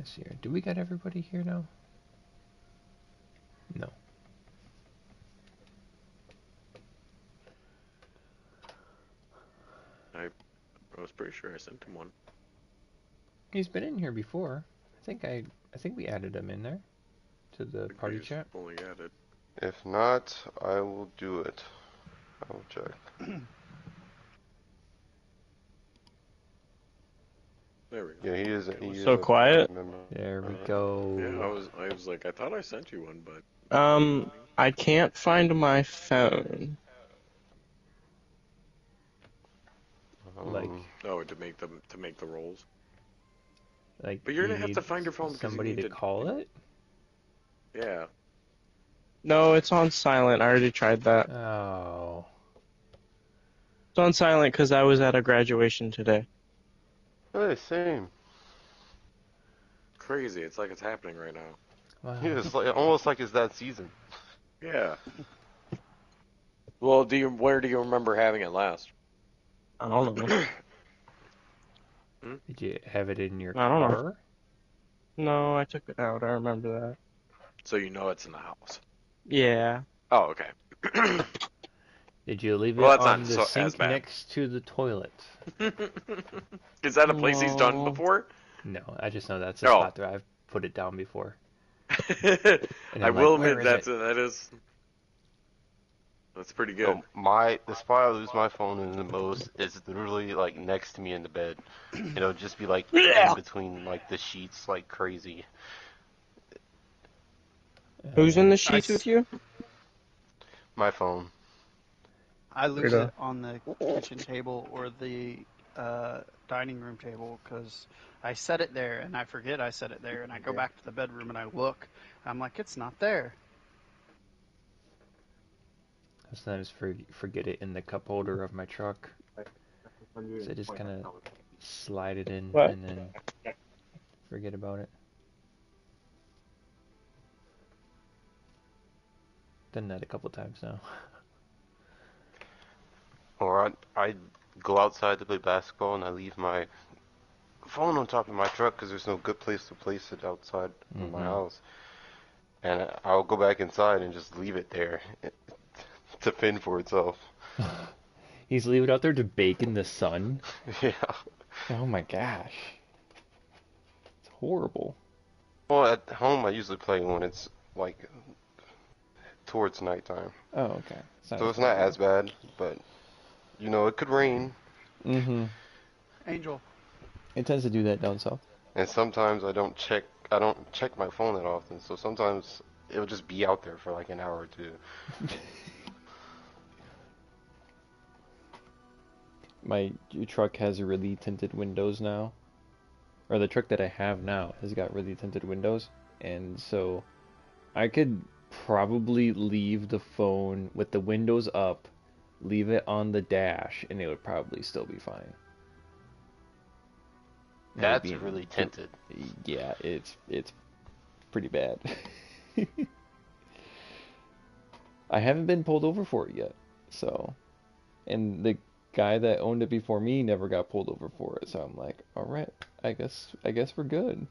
Let's see here. Do we got everybody here now? No. I was pretty sure I sent him one. He's been in here before. I think we added him in there to the party chat. Only added. If not, I will do it. I will check. There we go. Yeah, he is. He is So quiet. There we go. Yeah, I was like, I thought I sent you one, but I can't find my phone. Like, oh, to make the rolls. like. But you're you gonna have need to find your phone because somebody you need to call it. Yeah. No, it's on silent. I already tried that. Oh. It's on silent because I was at a graduation today. Hey, same. Crazy. It's like it's happening right now. Wow. Yeah, it's like almost like it's that season. Yeah. Well, where do you remember having it last? I don't know. Did you have it in your I don't know. car? No, I took it out. I remember that. So you know it's in the house. Yeah. Oh, okay. Did you leave it Well, that's on not the so- as sink bad. next to the toilet? Is that a place he's done No. before? No, I just know that's a Oh. spot that I've put it down before. And I I'm will like, where admit is it? that's pretty good. So the spot I lose my phone in the most is literally like next to me in the bed. It'll just be like in between like the sheets, like crazy. Who's in the sheets with you? My phone. I lose Weirdo. it on the kitchen table or the dining room table because I set it there and I forget I set it there and I go back to the bedroom and I look. I'm like, it's not there. I sometimes forget it in the cup holder of my truck. So I just kind of slide it in What? and then forget about it. Done that a couple times now. Or I go outside to play basketball and I leave my phone on top of my truck because there's no good place to place it outside of my house. And I'll go back inside and just leave it there to fend for itself. He's leaving it out there to bake in the sun? Yeah. Oh my gosh. It's horrible. Well, at home I usually play when it's like towards nighttime. Oh, okay. So it's not as bad, but you know, it could rain. Mm-hmm. Angel. It tends to do that down south. And sometimes I don't check my phone that often, so sometimes it'll just be out there for like an hour or two. My truck has really tinted windows now. Or the truck that I have now has got really tinted windows. And so I could probably leave the phone with the windows up, leave it on the dash, and it would probably still be fine. That's really tinted. Yeah, it's pretty bad. I haven't been pulled over for it yet, so, and the guy that owned it before me never got pulled over for it, so I'm like, all right, I guess we're good.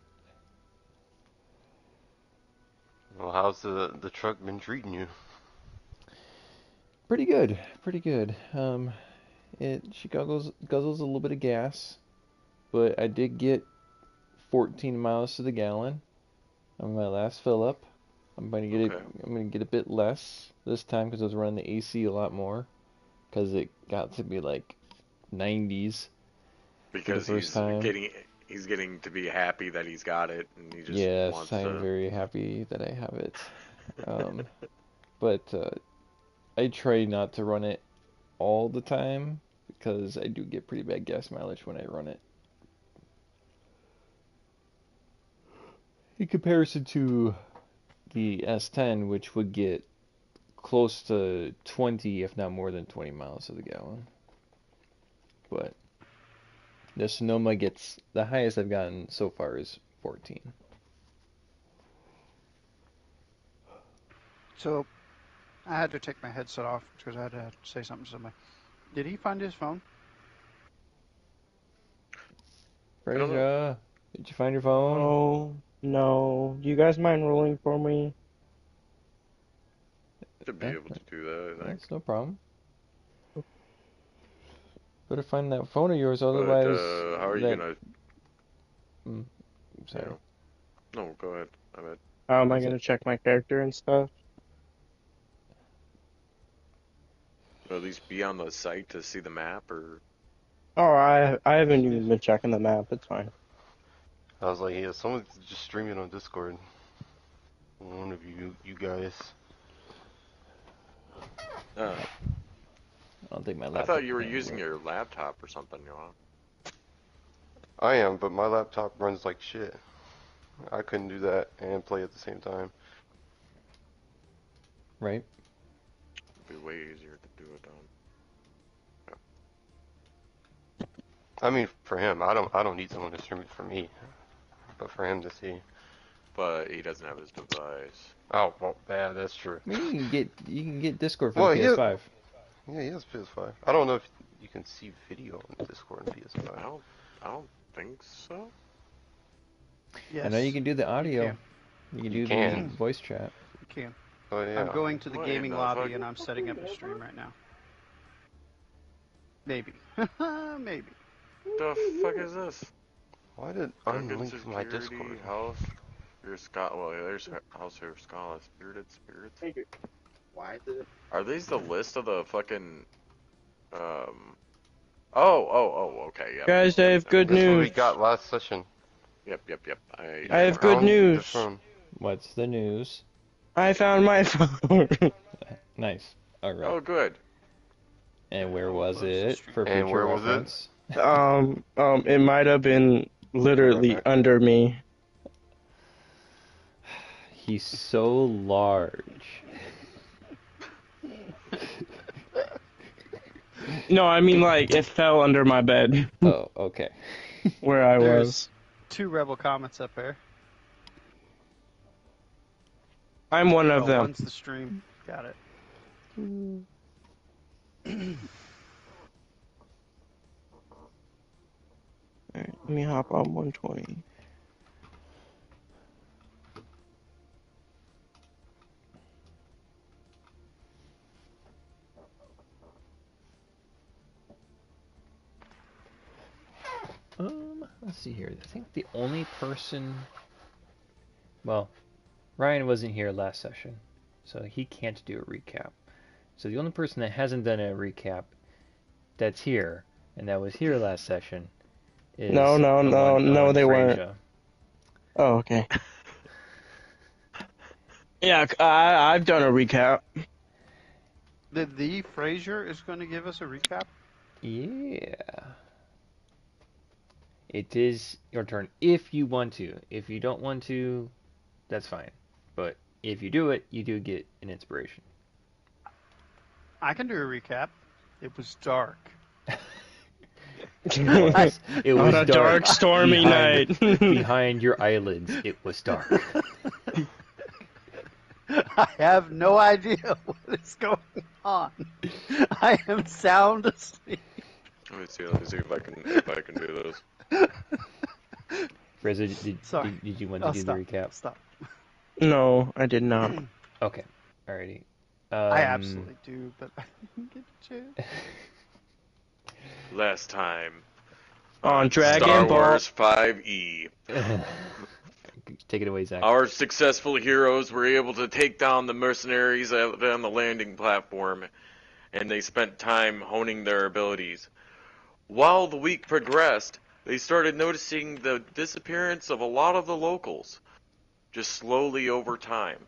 Well, how's the truck been treating you? Pretty good, pretty good. She guzzles a little bit of gas, but I did get 14 miles to the gallon on my last fill up. I'm gonna get a bit less this time because I was running the AC a lot more because it got to be like 90s Because for the first time. he's getting to be happy that he's got it, and he just wants to. Yes, I'm very happy that I have it. But I try not to run it all the time because I do get pretty bad gas mileage when I run it. In comparison to the S10, which would get close to 20, if not more than 20 miles to the gallon. But the Sonoma gets, the highest I've gotten so far is 14. So I had to take my headset off because I had to say something to somebody. Did he find his phone? Fraser, Did you find your phone? Oh, no. Do you guys mind rolling for me? Should be able to do that, I think. That's no problem. Better find that phone of yours, But otherwise. how are you gonna? Sorry. You know, no, go ahead. I bet. How am I What's gonna it? check my character and stuff? Or at least be on the site to see the map, or Oh, I haven't even been checking the map. It's fine. I was like, yeah, someone's just streaming on Discord. One of you guys. uh, I don't think my I laptop. thought you were can using work. your laptop or something, you know. I am, but my laptop runs like shit. I couldn't do that and play at the same time. Right. It'd be way easier to do it on. I mean, for him, I don't need someone to stream it for me, but for him to see. But he doesn't have his device. Oh, well, yeah, that's true. I mean, you can get Discord for Well, the PS5. Yeah, he has PS5. I don't know if you can see video on Discord and I PS5. don't think so. Yes. I know you can do the audio. You can You do can. the voice chat. You can. Oh yeah. I'm going to the What gaming in the lobby fuck? and I'm setting up a stream right now. Maybe. Maybe. The fuck is this? Why did Drunken unlink my Security Discord? House. Your Scott. Well, there's House here, Scala. Spirits. Why did it? Are these the list of the fucking? Okay. Yep. Guys, I have good That's what we news. got last session. Yep. I have good Found the news. phone. What's the news? I found my phone. Nice. All right. Oh, good. And where was it for And future where was it? reference? It might have been literally Right back. under me. He's so large. No, I mean like it fell under my bed Oh, okay. where I There's was. 2 rebel comments up there. I'm one of Oh, them. one's the stream. Got it. Alright, let me hop on 120. Let's see here. I think the only person. Well, Ryan wasn't here last session, so he can't do a recap. So the only person that hasn't done a recap that's here and that was here last session is No, they weren't. Frasia. Oh, okay. Yeah, I've done a recap. The Fraser is going to give us a recap. Yeah. It is your turn if you want to. If you don't want to, that's fine. But if you do it, you do get an inspiration. I can do a recap. It was dark. It was On a dark, stormy night. Behind your eyelids, it was dark. I have no idea what is going on. I am sound asleep. Let me see if I can do this. Reza, Sorry. did you want Oh, to do stop. the recap? Stop. No, I did not. Okay. Alrighty. I absolutely do, but I didn't get a chance. Last time On Dragon Star Ball. Wars 5E. Take it away, Zach. Our successful heroes were able to take down the mercenaries on the landing platform, and they spent time honing their abilities. While the week progressed, they started noticing the disappearance of a lot of the locals, just slowly over time.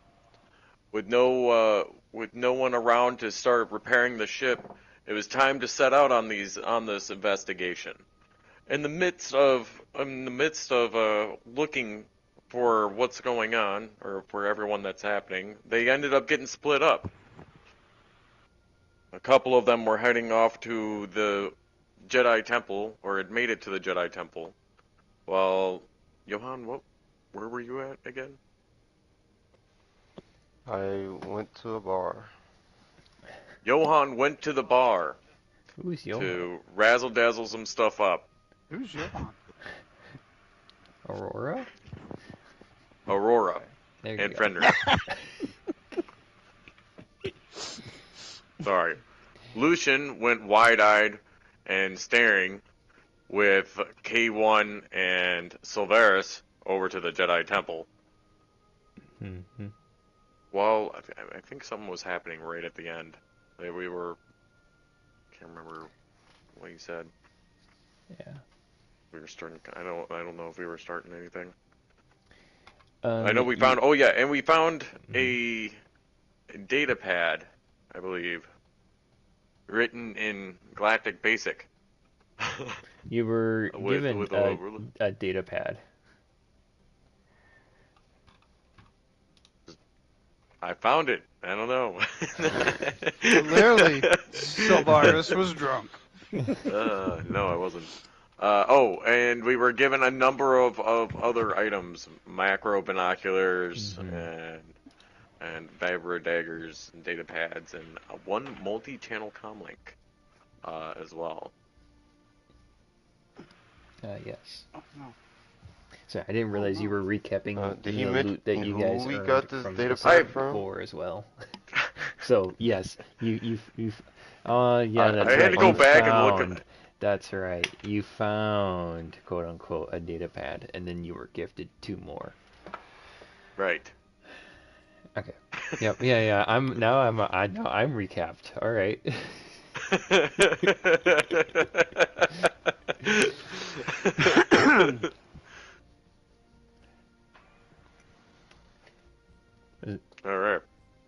With no one around to start repairing the ship, it was time to set out on this investigation. In the midst of looking for what's going on, or for everyone that's happening, they ended up getting split up. A couple of them were heading off to the Jedi Temple, or had made it to the Jedi Temple. While, Johan, where were you at again? I went to a bar. Johan went to the bar Who's Johan? to razzle-dazzle some stuff up. Who's Johan? Aurora? Aurora There you and go. Fenrir. Sorry. Lucian went wide-eyed and staring with K1 and Silveris over to the Jedi Temple. Mm-hmm. Well, I think something was happening right at the end. Like we were... Can't remember what you said. Yeah. We were starting... I don't know if we were starting anything. Um, I know we found... Oh, yeah, and we found Mhm. a data pad, I believe, written in Galactic Basic. You were given with a ruler. a data pad. I found it. I don't know. Clearly, Sylvaris was drunk. No, I wasn't. And we were given a number of other items: macro binoculars Mm-hmm. and vibro daggers and data pads and one multi-channel comlink as well. Yes. Oh, no. So I didn't realize you no. were recapping Did the he mention loot that you guys who we earned got this from data the pad site from? before as well. So yes, you've yeah, I that's had right. to go You back and look found. at. That's right. You found quote unquote a data pad, and then you were gifted 2 more. Right. Okay. Yep. Yeah. I know I'm recapped. All right. Is, All right.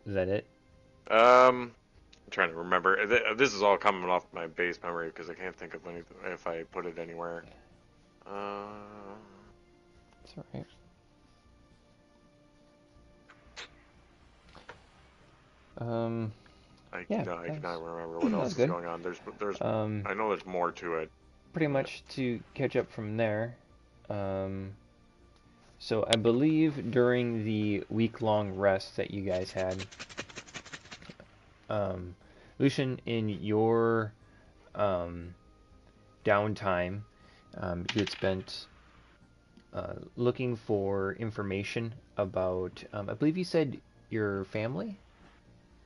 is that it? I'm trying to remember. This is all coming off my base memory because I can't think of anything if I put it anywhere. That's all right. Yeah. I cannot remember what That else was is good. going on. There's, Um, I know there's more to it. Pretty much to catch up from there. So I believe during the week-long rest that you guys had, Lucian, in your downtime, you had spent looking for information about, I believe you said your family,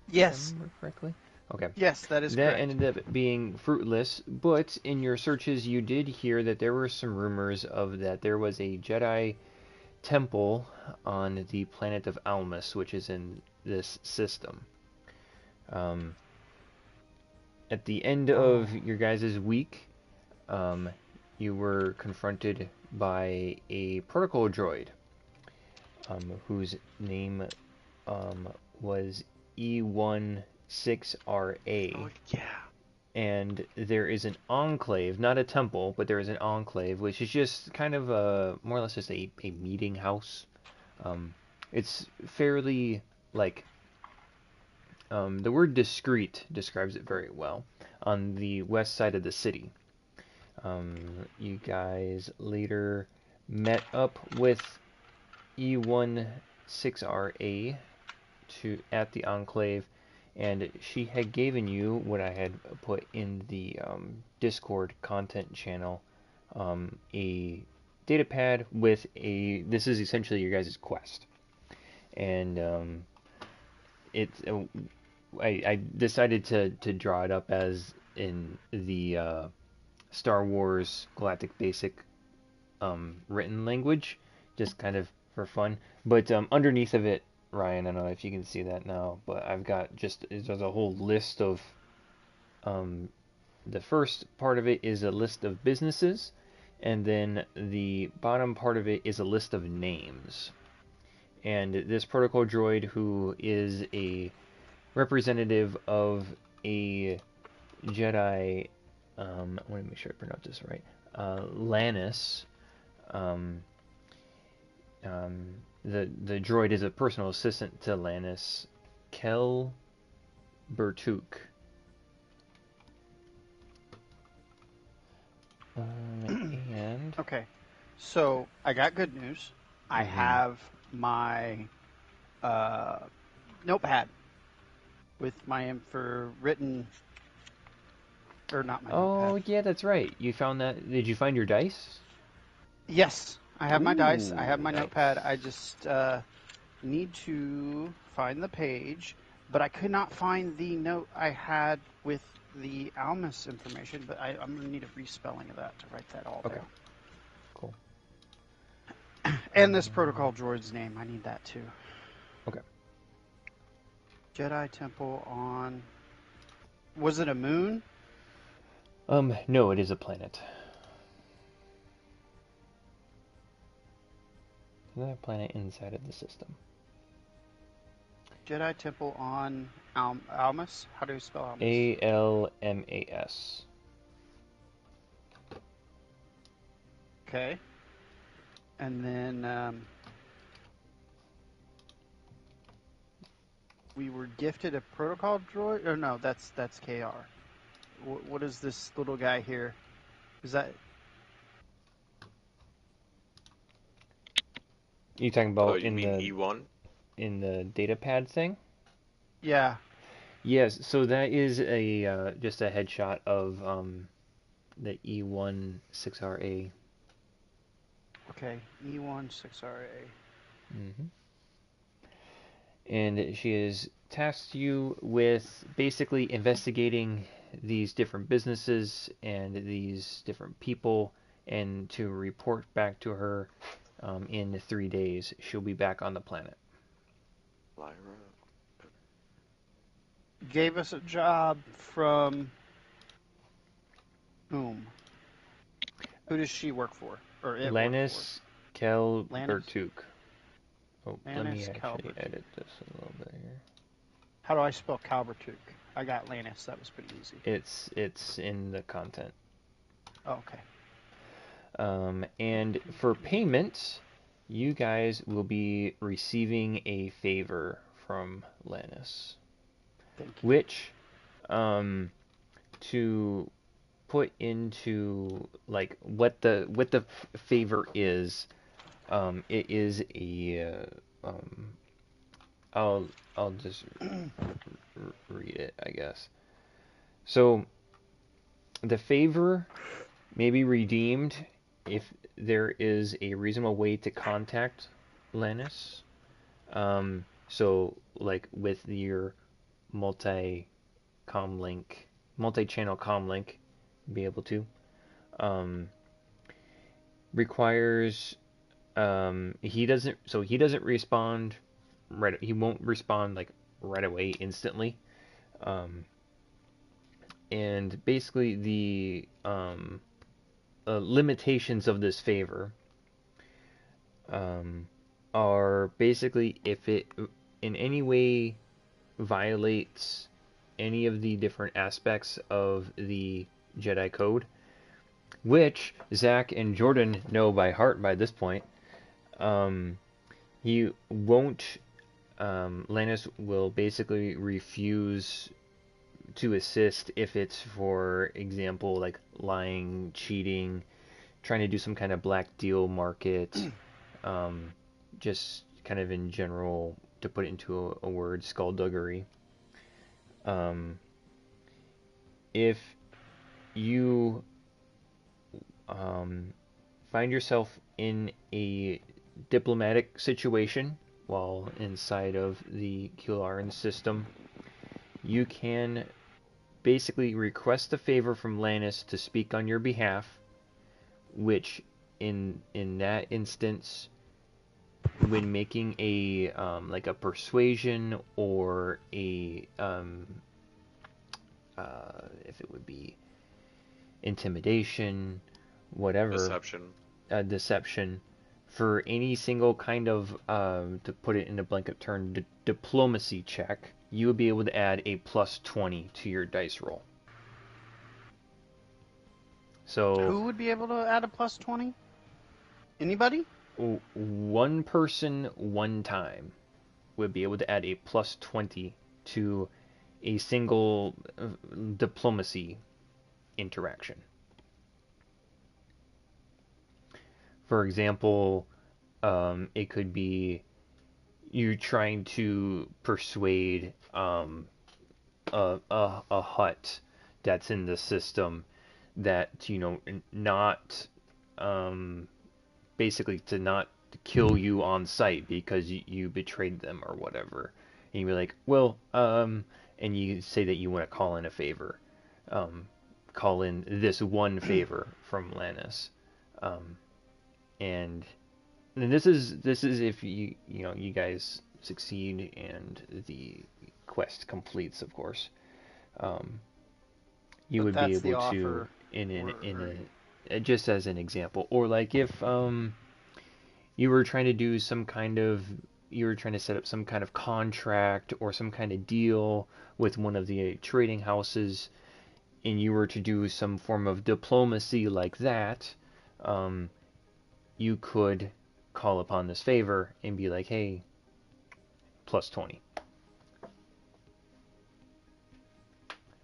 if I Yes. remember correctly. Okay. Yes, that is That correct. ended up being fruitless, but in your searches you did hear that there were some rumors of that there was a Jedi temple on the planet of Almus, which is in this system. Um, at the end of your guys' week, you were confronted by a protocol droid, whose name was E16RA. Oh yeah. And there is an enclave, not a temple, but there is an enclave, which is just kind of more or less just a meeting house. It's fairly like the word discreet describes it very well. On the west side of the city, you guys later met up with E16RA at the enclave, and she had given you what I had put in the Discord content channel, a data pad with a. This is essentially your guys' quest, and it's. I decided to draw it up as in the Star Wars Galactic Basic written language, just kind of for fun. But underneath of it, Ryan, I don't know if you can see that now, but I've got there's a whole list of the first part of it is a list of businesses, and then the bottom part of it is a list of names. And this protocol droid, who is a representative of a Jedi, I want to make sure I pronounce this right, Lannis. Um, the droid is a personal assistant to Lannis, Kel Bertuk. And Okay. So I got good news. I have my notepad with my info written, or not my oh notepad. yeah, that's right. You found that. Did you find your dice? Yes, I have my dice. I have Ooh, my nice. notepad. I just need to find the page, but I could not find the note I had with the Almus information. But I'm gonna need a respelling of that to write that all Okay, down. cool. And this protocol droid's name. I need that too. Okay. Jedi Temple on. Was it a moon? No, it is a planet. Is that a planet inside of the system? Jedi Temple on Almus. How do you spell Almus? Almas. Okay. And then we were gifted a protocol droid. Or no, that's KR. What is this little guy here? Is that? You talking Oh, about you in mean the E1? data pad thing? Yeah. Yes. So that is a just a headshot of the E1 6RA. Okay. E1 6RA. Mm-hmm. And she has tasked you with basically investigating these different businesses and these different people, and to report back to her in 3 days. She'll be back on the planet. Lyra. Gave us a job from whom? Who does she work for? Or it work Lannis for? Lannis? Kelbertuk. Oh, let me Lannis actually Calbertuk. edit this a little bit here. How do I spell Calbertuk? I got Lannis. That was pretty easy. It's in the content. Oh, okay. And for payment, you guys will be receiving a favor from Lannis, Thank you. which, to put into like what the favor is, it is a I'll just read it, I guess. So the favor may be redeemed if there is a reasonable way to contact Lannis. So like with your multi-channel comm link, be able to. Requires he doesn't respond right. He won't respond like right away instantly. And basically the limitations of this favor are basically if it in any way violates any of the different aspects of the Jedi Code, which Zach and Jordan know by heart by this point. He won't. Lannis will basically refuse to assist if it's, for example, like lying, cheating, trying to do some kind of black deal market, just kind of in general, to put it into a word, skullduggery. If you find yourself in a diplomatic situation while inside of the Kularan system, you can basically request a favor from Lannis to speak on your behalf, which in that instance, when making a like a persuasion or a if it would be intimidation, whatever, Deception. deception, for any single kind of to put it in a blanket term, diplomacy check, you would be able to add a plus 20 to your dice roll. So Who would be able to add a plus 20? Anybody? one person one time would be able to add a plus 20 to a single diplomacy interaction. For example, it could be you trying to persuade a hut that's in the system that, not basically to not kill you on sight because you betrayed them or whatever. And you'd be like, well, and you say that you want to call in a favor, um, call in this one favor from Lannis, um, and this is if you guys succeed and the quest completes, of course. Um, you But would be that's the able to offer. just as an example, or like if you were trying to do some kind of you were trying to set up some kind of contract or some kind of deal with one of the trading houses, and you were to do some form of diplomacy like that, um, you could call upon this favor and be like, hey, plus 20.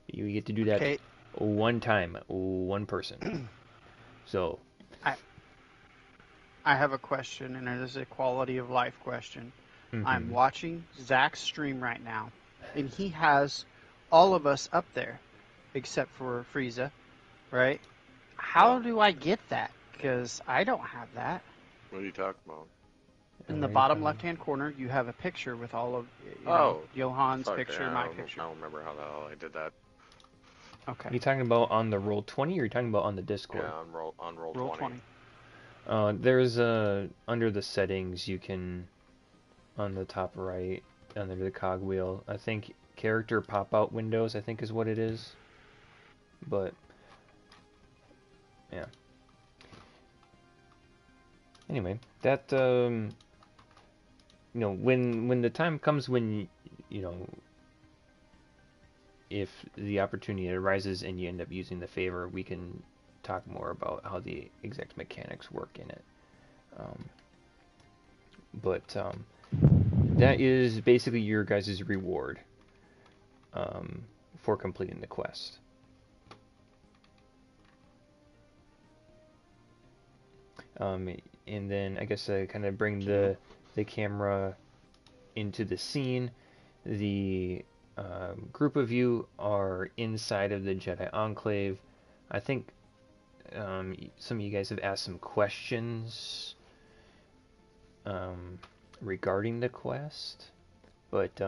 You get to do that Okay. one time, one person. So, I I have a question, and it is a quality of life question. I'm mhm. watching Zach's stream right now, and he has all of us up there, except for Frieza, right? How No. do I get that? Because I don't have that. What are you talking about? In the Where are you bottom talking? left-hand corner, you have a picture with all of, Oh, Johan's fuck. picture, Yeah, my picture. I don't remember how the hell I did that. Okay. You talking about on the roll 20 or you talking about on the Yeah, Discord? on roll Roll 20. 20. There's under the settings you can on the top right under the cogwheel. I think character pop out windows I think is what it is. But yeah. Anyway, that when the time comes when you know if the opportunity arises and you end up using the favor, we can talk more about how the exact mechanics work in it. Um, but that is basically your guys' reward um, for completing the quest. Um, and then I guess I kind of bring the camera into the scene. The group of you are inside of the Jedi Enclave. I think some of you guys have asked some questions regarding the quest, but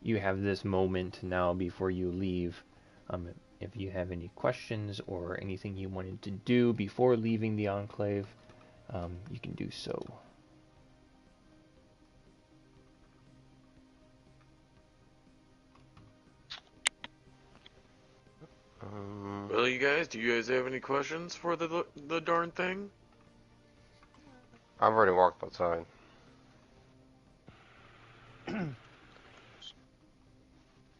you have this moment now before you leave. If you have any questions or anything you wanted to do before leaving the Enclave, you can do so. Well, do you guys have any questions for the darn thing? I've already walked outside.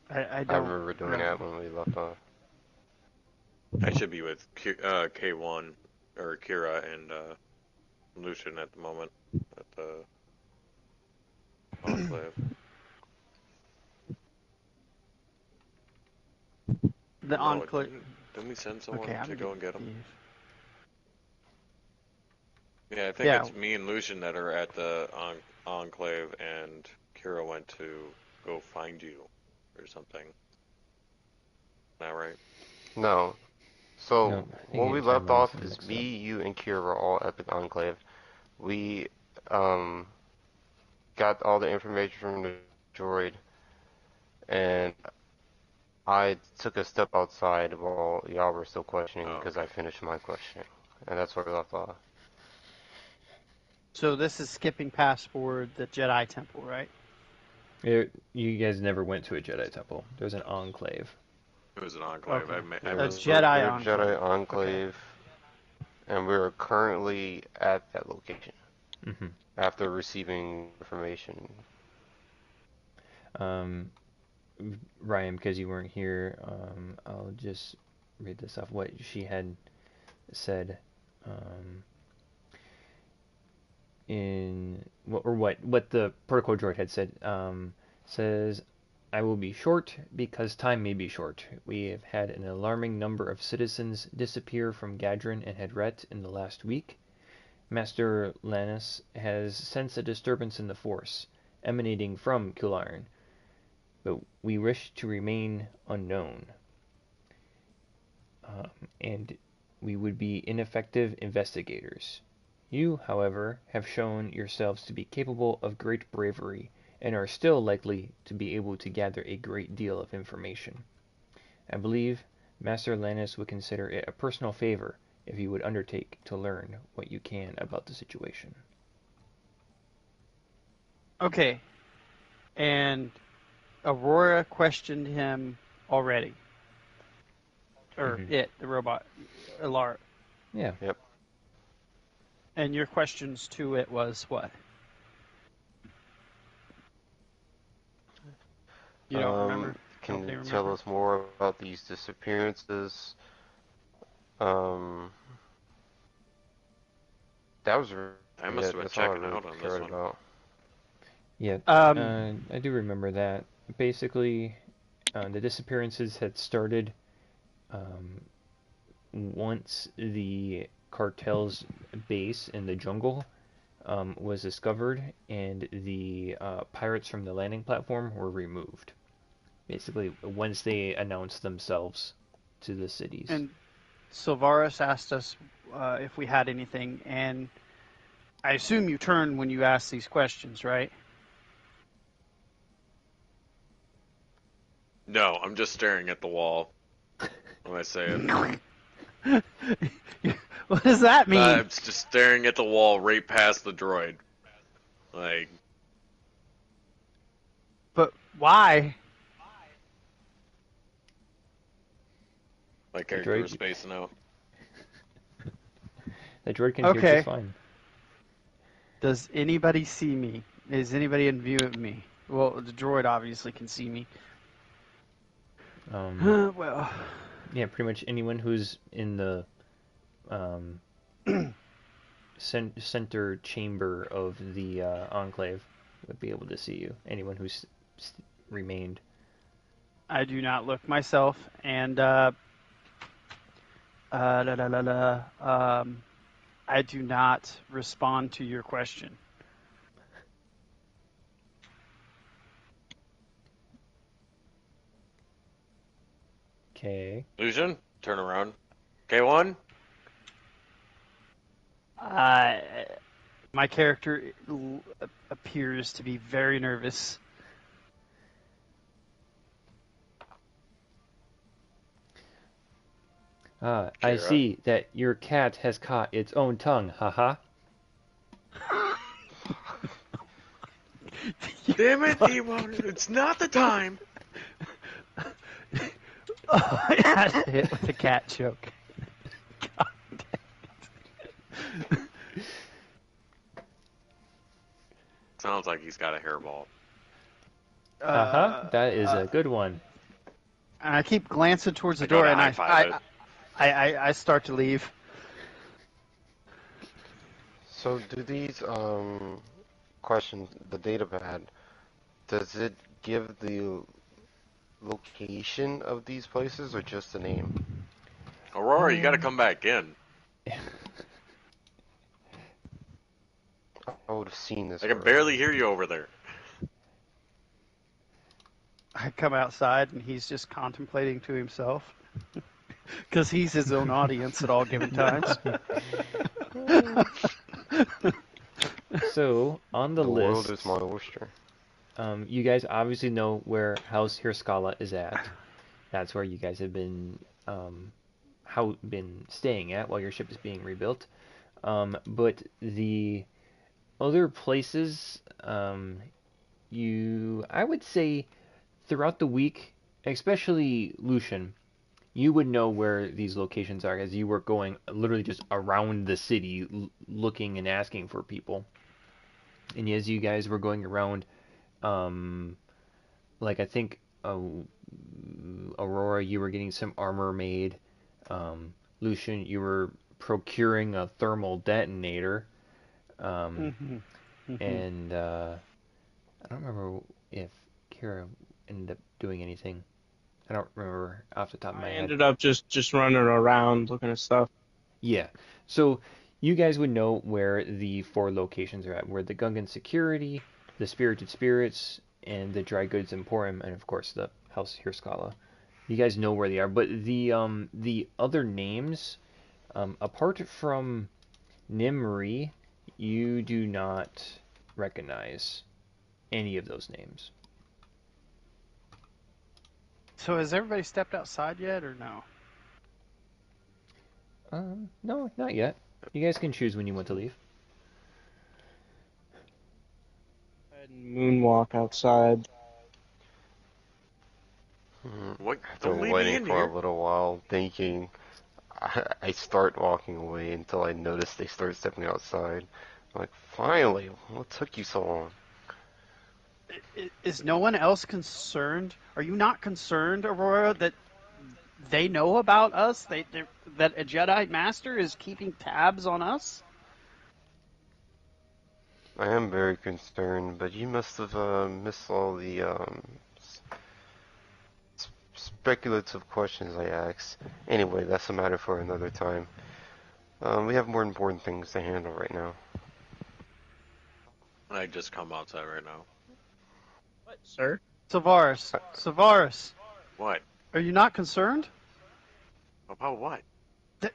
I I don't remember doing really. that when we left off. I should be with K1 or Kira and Lucian at the moment at the Enclave. The No, Enclave. didn't we send someone Okay, I'm to go and get him? confused. Yeah, I think Yeah. it's me and Lucian that are at the Enclave, and Kira went to go find you or something. Is that right? No. No, So, I think where you're we getting left timelines off is mixed up. me, you, and Kira were all at the Enclave. We um, got all the information from the droid, and I took a step outside while y'all were still questioning Oh, because I okay. finished my questioning. And that's where we left off. So this is skipping past forward the Jedi Temple, right? You guys never went to a Jedi temple. There's an enclave. It was an Enclave. Okay. I There A was missed. the Jedi third Enclave. Jedi Okay. Enclave, and we're currently at that location Hmm. after receiving information. Um, Ryan, because you weren't here, I'll just read this off. What she had said um, what the protocol droid had said says, "I will be short because time may be short. We have had an alarming number of citizens disappear from Gadron and Hedret in the last week. Master Lannis has sensed a disturbance in the Force emanating from Kularn, but we wish to remain unknown, and we would be ineffective investigators. You, however, have shown yourselves to be capable of great bravery, and are still likely to be able to gather a great deal of information. I believe Master Lannis would consider it a personal favor if you would undertake to learn what you can about the situation. Okay, and Aurora questioned him already. Or it, the robot, Alara. Yeah. Yep. And your questions to it was what? You don't remember? Can Nobody you tell remember? us more about these disappearances? Um, that was I really must it. have been That's all I checking really out on this cared one. about. Yeah, Um, I do remember that. Basically, the disappearances had started um, once the cartel's base in the jungle was discovered and the pirates from the landing platform were removed. Basically, once they announced themselves to the cities. and Silvaris asked us if we had anything, and I assume you turn when you ask these questions, right? No, I'm just staring at the wall when I say it. What does that mean? I'm just staring at the wall right past the droid. Like, But why? my The character was droid, spacing out. the droid can hear just Okay. fine. Does anybody see me? Is anybody in view of me? Well, the droid obviously can see me. Well, Yeah, pretty much anyone who's in the um, center chamber of the enclave would be able to see you. Anyone who's remained. I do not look myself, and la, la, la, la, I do not respond to your question. Okay. Lucian, turn around. K1? Uh, my character appears to be very nervous. I Kira. see that your cat has caught its own tongue, haha. Damn it, T1, it's not the time. I had to hit with a cat joke. God dang it. Sounds like he's got a hairball. Haha, that is a good one. And I keep glancing towards the I go door, to and high-five it. I start to leave. So do these questions, the data pad, does it give the location of these places or just the name? Aurora, you gotta come back in. I would have seen this. I can already. barely hear you over there. I come outside, and he's just contemplating to himself. Because he's his own audience at all given times. So, on the world list, is my oyster. you guys obviously know where House Hirskala is at. That's where you guys have been been staying at while your ship is being rebuilt. But the other places, I would say throughout the week, especially Lucian, you would know where these locations are as you were going literally just around the city looking and asking for people. And as you guys were going around, like I think Aurora, you were getting some armor made. Lucian, you were procuring a thermal detonator. And I don't remember if Kira ended up doing anything. I don't remember off the top of my I head. ended up just running around looking at stuff. Yeah. So you guys would know where the four locations are at, where the Gungan Security, the Spirited Spirits, and the Dry Goods Emporium, and of course the House Hirskala. You guys know where they are, but the other names, apart from Nimri You do not recognize any of those names. So has everybody stepped outside yet, or no? No, not yet. You guys can choose when you want to leave. And moonwalk outside. What? After Don't leave me waiting in for here. a little while, thinking, I start walking away until I notice they start stepping outside. I'm like, finally, what took you so long? Is no one else concerned? Are you not concerned, Aurora, that they know about us? That a Jedi Master is keeping tabs on us? I am very concerned, but you must have missed all the speculative questions I asked. Anyway, that's a matter for another time. We have more important things to handle right now. I just come outside right now. What, sir? Savaris, What? are you not concerned? About what? That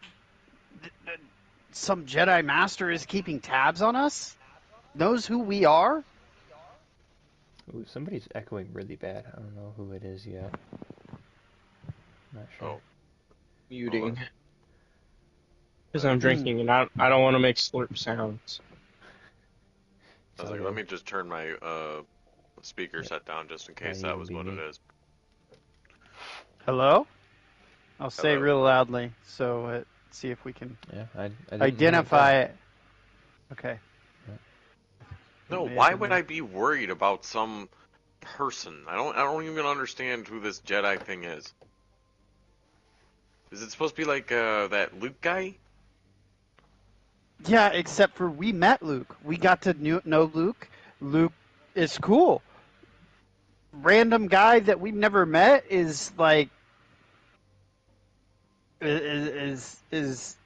some Jedi Master is keeping tabs on us? Knows who we are? Ooh, somebody's echoing really bad. I don't know who it is yet. Not sure. Oh. Muting. Because I'm drinking and I don't want to make slurp sounds. I was like, let me just turn my speaker set down just in case that was what it is. Hello? I'll say Hello. real loudly so see if we can I didn't identify it. Okay. No, why would I be worried about some person? I don't even understand who this Jedi thing is. Is it supposed to be like that Luke guy? Yeah, except for we met Luke. We got to know Luke. Luke is cool. Random guy that we've never met is like is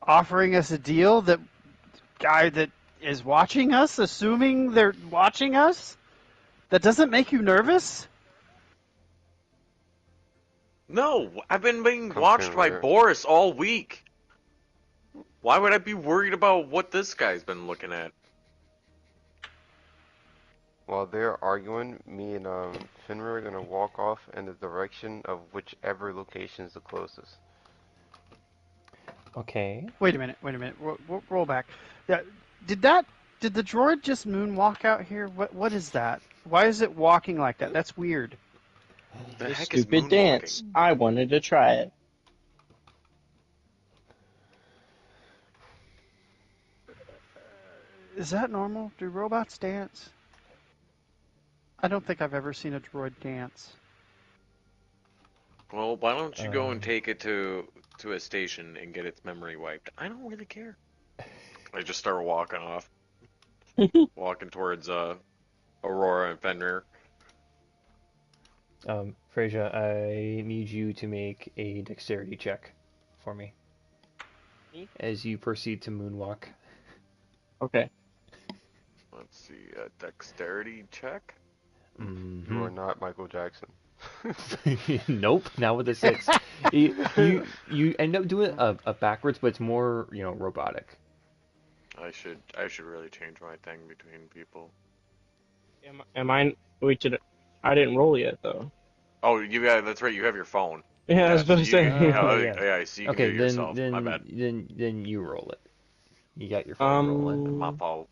offering us a deal. That guy that is watching us, assuming they're watching us. That doesn't make you nervous? No, I've been being watched by Boris all week. Why would I be worried about what this guy's been looking at? While they're arguing, me and Finra are gonna walk off in the direction of whichever location is the closest. Okay. Wait a minute. Roll back. Yeah, did the droid just moonwalk out here? What is that? Why is it walking like that? That's weird. The heck Stupid is moonwalking? dance. I wanted to try it. Is that normal? Do robots dance? I don't think I've ever seen a droid dance. Well, why don't you go and take it to a station and get its memory wiped? I don't really care. I just start walking off. Walking towards Aurora and Fenrir. Freyja, I need you to make a dexterity check for me as you proceed to moonwalk. Okay. Let's see, a dexterity check. You are not Michael Jackson. Nope, not with a 6. you end up doing a backwards, but it's more robotic. I should really change my thing between people. Am I? Wait, I didn't roll yet though. Oh, that's right. You have your phone. Yeah, I was about to say. Yeah, so you can do it yourself. Then, My bad. Then you roll it. You got your phone rolling. My fault.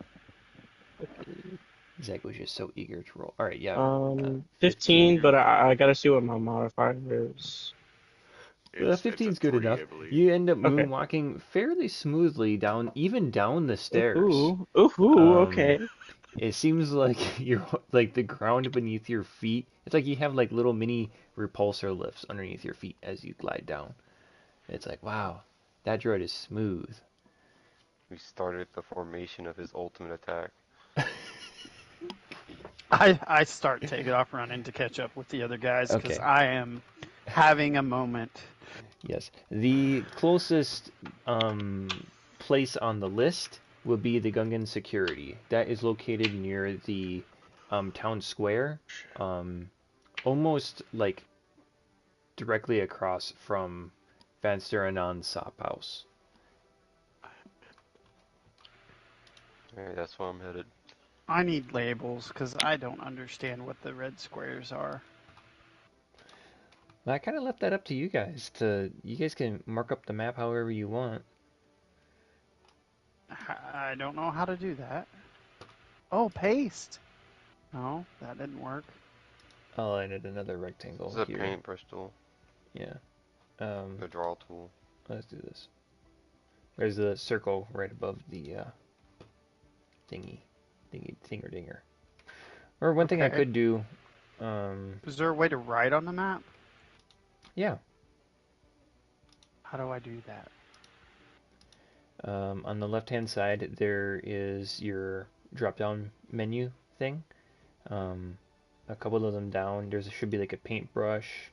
Zach was just so eager to roll. All right, yeah. 15, but I gotta see what my modifier is. 15 is good enough. You end up moonwalking fairly smoothly down the stairs. Ooh, okay. It seems like you're like the ground beneath your feet. It's like you have like little mini repulsor lifts underneath your feet as you glide down. It's like, wow, that droid is smooth. We started the formation of his ultimate attack. I start taking off running to catch up with the other guys because I am having a moment. Yes, the closest place on the list will be the Gungan Security. That is located near the town square, almost like directly across from Van Steranon's Sop House. Alright, that's where I'm headed. I need labels because I don't understand what the red squares are. I kind of left that up to you guys. You guys can mark up the map however you want. I don't know how to do that. Oh, paste. No, that didn't work. Oh, I need another rectangle This is a here. paintbrush tool. Yeah. The draw tool. Let's do this. There's a circle right above the thinger dinger. Or one thing I Okay. could do. Is there a way to write on the map? Yeah. How do I do that? On the left-hand side, there is your drop-down menu thing. A couple of them down, should be like a paintbrush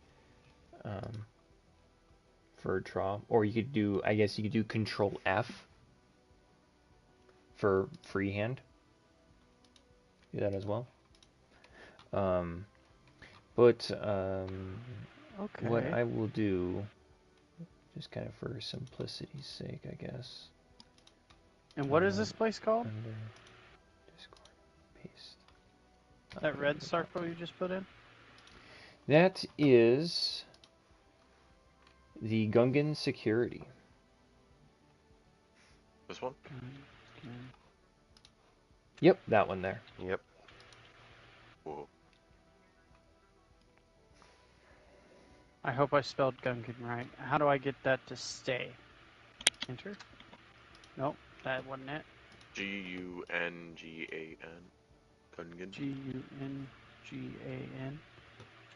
for draw, or you could do, I guess you could do Control F for freehand. Do that as well. But Okay. what I will do, just kind of for simplicity's sake, I guess. And what is this place called? Under Discord, paste. That red circle you just put in? That is the Gungan Security. This one? Yep, that one there. Yep. Whoa. I hope I spelled Gungan right. How do I get that to stay? Enter? Nope, that wasn't it. Gungan. Gungan. Gungan.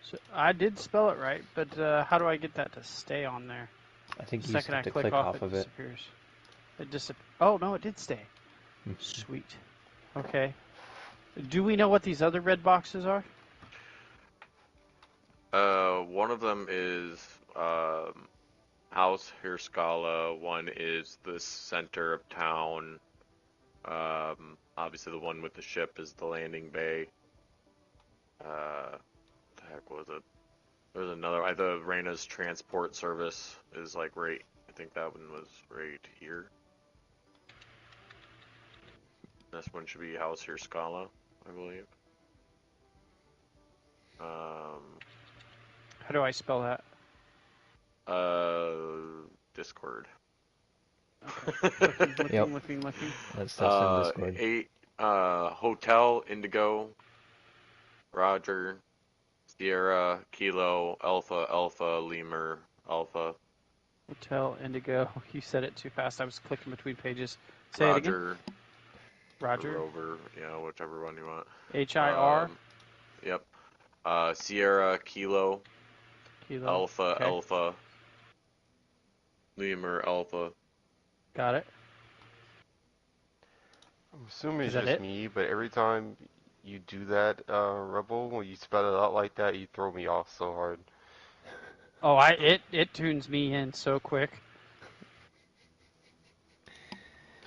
So I did spell it right, but how do I get that to stay on there? I think The you just second have I to click click off, off it of it. disappears. Oh no, it did stay. Sweet. Okay. Do we know what these other red boxes are? One of them is House Hirskala. One is the center of town. Obviously the one with the ship is the landing bay. What the heck was it? There's another. The Reyna's transport service is like right. I think that one was right here. This one should be House Hirskala, I believe. How do I spell that? Discord. Looking. That stuff's in Discord. Hotel Indigo, Roger, Sierra, Kilo, Alpha, Lemur, Alpha. Hotel Indigo. You said it too fast. I was clicking between pages. Say it again. Roger. Rover, whichever one you want. HIR. Yep. Sierra, Kilo, Alpha, Okay. Alpha, Lemur, Alpha. Got it. I'm assuming Is it's that just it? me, but every time you do that, Rebel, when you spell it out like that, you throw me off so hard. Oh, it tunes me in so quick.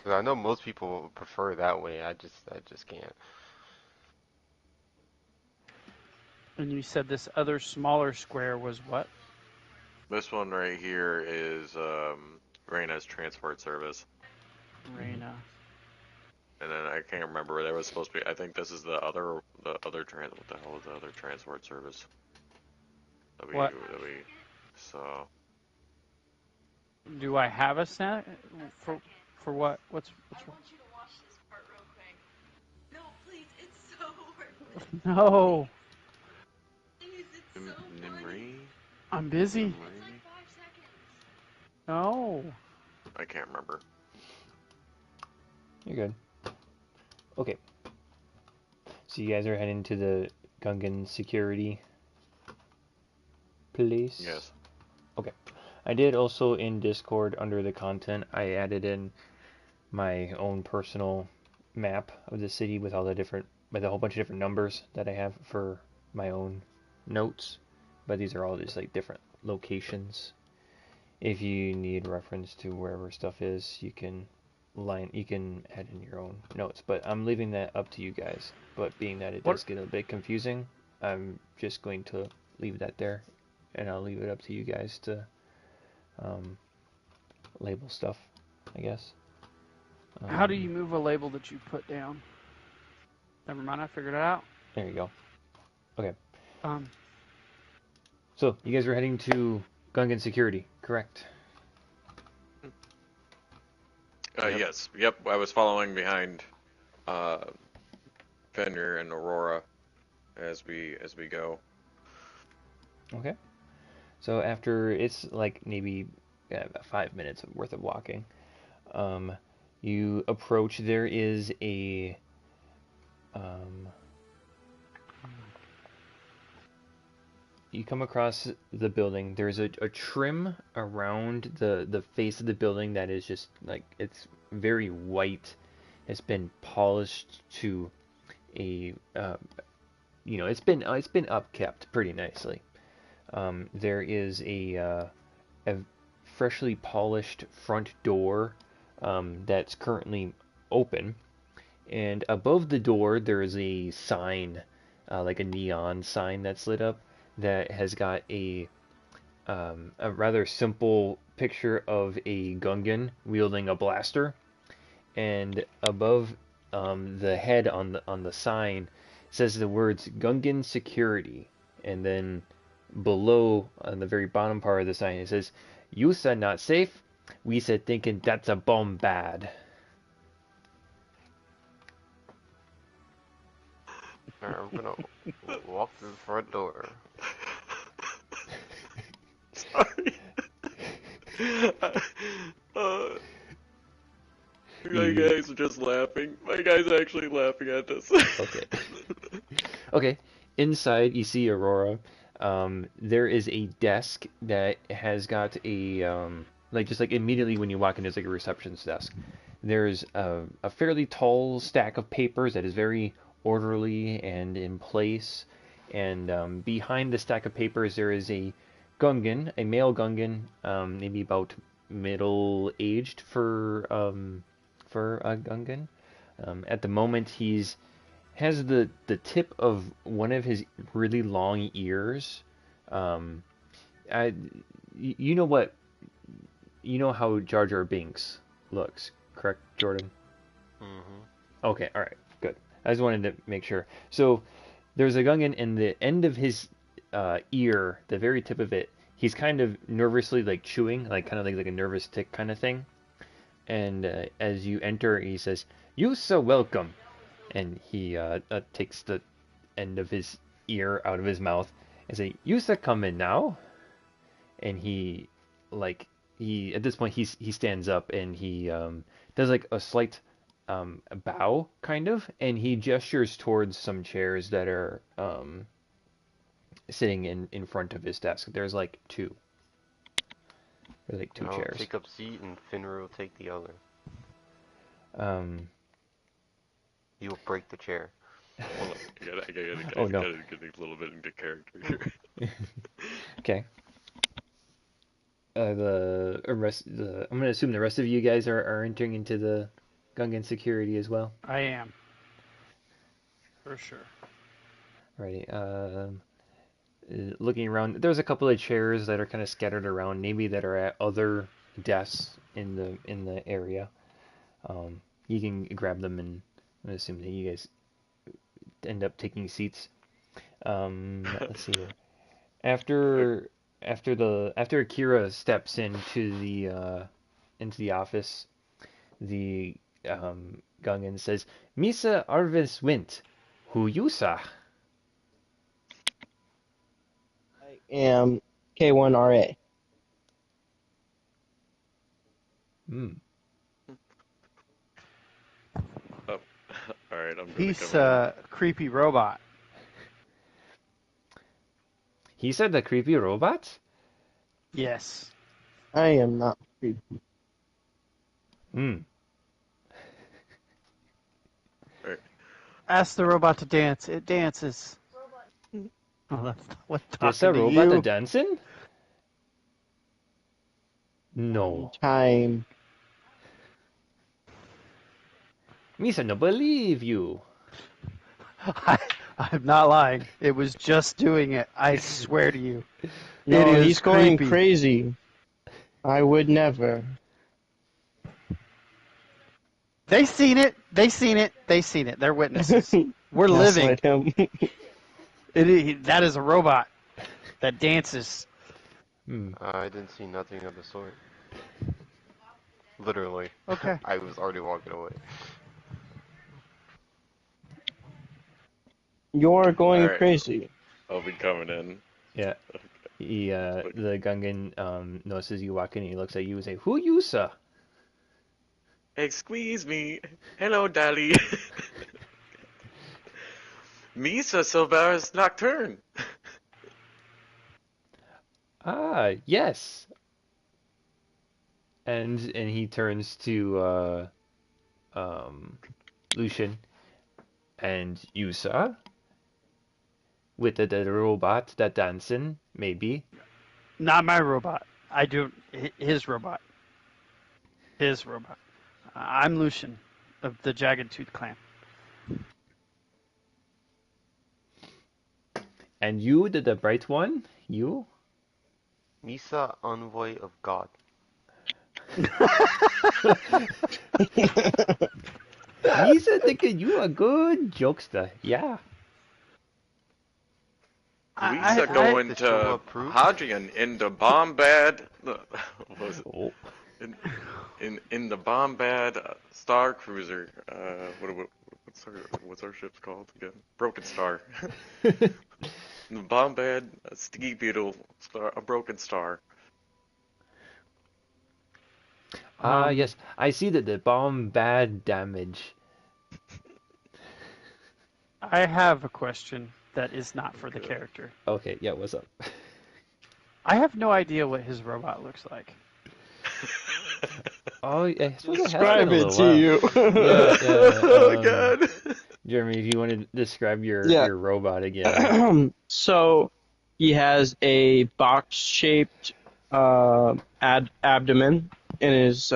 'Cause I know most people prefer that way. I just can't. And you said this other smaller square was what? This one right here is Reyna's transport service. Reyna. And then I can't remember where that was supposed to be. I think this is the other what the hell is the other transport service? What? So Do I have a snack for what? What's I want you to watch this part real quick. No, please, it's so worth it. no? Please, it's so funny. Nimri? I'm busy. It's like 5 seconds. No. I can't remember. You're good. Okay. So you guys are heading to the Gungan Security place? Yes. Okay. I did also in Discord under the content, I added in my own personal map of the city with with a whole bunch of different numbers that I have for my own notes. But these are all just like different locations. If you need reference to wherever stuff is, you can add in your own notes. But I'm leaving that up to you guys. But being that it does get a bit confusing, I'm just going to leave that there, and I'll leave it up to you guys to label stuff, I guess. How do you move a label that you put down? Never mind, I figured it out. There you go. Okay. Um, So, you guys are heading to Gungan Security, correct? Yes. Yep. I was following behind Fender and Aurora as we go. Okay. So after it's like maybe about 5 minutes worth of walking, you approach. There is a you come across the building. There's a trim around the face of the building that is just like it's very white. It's been polished to a it's been upkept pretty nicely. There is a freshly polished front door that's currently open, and above the door there is a sign, like a neon sign that's lit up that has got a rather simple picture of a Gungan wielding a blaster, and above the head on the sign says the words Gungan Security, and then below on the very bottom part of the sign it says, "You said not safe. We said thinking that's a bomb bad." I'm gonna walk through the front door. Sorry. My guys are just laughing. My guy's actually laughing at this. Okay. Okay. Inside, you see Aurora. There is a desk that has got a like just like immediately when you walk in, there's like a receptionist desk. There's a fairly tall stack of papers that is very orderly and in place. And behind the stack of papers, there is a Gungan, a male Gungan, maybe about middle-aged for a Gungan. At the moment, has the tip of one of his really long ears. You know what? You know how Jar Jar Binks looks, correct, Jordan? Mm-hmm. Okay, all right, good. I just wanted to make sure. So there's a Gungan, and the end of his ear, the very tip of it, he's kind of nervously like chewing, like kind of like a nervous tick kind of thing. And as you enter, he says, "You so welcome," and he takes the end of his ear out of his mouth and say, "You so come in now," and he at this point he stands up and he does like a slight bow kind of, and he gestures towards some chairs that are sitting in front of his desk. There's like two. There's like two I'll chairs. take up seat and Finra will take the other. You'll break the chair. Hold on. I gotta Oh, no. get a little bit into character here. Okay. I'm gonna assume the rest of you guys are entering into the Gungan security as well. I am. For sure. Alrighty. Looking around, there's a couple of chairs that are kind of scattered around, maybe that are at other desks in the area. You can grab them, and I'm gonna assume that you guys end up taking seats. Let's see here. After Akira steps into the office, the Gungan says, "Misa Arvis Wint, who yusa?" I am K1RA. Hmm. Oh, all right. I'm gonna He's come a creepy robot. He said the creepy robot? Yes. I am not creepy. Hmm. in. Alright. Ask the robot to dance. It dances. Oh, that's not what There's talking a to robot you. a dancing? No. Time. Misa no believe you. I'm not lying. It was just doing it. I swear to you. No, It is he's going creepy. crazy. I would never. They seen it. They seen it. They seen it. They're witnesses. We're living. Gaslight him. That is a robot that dances. Hmm. I didn't see nothing of the sort. Literally. Okay. I was already walking away. You're going Alright, crazy. I'll be coming in. Yeah. The Gungan notices you walk in and he looks at you and say, "Who you, sir?" Excuse me. Hello, Dali. Misa Silvaris Nocturne. Ah, yes. And he turns to Lucian, and you, sir? With the robot that dancing, maybe. Not my robot. I do his robot. His robot. I'm Lucian of the Jagged Tooth clan. And you, the bright one? You? Misa, envoy of God. Misa thinking you a good jokester. Yeah. Lisa I going to show to up proof. Hadrian in the Bombad. Was it? Oh. In the Bombad Star Cruiser. What's our ship's called again? Broken Star. The Bombad Sticky Beetle Star, a Broken Star. Yes. I see that the bomb bad damage. I have a question that is not for the character. Okay, yeah, what's up? I have no idea what his robot looks like. Oh, I suppose it has Describe been a it little to while. you. Yeah, Oh God. Jeremy, if you want to describe your Yeah. robot again. So he has a box-shaped abdomen in his.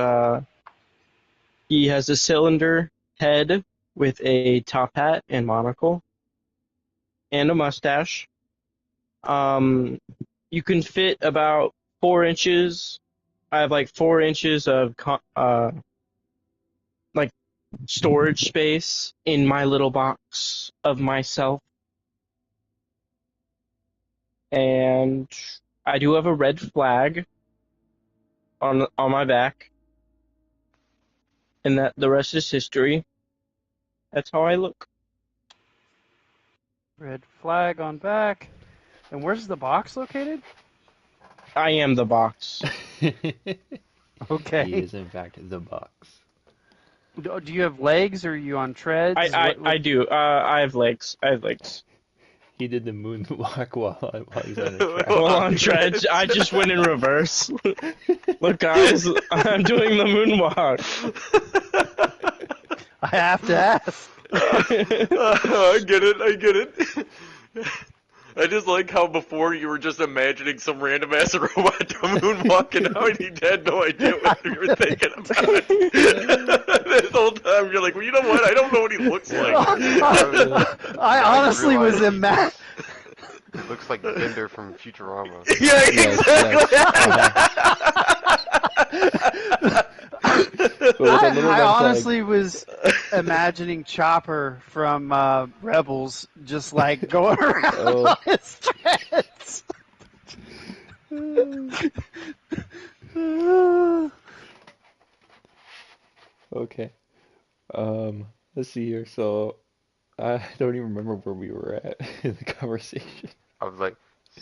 He has a cylinder head with a top hat and monocle, and a mustache. You can fit about 4 inches. I have like 4 inches of like storage space in my little box of myself. And I do have a red flag on my back, and that the rest is history. That's how I look. Red flag on back. And where's the box located? I am the box. He Okay. is, in fact, the box. Do you have legs or are you on treads? I do. I have legs. I have legs. He did the moonwalk while he's on a track. Well, on treads, I just went in reverse. Look, guys, I'm doing the moonwalk. I have to ask. I get it. I just like how before you were just imagining some random ass robot to moonwalk, and now you had no idea what you were thinking about. This whole time you're like, well, you know what? I don't know what he looks like. I honestly was imagining. It looks like Bender from Futurama. Yeah, exactly. I honestly was imagining Chopper from Rebels just like going around on his treads. Okay. Let's see here. So I don't even remember where we were at in the conversation. I was like,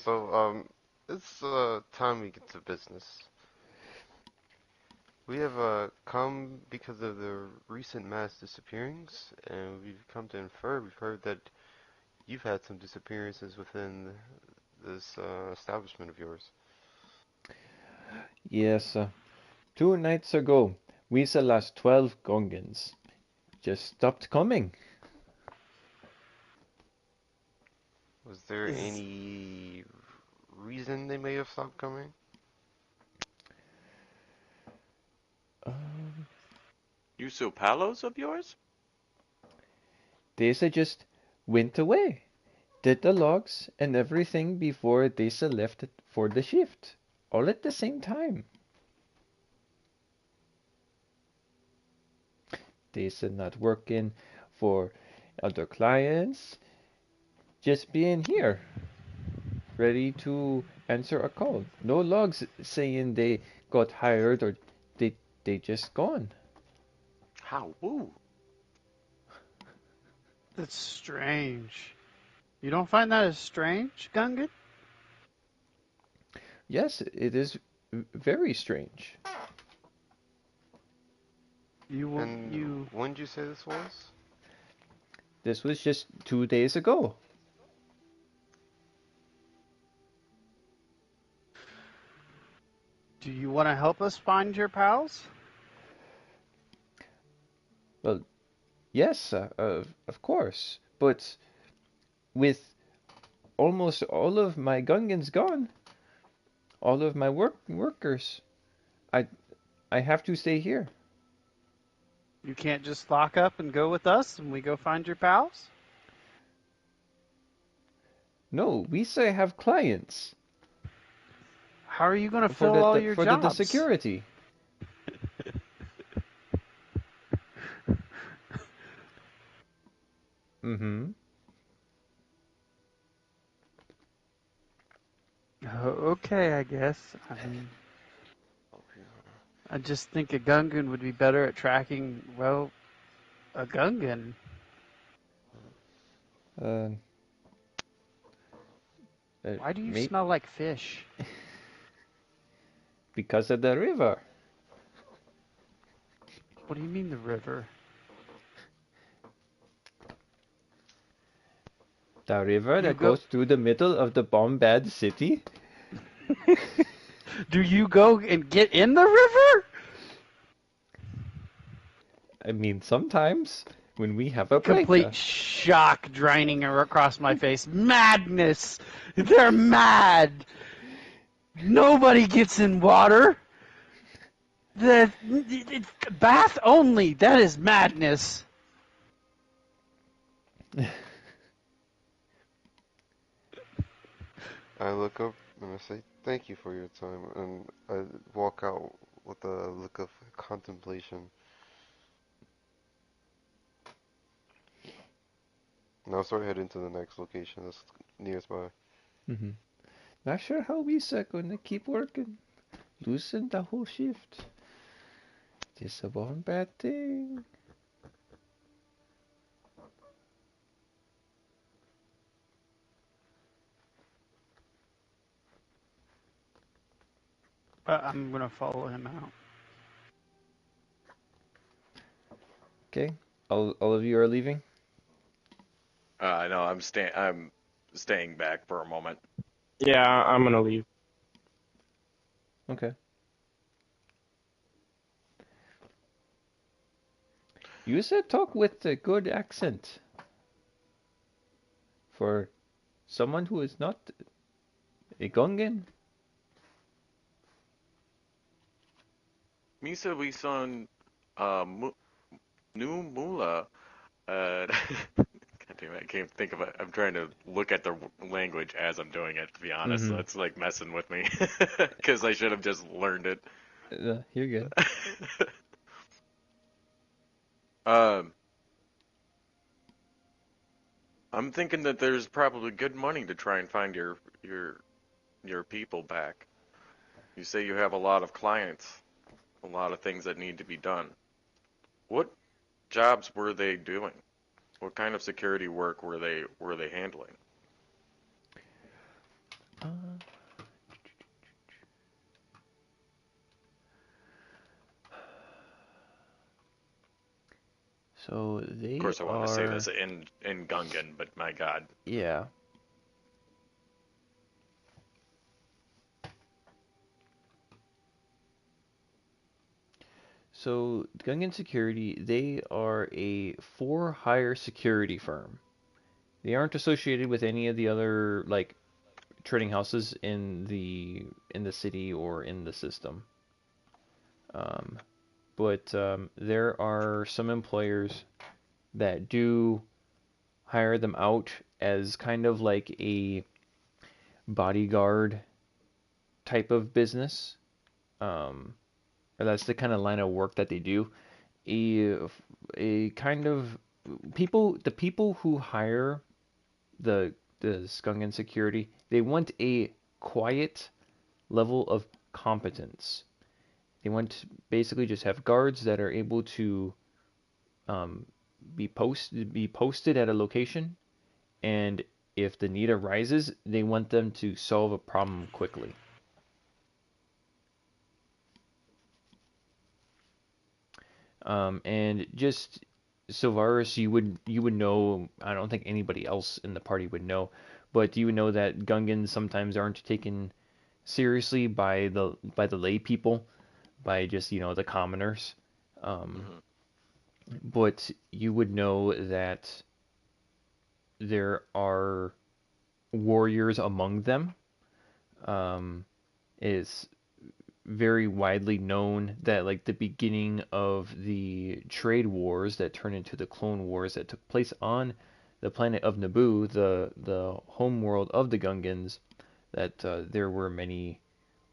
so, it's time we get to business. We have come because of the recent mass disappearings, and we've come to infer, we've heard that you've had some disappearances within this establishment of yours. Yes, 2 nights ago, we lost 12 Gungans. Just stopped coming. Was there any reason they may have stopped coming? Usopalos of yours? They just went away. Did the logs and everything before they left for the shift. All at the same time. days of not working for other clients, just being here, ready to answer a call. No logs saying they got hired or they they just gone. How? Woo. That's strange. You don't find that as strange, Gungan? Yes, it is very strange. And You when did you say this was? This was just 2 days ago. do you want to help us find your pals? Well, yes, of course. But with almost all of my Gungans gone, all of my workers, I I have to stay here. You can't just lock up and go with us and we go find your pals? No, we say have clients How are you going to for fill all the your for the jobs? security. Mm-hmm. Okay, I guess. I mean, I just think a Gungan would be better at tracking, well, a Gungan. Uh, Why do you Mate, smell like fish? because of the river. What do you mean the river? The river You that go. goes through the middle of the Bombad city. Do you go and get in the river? I mean, sometimes when we have a break. Complete shock draining across my face. Madness! They're mad! Nobody gets in water! Bath only! That is madness! I look up and I say, "Thank you for your time," and I walk out with a look of contemplation. And I'll start heading to the next location that's nearest by. Mhm. Not sure how we's gonna keep working. Losing the whole shift. Just a one bad thing. I'm gonna follow him out. Okay, all of you are leaving. No, I'm staying back for a moment. Yeah, I'm gonna leave. Okay. You said talk with a good accent for someone who is not a Gungan. Misa we son New Mula. God damn it, I can't think of it. I'm trying to look at the language as I'm doing it, to be honest. So Mm-hmm. that's like messing with me. Because I should have just learned it. You're good. um, I'm thinking that there's probably good money to try and find your people back. You say you have a lot of clients, a lot of things that need to be done. What jobs were they doing? What kind of security work were they handling? Uh, so Of they course, I wanted to say are, this in Gungan, but my God. yeah. So Gungan Security, they are a for-hire security firm. They aren't associated with any of the other like trading houses in the city or in the system. Um, but there are some employers that do hire them out as kind of like a bodyguard type of business. Or that's the kind of line of work that they do. a a kind of the people who hire the Skungan security, they want a quiet level of competence. They want to basically just have guards that are able to um, be posted at a location, and if the need arises, they want them to solve a problem quickly. And just Sylvaris, you would know. I don't think anybody else in the party would know, but you would know that Gungans sometimes aren't taken seriously by the lay people, by just the commoners. Um, Hmm. but you would know that there are warriors among them. Um, is very widely known that like the beginning of the trade wars that turned into the clone wars that took place on the planet of Naboo, the home world of the Gungans, that there were many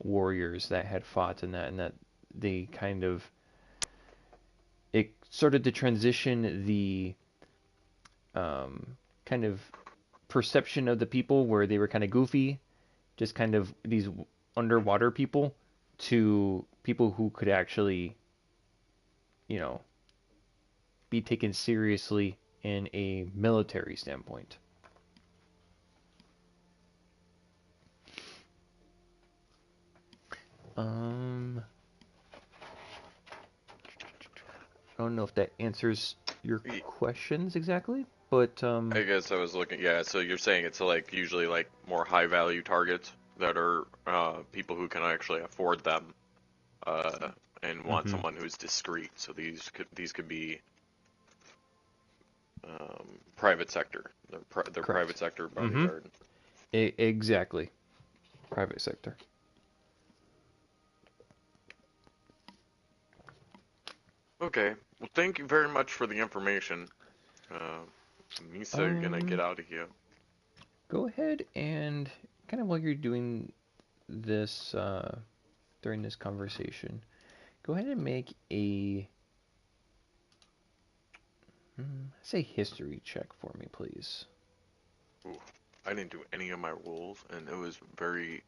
warriors that had fought in that, and that they kind of it started to transition the um, kind of perception of the people where they were kind of goofy, just kind of these underwater people, to people who could actually, you know, be taken seriously in a military standpoint. Um, I don't know if that answers your questions exactly, but I guess I was looking. Yeah, so you're saying it's like usually like more high value targets that are people who can actually afford them, uh, and want mhm, someone who's discreet. So these could be private sector. They're correct. private sector Mhm, bodyguard. exactly. Private sector. Okay. Well, thank you very much for the information. Uh, Misa, gonna get Um, out of here. Go ahead and kind of while you're doing this during this conversation, go ahead and make a say history check for me, please. Ooh, I didn't do any of my rolls, and it was very,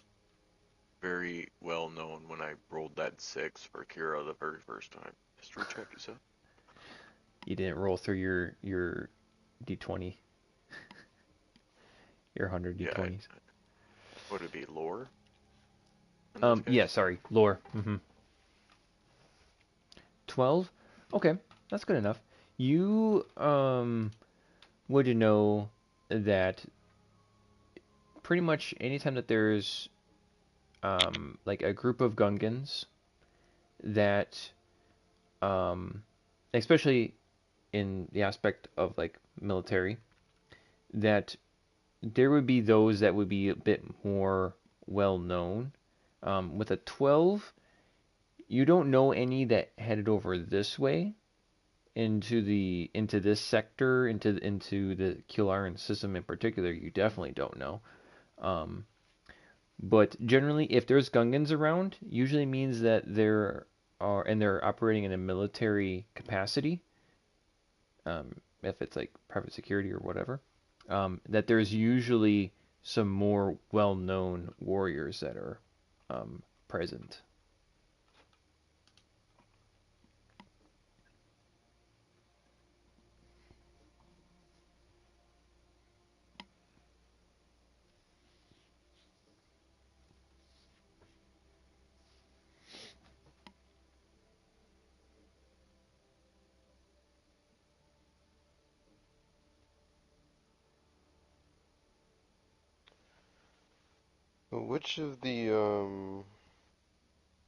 very well known when I rolled that 6 for Kira the very first time. History check, you said? You didn't roll through your d20, your 100 Yeah, d20s. would it be lore in this Yeah, case? sorry, lore. 12. Okay, that's good enough. You would know that pretty much anytime that there's like a group of Gungans that um especially in the aspect of like military, that there would be those that would be a bit more well known. With a 12, you don't know any that headed over this way into this sector, into the Kularan system in particular. You definitely don't know. Um, but generally, if there's Gungans around, usually means that they're operating in a military capacity. If it's like private security or whatever, that there's usually some more well-known warriors that are present. Which of the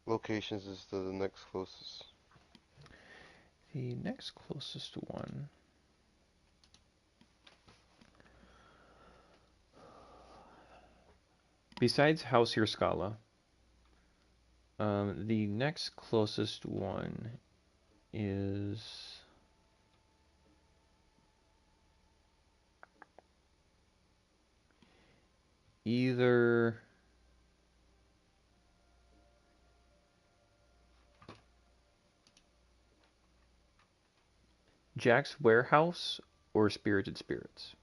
locations is the next closest? The next closest one, besides House Hirskala, the next closest one is either Jack's Warehouse or Spirited Spirits?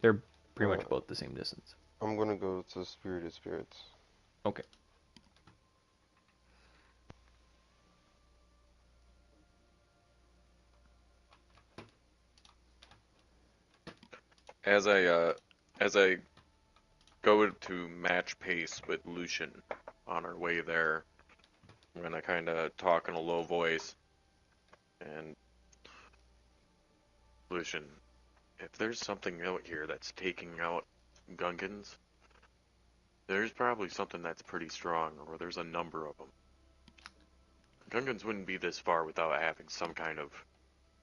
They're pretty much Uh, both the same distance. I'm gonna go to Spirited Spirits. Okay. As I go to match pace with Lucian on our way there, I'm gonna kind of talk in a low voice. And Lucian, if there's something out here that's taking out Gungans, there's probably something that's pretty strong, or there's a number of them. Gungans wouldn't be this far without having some kind of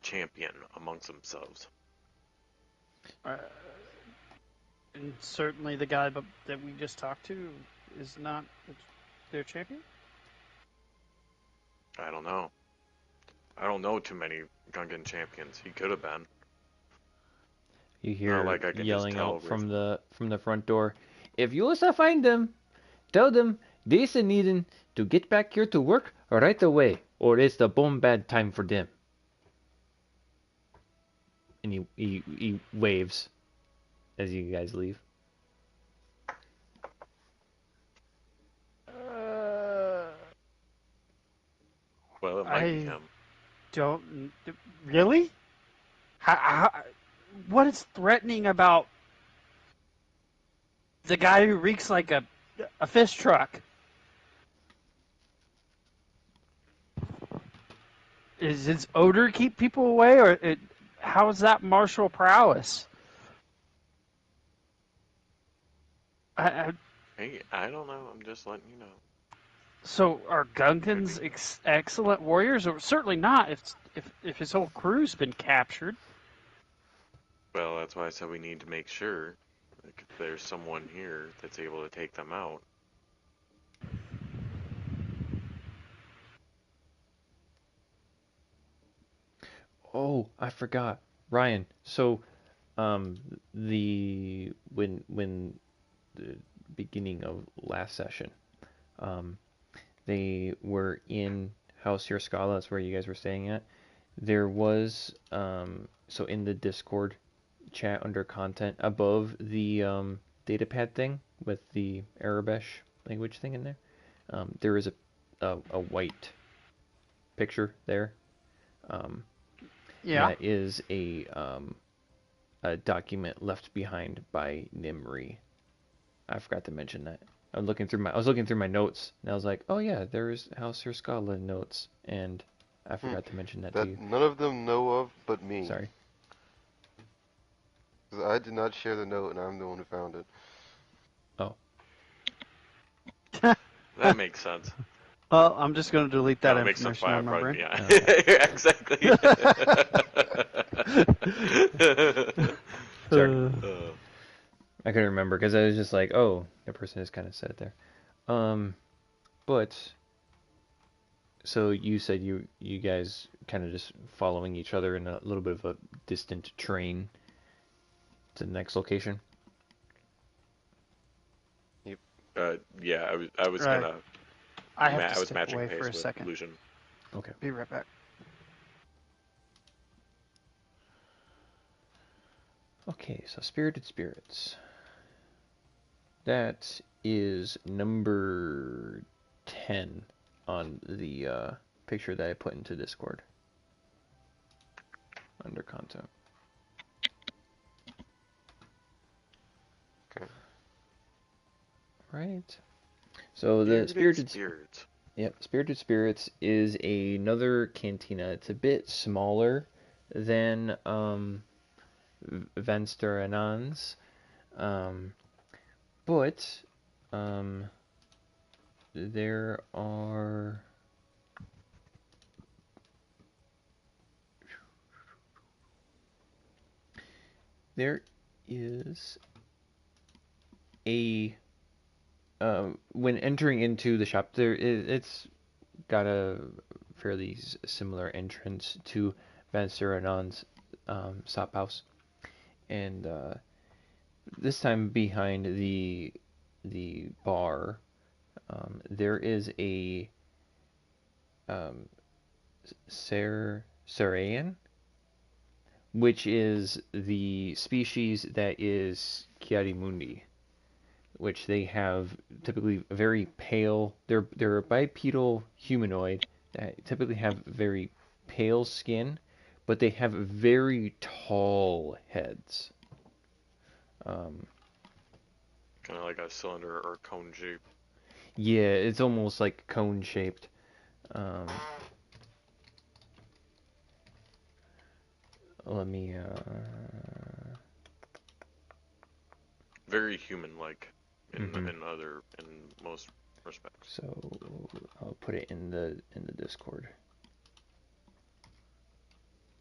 champion amongst themselves. And certainly the guy that we just talked to is not their champion? I don't know. I don't know too many Gungan champions. He could have been. You Not hear like I can just yelling tell out over from the front door. If you also find them, tell them they's needing to get back here to work right away, or it's the bomb bad time for them. And he waves as you guys leave. Well, it might be him. Don't really? What is threatening about the guy who reeks like a fish truck? Is his odor keep people away, or how is that martial prowess? Hey, I don't know. I'm just letting you know. So are Gungans excellent warriors, or certainly not if his whole crew's been captured? Well, that's why I said we need to make sure like, if there's someone here that's able to take them out. Oh, I forgot. Ryan, so the when the beginning of last session, um they were in House Your Scala, that's where you guys were staying at. There was so in the Discord chat under content above the datapad thing with the Arabish language thing in there, there is a white picture there. Yeah. That is a document left behind by Nimri. I forgot to mention that. I was looking through my notes, and I was like, oh yeah, there's House or Scotland notes, and I forgot to mention that to you. That none of them know of but me. Sorry. 'Cause I did not share the note, and I'm the one who found it. Oh. That makes sense. Well, I'm just going to delete that Makes sense information why out of my brain. Yeah, exactly. Sorry. I couldn't remember because I was just like, oh, the person just kind of said it there. But so you said you guys kind of just following each other in a little bit of a distant train to the next location. Yeah, I was Right. gonna. I have I to was step matching away pace for a with second. Illusion. Okay. Be right back. Okay, so Spirited Spirits. That is number 10 on the picture that I put into Discord. Under content. Okay. Right. So the Spirited Spirits. Yep, Spirited Spirits is another cantina. It's a bit smaller than Venster Anand's, but there are there is a when entering into the shop, it's got a fairly similar entrance to Van Suranon's shop house, and this time behind the bar, there is a Sarayan which is the species that is Kiarimundi, which they have typically a very pale. They're a bipedal humanoid that typically have very pale skin, but they have very tall heads. Um, Kind of like a cylinder or cone shape. yeah, it's almost like cone shaped. Um, let me. Very human-like Mhm. in most respects. So I'll put it in the Discord.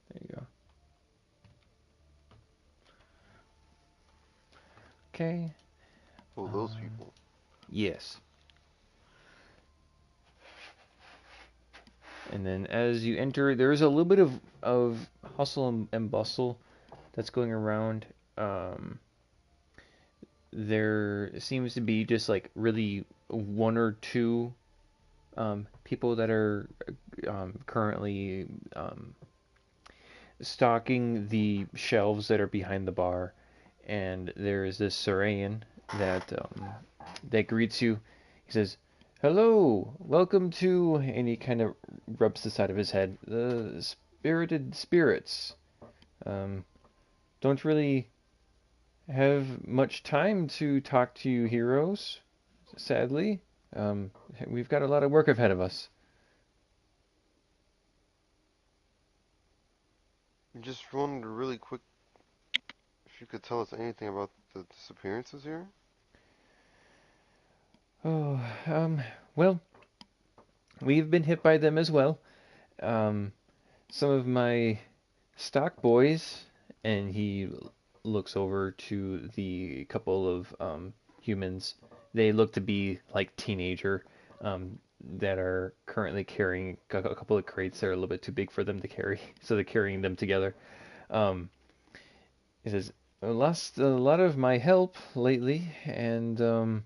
There you go. Okay. Oh, those people. Yes. And then as you enter, there is a little bit of hustle and bustle that's going around. There seems to be just like really one or two people that are currently stocking the shelves that are behind the bar, and there is this Sarayan that greets you. He says, "Hello, welcome to," and he kind of rubs the side of his head. The spirited spirits. Um, don't really have much time to talk to you heroes, sadly. Um, we've got a lot of work ahead of us. Just wondered really quick if you could tell us anything about the disappearances here. Oh, well, we've been hit by them as well. Um, some of my stock boys, and he looks over to the couple of humans. They look to be like teenager that are currently carrying a couple of crates that are a little bit too big for them to carry, so they're carrying them together. Um, he says, "I lost a lot of my help lately, and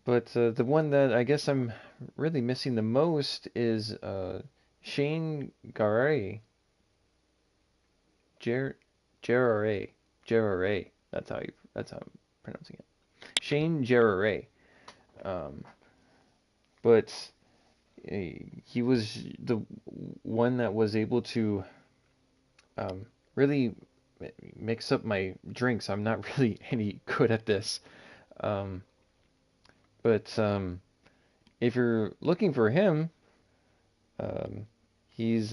but the one that I guess I'm really missing the most is Shane Garay. Jer Gerare. Gerare. That's how I'm pronouncing it. Shane Gerare. Um, but he was the one that was able to really mix up my drinks. I'm not really any good at this. Um, but if you're looking for him, um, he's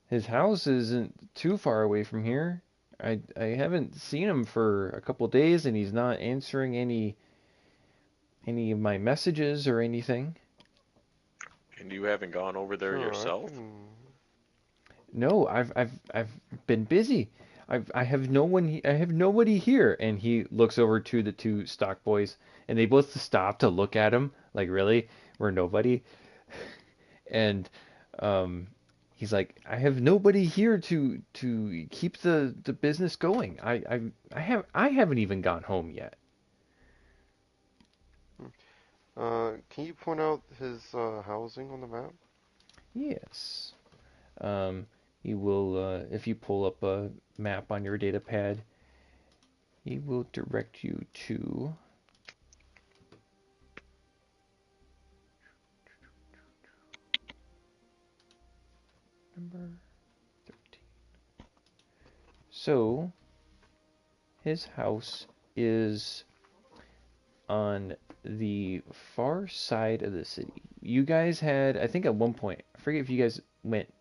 his house isn't too far away from here. I haven't seen him for a couple days, and he's not answering any of my messages or anything. And you haven't gone over there Sure, I yourself? can. No, I've been busy. I have no one. I have nobody here. And he looks over to the two stock boys, and they both stop to look at him. Like, really, we're nobody. And um, he's like, I have nobody here to keep the business going. I haven't even gone home yet. Can you point out his housing on the map? Yes. Um, you will, if you pull up a map on your data pad, he will direct you to number 13. So, his house is on the far side of the city. You guys had, I think at one point, I forget if you guys went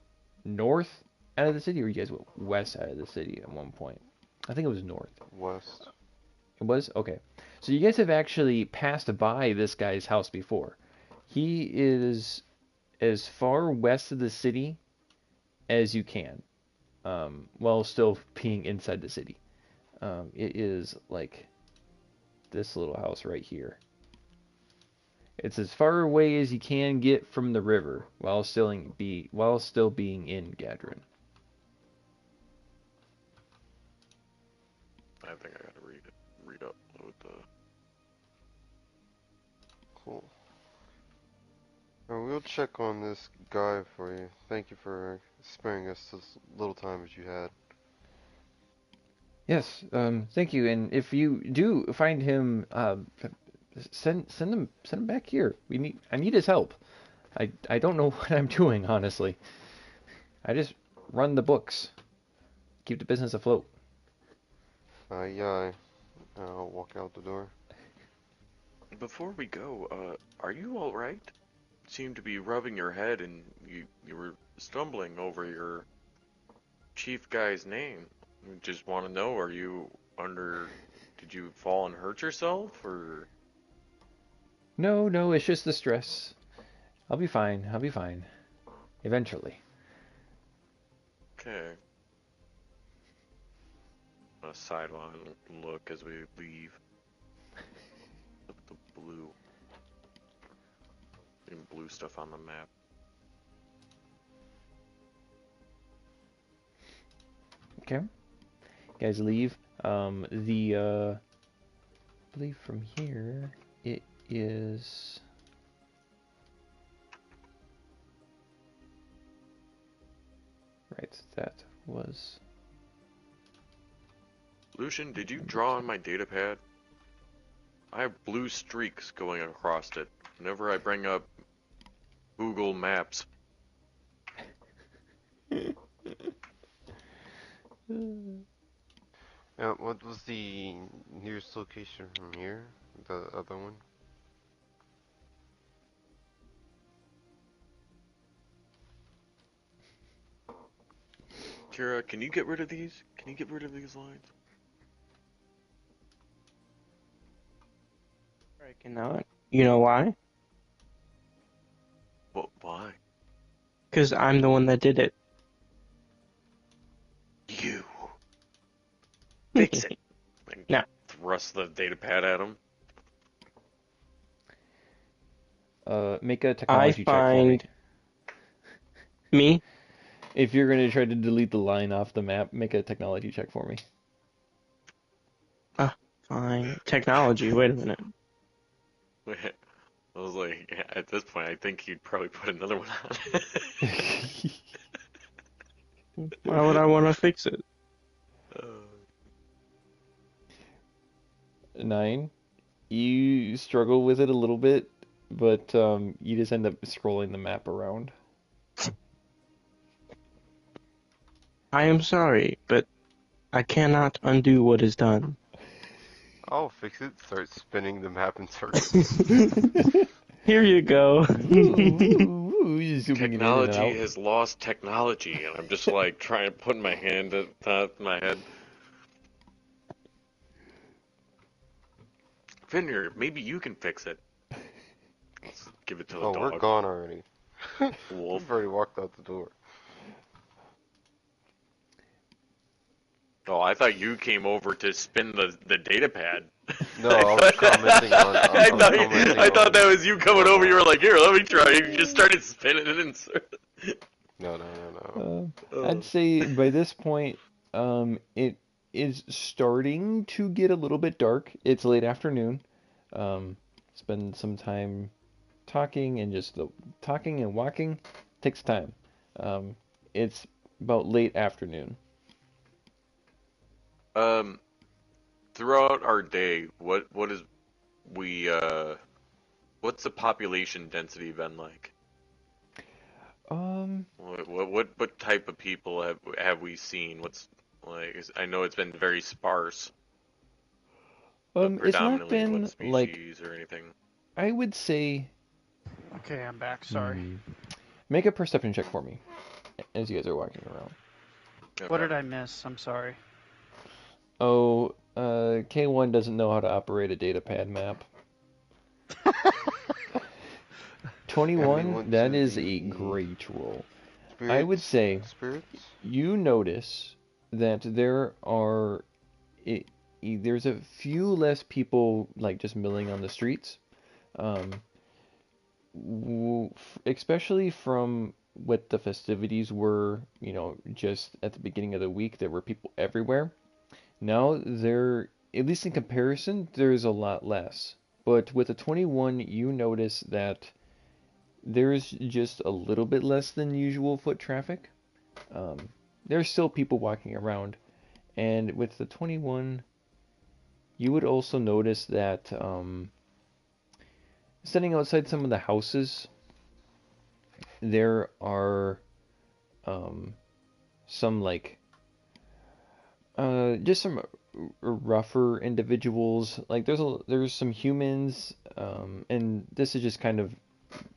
north out of the city or you guys went west out of the city at one point. I think it was north. West. It was? Okay. So you guys have actually passed by this guy's house before. He is as far west of the city as you can, while still being inside the city. It is like this little house right here. It's as far away as you can get from the river while still being in Gadrin. I think I gotta read upload the. Cool. We'll check on this guy for you. Thank you for sparing us this little time as you had. Yes, thank you. And if you do find him, send him back here. I need his help. I don't know what I'm doing, honestly. I just run the books, keep the business afloat. Yeah, I'll walk out the door. Before we go, are you all right? Seem to be rubbing your head and you were stumbling over your chief guy's name. We just want to know, are you under, did you fall and hurt yourself, or? No, no, it's just the stress. I'll be fine. I'll be fine. Eventually. Okay. A sideline look as we leave. The blue. And blue stuff on the map. Okay. You guys leave. I believe from here it is. Right, that was. Lucian, did you draw on my data pad? I have blue streaks going across it whenever I bring up Google Maps. What was the nearest location from here? The other one? Kira, can you get rid of these? Can you get rid of these lines? I cannot. You know why? What? Why? Because I'm the one that did it. You. Fix it. And No. thrust the data pad at him. Make a technology check for me. Me? If you're going to try to delete the line off the map, make a technology check for me. Fine. Technology, wait a minute. I was like, at this point, I think you'd probably put another one on. Why would I want to fix it? 9. You struggle with it a little bit, but you just end up scrolling the map around. I am sorry, but I cannot undo what is done. I'll fix it. Start spinning the map in circles. Here you go. Ooh, zooming it in and Technology out. has lost technology, and I'm just like trying to put my hand at the top of my head. Fenrir, maybe you can fix it. Let's give it to the Oh, dog. we're gone already. Wolf. We've already walked out the door. Oh, I thought you came over to spin the data pad. No, I was commenting on. I thought that was you coming over. You were like, "Here, let me try." You just started spinning it and. No. I'd say by this point, it is starting to get a little bit dark. It's late afternoon. Spend some time talking and just talking and walking takes time. It's about late afternoon. Throughout our day, what is we what's the population density been like? What type of people have we seen? What's like? I know it's been very sparse, but It's not predominantly been what like, species or anything? I would say, Okay, I'm back. Sorry. make a perception check for me as you guys are walking around. Okay. What did I miss? I'm sorry. Oh, K1 doesn't know how to operate a data pad map. 21, that is a great roll. I would say Spirits? you notice that there's a few less people like just milling on the streets, especially from what the festivities were, just at the beginning of the week. There were people everywhere. Now at least in comparison, there's a lot less. But with the 21, you notice that there's just a little bit less than usual foot traffic. Um, there's still people walking around, and with the 21, you would also notice that standing outside some of the houses, there are um, some like just some rougher individuals. Like there's some humans, and this is just kind of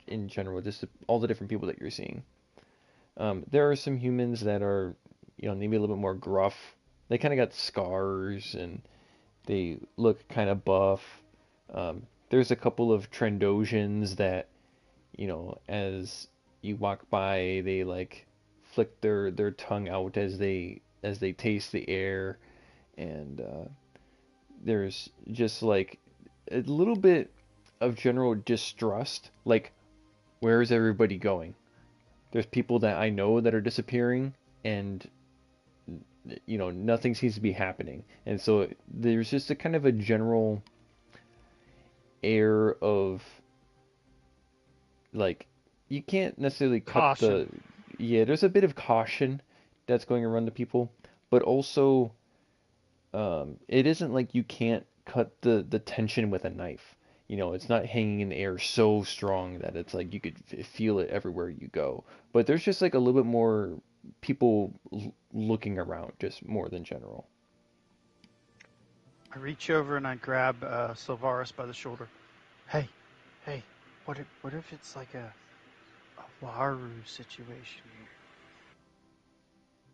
in general, just all the different people that you're seeing. There are some humans that are, maybe a little bit more gruff. They kind of got scars and they look kind of buff. There's a couple of Trandosians that, as you walk by, they like flick their tongue out as they taste the air, and there's just like a little bit of general distrust. Like, where is everybody going? There's people that I know that are disappearing, and nothing seems to be happening, and so there's just a kind of a general air of like you can't necessarily cut Caution. yeah, there's a bit of caution that's going around the people, but also it isn't like you can't cut the tension with a knife. It's not hanging in the air so strong that it's like you could feel it everywhere you go. But there's just like a little bit more people looking around, just more than general. I reach over and I grab Silvaris by the shoulder. Hey, what if it's like a Waru situation here?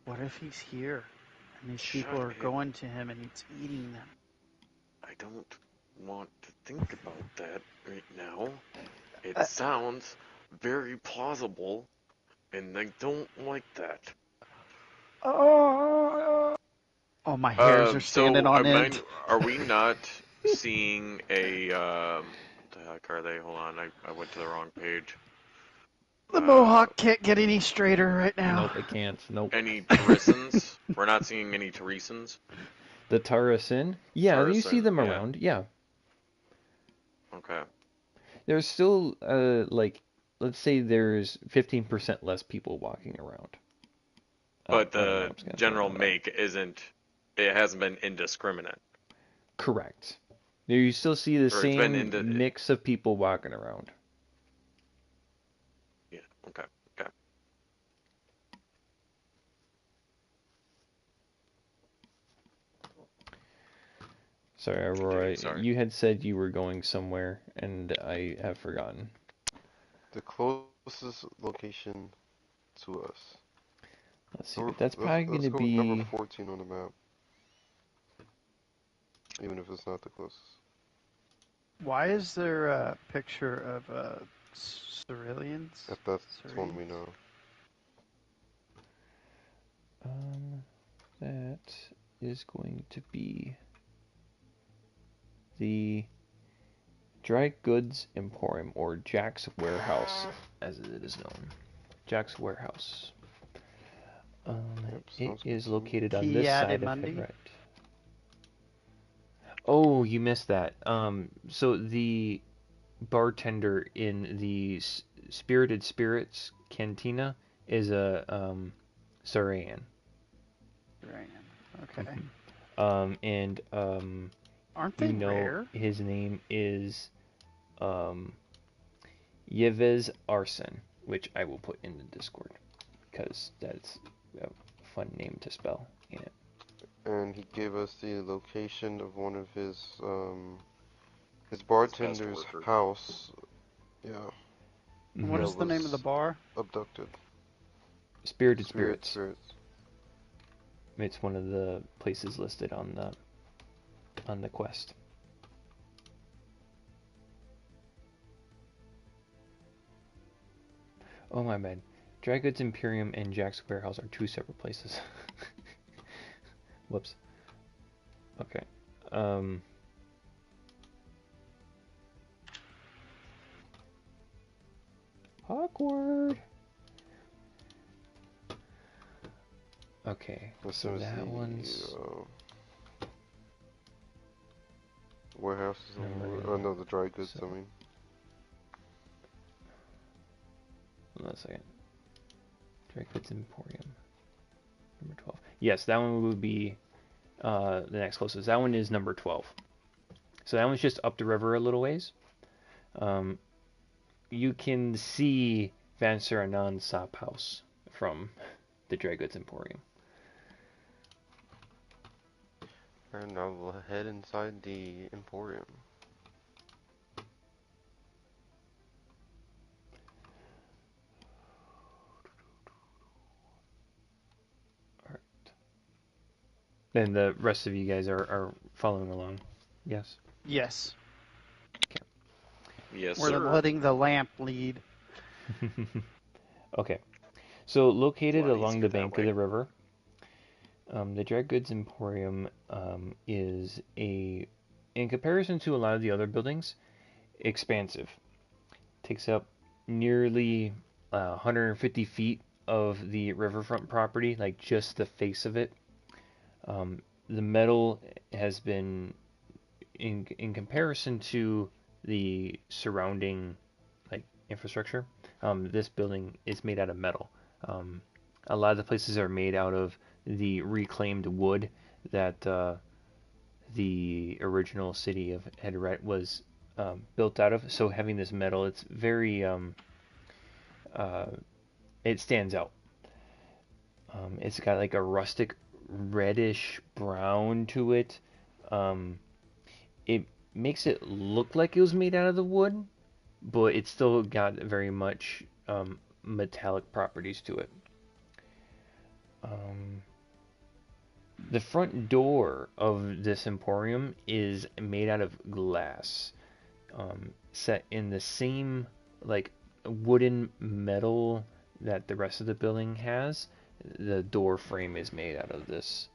What if he's here and these people are going to him and he's eating them? I don't want to think about that right now. It sounds very plausible, and I don't like that. Oh, my hairs are standing on end. Are we not seeing a, what the heck are they? Hold on, I went to the wrong page. The Mohawk can't get any straighter right now. Nope, it can't. Nope. Any Tarisans? We're not seeing any Tarisans? The Tarasin? Yeah, you see them around. Yeah. Okay. There's still, like, let's say there's 15% less people walking around. But the general make it hasn't been indiscriminate. Correct. You still see the same mix of people walking around. Yeah, okay. Sorry, Aurora, you had said you were going somewhere, and I have forgotten. The closest location to us. Let's see, but that's probably going to be... number 14 on the map. Even if it's not the closest. Why is there a picture of Ceruleans? If that's one we know. That is going to be the Dry Goods Emporium, or Jack's Warehouse, as it is known. Jack's Warehouse. It is located on this side of Head Right. Oh, you missed that. So the bartender in the Spirited Spirits Cantina is a Sarayan. Okay. And aren't they rare? His name is Yevez Arsen, which I will put in the Discord because that's a fun name to spell in it. And he gave us the location of one of his bartender's house. Yeah. Mm-hmm. What is the name of the bar? Abducted. Spirited Spirits. It's one of the places listed on the quest. Oh my bad. Dry Goods Imperium and Jack's Warehouse are two separate places. Whoops. Okay. Awkward. Okay, so that one's... warehouse is the dry goods, I mean. on a second. Dry Goods Emporium. Number 12. Yes, that one would be the next closest. That one is number 12. So that one's just up the river a little ways. You can see Van Suranon's Sop House from the Dry Goods Emporium. And now we'll head inside the Emporium. Alright. Then the rest of you guys are following along. Yes? Yes. Yes, We're sir. letting the lamp lead. Okay. So located A lot along easier the that bank way. of the river, the Dry Goods Emporium is in comparison to a lot of the other buildings, expansive. Takes up nearly 150 feet of the riverfront property, like just the face of it. The metal has been, in comparison to the surrounding like infrastructure, this building is made out of metal. A lot of the places are made out of the reclaimed wood that the original city of Hederet was built out of. So having this metal, it's very it stands out. It's got like a rustic reddish brown to it. It makes it look like it was made out of the wood, but it's still got very much metallic properties to it. The front door of this emporium is made out of glass, set in the same like wooden metal that the rest of the building has. The door frame is made out of this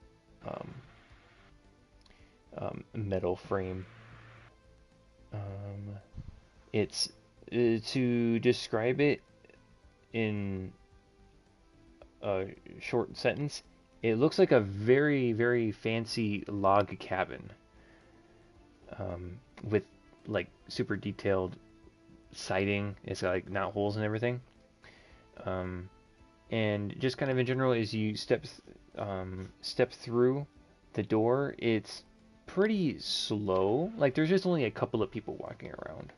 metal frame. It's to describe it in a short sentence, it looks like a very, very fancy log cabin with like super detailed siding. It's got like knot holes and everything. And just kind of in general, as you step through the door, it's pretty slow. Like there's just only a couple of people walking around.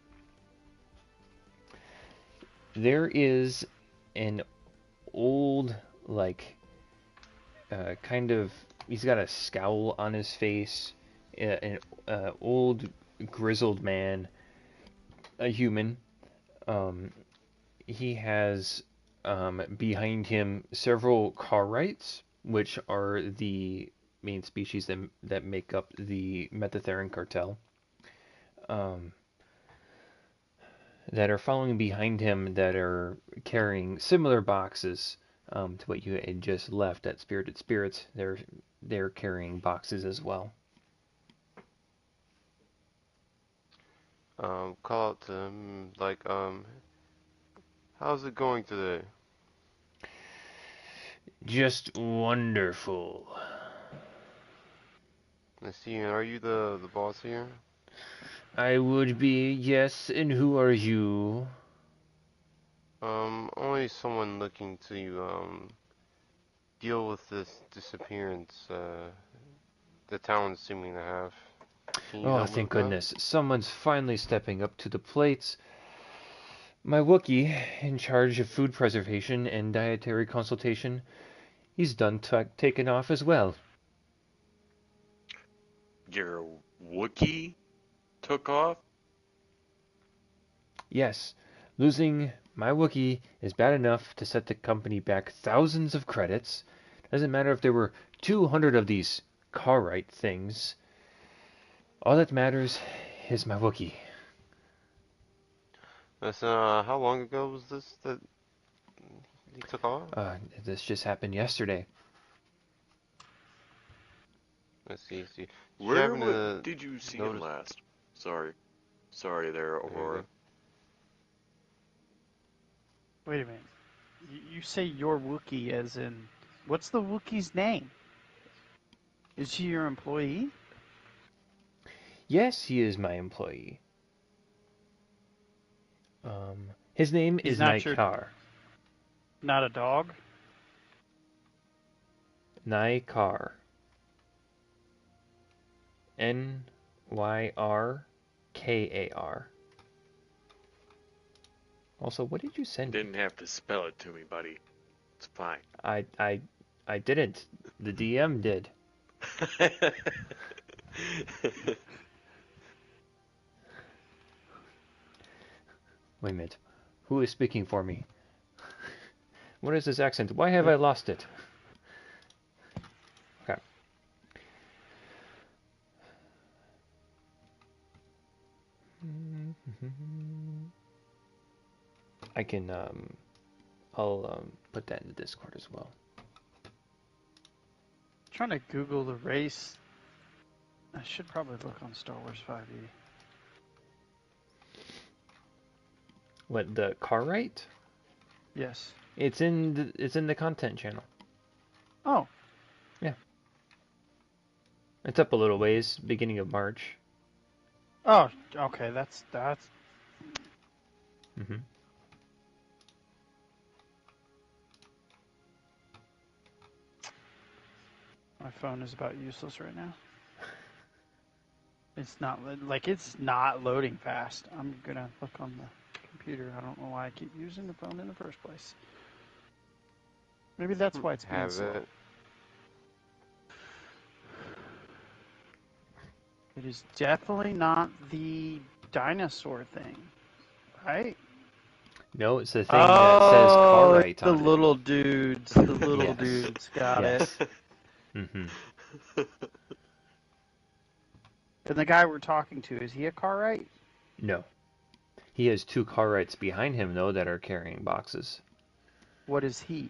There is an old, like, kind of, he's got a scowl on his face, an old, grizzled man, a human. He has behind him several Carrites, which are the main species that make up the Metatheran cartel. That are following behind him that are carrying similar boxes to what you had just left at Spirited Spirits. They're carrying boxes as well. Call out to him, like, how's it going today? Just wonderful. I see, and are you the boss here? I would be, yes, and who are you? Only someone looking to, deal with this disappearance, the town's seeming to have. Can you Oh, help me thank with that? goodness. Someone's finally stepping up to the plate. My Wookiee, in charge of food preservation and dietary consultation, he's done taken off as well. Your Wookiee took off? Yes, losing my Wookiee is bad enough to set the company back thousands of credits. Doesn't matter if there were 200 of these Carite things. All that matters is my Wookiee. Listen, how long ago was this that he took off? This just happened yesterday. Let's see, Did you Where happen to did you see him notice? last? Sorry there, Aurora. Wait a minute. You say your Wookiee as in... What's the Wookiee's name? Is she your employee? Yes, he is my employee. His name He's is not your... Naikar. Not a dog? Nykar. Nyrkar. Also, what did you You send me? didn't have to spell it to me, buddy. It's fine. I didn't. The DM did. Wait a minute. Who is speaking for me? What is this accent? Why have I lost it? Okay. I can I'll put that in the Discord as well. Trying to Google the race. I should probably look on Star Wars 5E. What, the car right? Yes. It's in the content channel. Oh, Yeah. It's up a little ways, beginning of March. oh, okay. That's. Mm-hmm. My phone is about useless right now. It's not loading fast. I'm gonna look on the computer. I don't know why I keep using the phone in the first place. Maybe that's why it's being Have slow. it. It is definitely not the dinosaur thing, right? No, it's the thing that says car right the on it. little dudes. The little Yes. dudes. Got Yes. it. Mm-hmm. And the guy we're talking to, is he a car right? No. He has two car rights behind him, though, that are carrying boxes. What is he?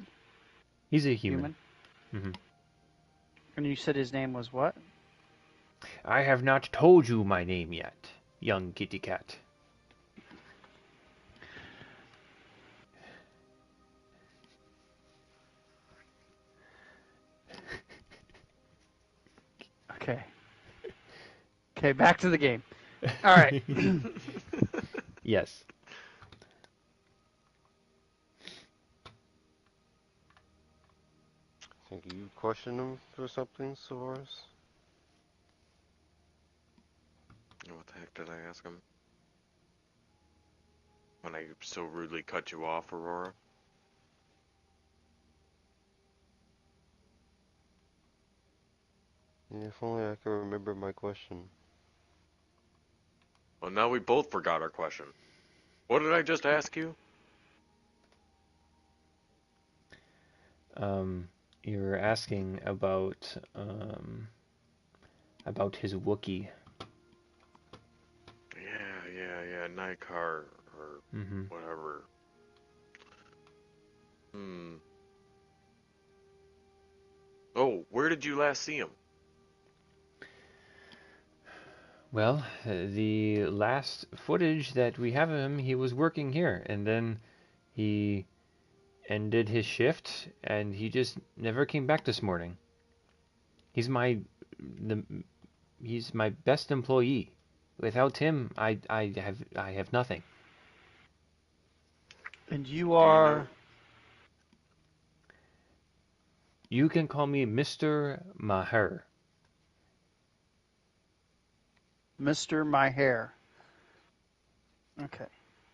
He's a human. Mm-hmm. And you said his name was what? I have not told you my name yet, young kitty cat. Okay. Okay, back to the game. All right. Yes. I think you questioned him for something, Soros. What the heck did I ask him? When I so rudely cut you off, Aurora? Yeah, if only I could remember my question. Well, now we both forgot our question. What did I just ask you? You were asking about his Wookiee. Yeah, Nykar, or Mm-hmm. whatever. Oh, where did you last see him? Well, the last footage that we have of him, he was working here, and then he ended his shift, and he just never came back this morning. He's my best employee. Without him, I have nothing. And you are... You can call me Mr. Maher. Mr. My Hair. Okay.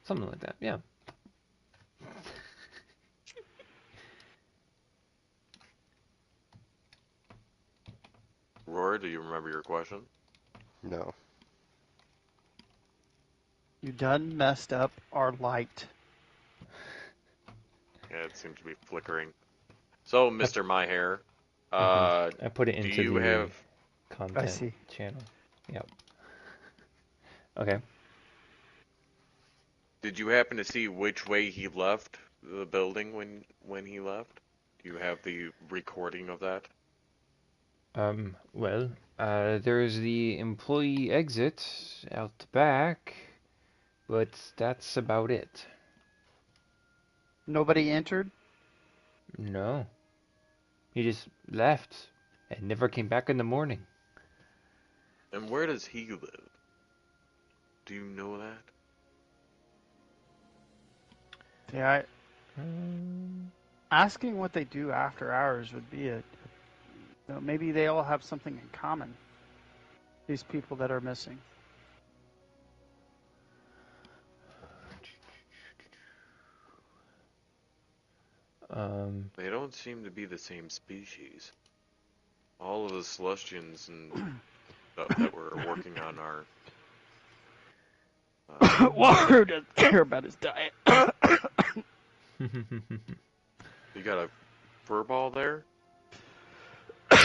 Something like that, yeah. Aurora, do you remember your question? No. You done messed up our light. Yeah, it seems to be flickering. So, Mr. My Hair, I put it do into you the have... content I see. channel. Yep. Okay. Did you happen to see which way he left the building when he left? Do you have the recording of that? Well, there's the employee exit out the back, but that's about it. Nobody entered? No. He just left and never came back in the morning. And where does he live? Do you know that? Yeah, Asking what they do after hours would be maybe they all have something in common. These people that are missing. They don't seem to be the same species. All of the Celestians and stuff that we're working on are. Walker doesn't care about his diet. You got a furball there?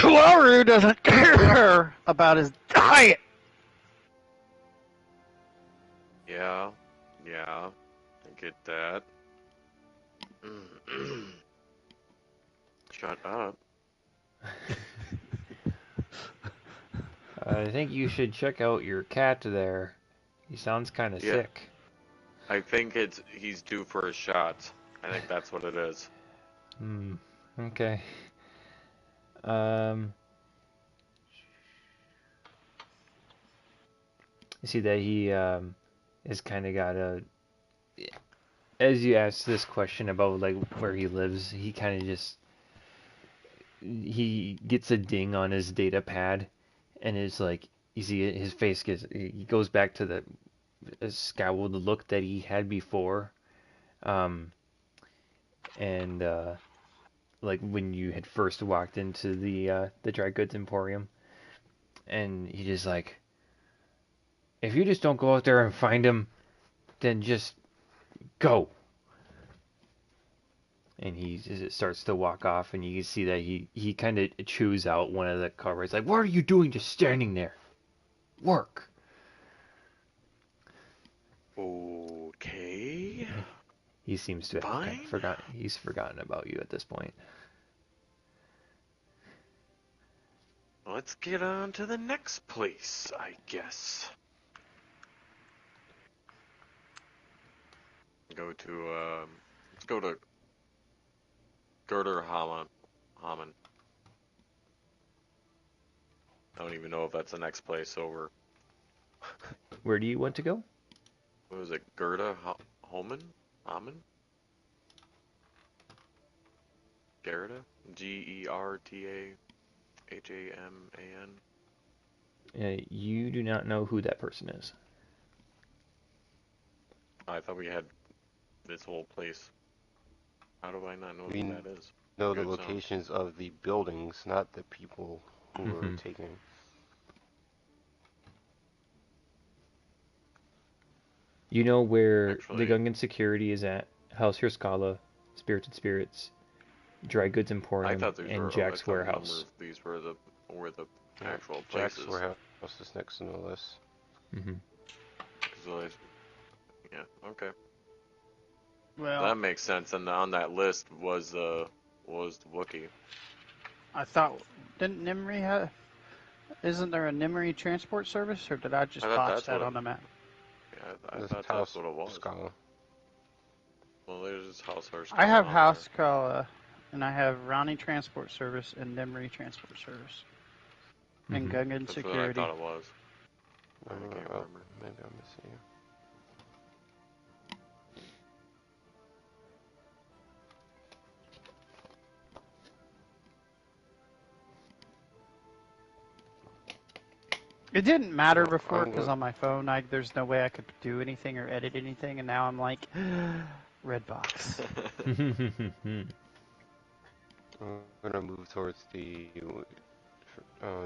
Walker doesn't care about his diet. Yeah, I get that. Shut up. I think you should check out your cat there. He sounds kind of Yeah. sick. I think he's due for a shot. I think that's what it is. Okay. You see that he has kind of got a. As you ask this question about like where he lives, he kind of just he gets a ding on his data pad, and is like you see his face he goes back to the scowled look that he had before, and like when you had first walked into the dry goods emporium, and he just like, if you just don't go out there and find him, then just go. And he just starts to walk off, and you can see that he kind of chews out one of the covers. Like, what are you doing just standing there? Work. Okay. He seems to have kind of Fine. he's forgotten about you at this point. Let's get on to the next place, I guess. Let's go to Girder Hammond. I don't even know if that's the next place over. Where do you want to go? What was it? Gerda Holman? Hammond? Gerda? Gertahaman? You do not know who that person is. I thought we had this whole place. How do I not know We who that is? know the Good sound. locations of the buildings, not the people who were taken. You know where Actually, the Gungan security is at? House Hirskala, Spirited Spirits, Dry Goods I Emporium, thought these and were. I Jack's thought a number Warehouse. of these were the Yeah, actual Jack's places. Warehouse is next on the list. So yeah, okay. Well, That makes sense. And on that list was the Wookiee. I thought, didn't Nimri have? Isn't there a Nimri transport service, or did I just I thought botch that's that what on the map? Yeah, I This thought house that's what it was. Scala. Well, there's House Hearst. I have House Kala, and I have Ronnie Transport Service and Nimri Transport Service, and Gungan That's Security. what I thought it was. I can't remember. Maybe I'm missing you. It didn't matter before I'm because good. on my phone, there's no way I could do anything or edit anything, and now I'm like, red box. I'm gonna move towards the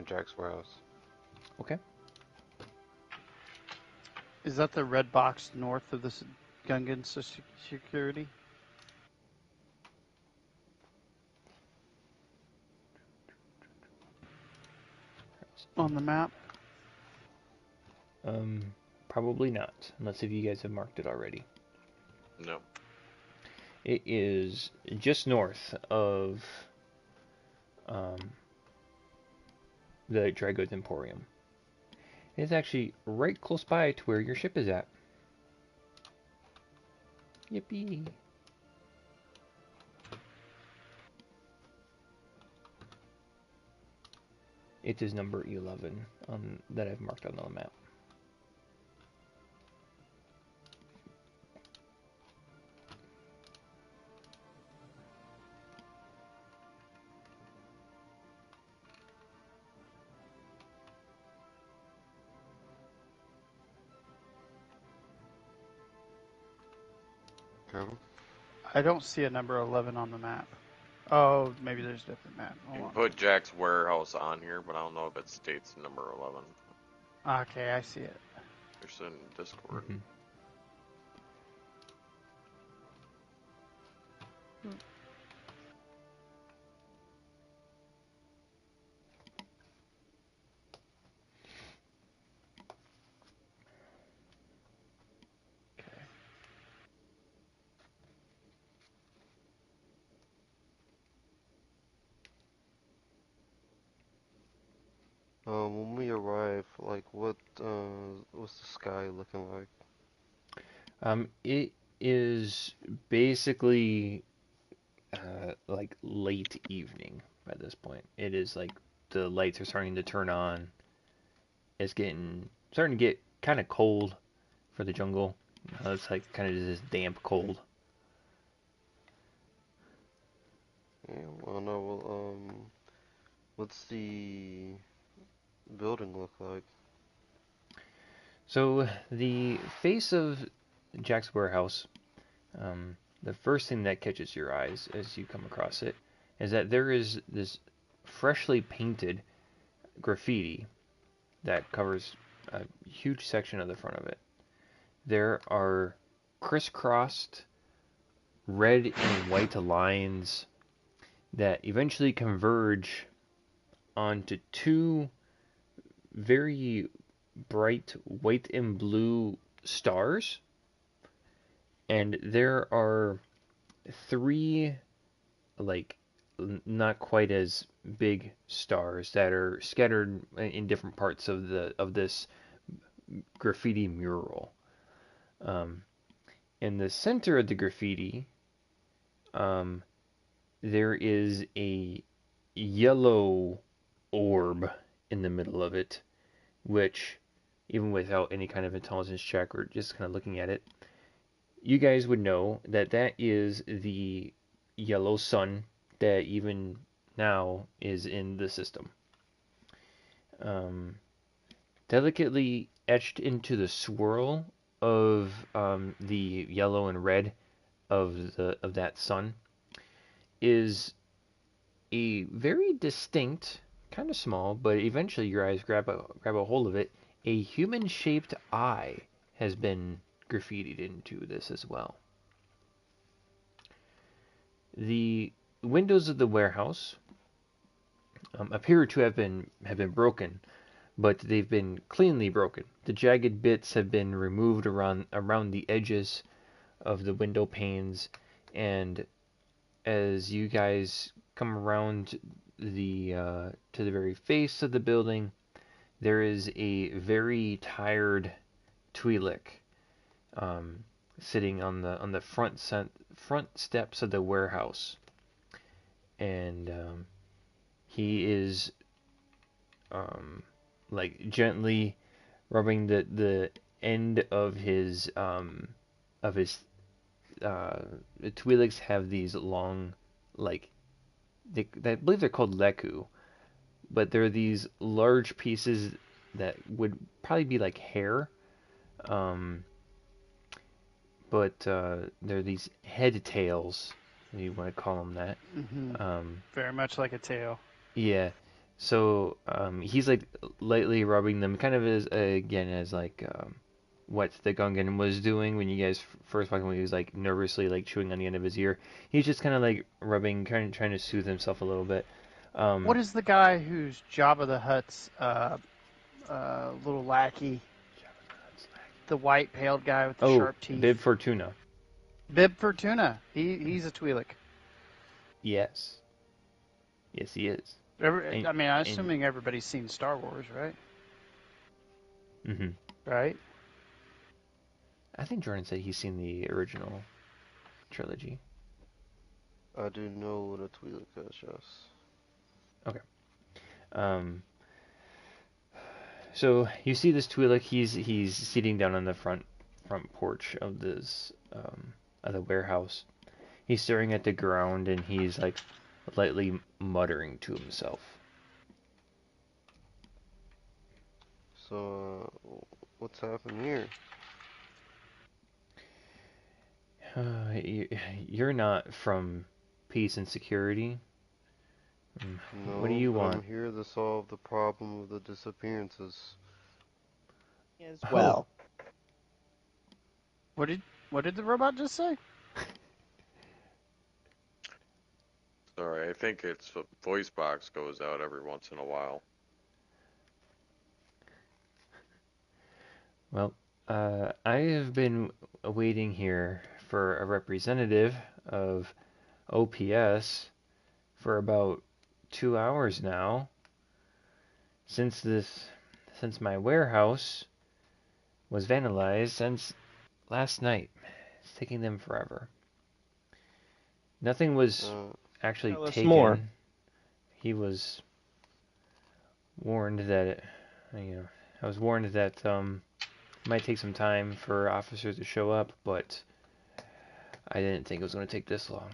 Jack's Warehouse. Okay. Is that the red box north of the Gungan Security? On the map? Probably not, unless if you guys have marked it already. No. It is just north of the Dry Goods Emporium. It's actually right close by to where your ship is at. Yippee! It is number 11 that I've marked on the map. Kevin? I don't see a number 11 on the map. Oh, maybe there's a different map. You Hold can on. put Jack's warehouse on here, but I don't know if it states number 11. Okay, I see it. There's in Discord. Mhm. Okay. When we arrive, like, what's the sky looking like? It is basically like late evening by this point. It is like the lights are starting to turn on. It's getting starting to get kind of cold for the jungle. It's like kind of this damp cold. Yeah, well, no, what's the building look like? So the face of Jack's warehouse, the first thing that catches your eyes as you come across it is that there is this freshly painted graffiti that covers a huge section of the front of it. There are crisscrossed red and white lines that eventually converge onto two very bright white and blue stars, and there are three like not quite as big stars that are scattered in different parts of the of this graffiti mural. Um, in the center of the graffiti, um, there is a yellow orb in the middle of it, which, even without any kind of intelligence check or just kind of looking at it, you guys would know that that is the yellow sun that even now is in the system. Um, Delicately etched into the swirl of the yellow and red of that sun is a very distinct, kind of small, but eventually your eyes grab a hold of it. A human-shaped eye has been graffitied into this as well. The windows of the warehouse appear to have been broken, but they've been cleanly broken. The jagged bits have been removed around the edges of the window panes, and as you guys come around the to the very face of the building, there is a very tired Twi'lek um, sitting on the front steps of the warehouse, and he is um, like gently rubbing the end of his the Twi'leks have these long like I believe they're called leku, but they're these large pieces that would probably be like hair, um, but they're these head tails, if you want to call them that. Hmm. Um, Very much like a tail. yeah. So he's like lightly rubbing them, kind of as again as like what the Gungan was doing when you guys first walked in, when he was like nervously like chewing on the end of his ear. He's just kind of like rubbing, kind of trying to soothe himself a little bit. What is the guy who's Jabba the Hutt's little lackey? The white paled guy with the Oh, sharp teeth. Bib Fortuna. Bib Fortuna. He's a Twi'lek. Yes. Yes, he is. And, I mean, I'm and assuming everybody's seen Star Wars, right? hmm Right? I think Jordan said he's seen the original trilogy. I do know what a Twi'lek is, yes. Okay. Um, so you see this Twi'lek. He's sitting down on the front porch of this of the warehouse. He's staring at the ground and he's like lightly muttering to himself. So, what's happened here? You're not from Peace and Security. What do No, you I'm want? here to solve the problem of the disappearances. As Oh, well. What did the robot just say? Sorry, I think its voice box goes out every once in a while. well, I have been waiting here for a representative of OPS for about 2 hours now. Since since my warehouse was vandalized since last night. It's taking them forever. Nothing was Uh, actually Tell us more. taken. He was warned that I was warned that it might take some time for officers to show up, but I didn't think it was going to take this long.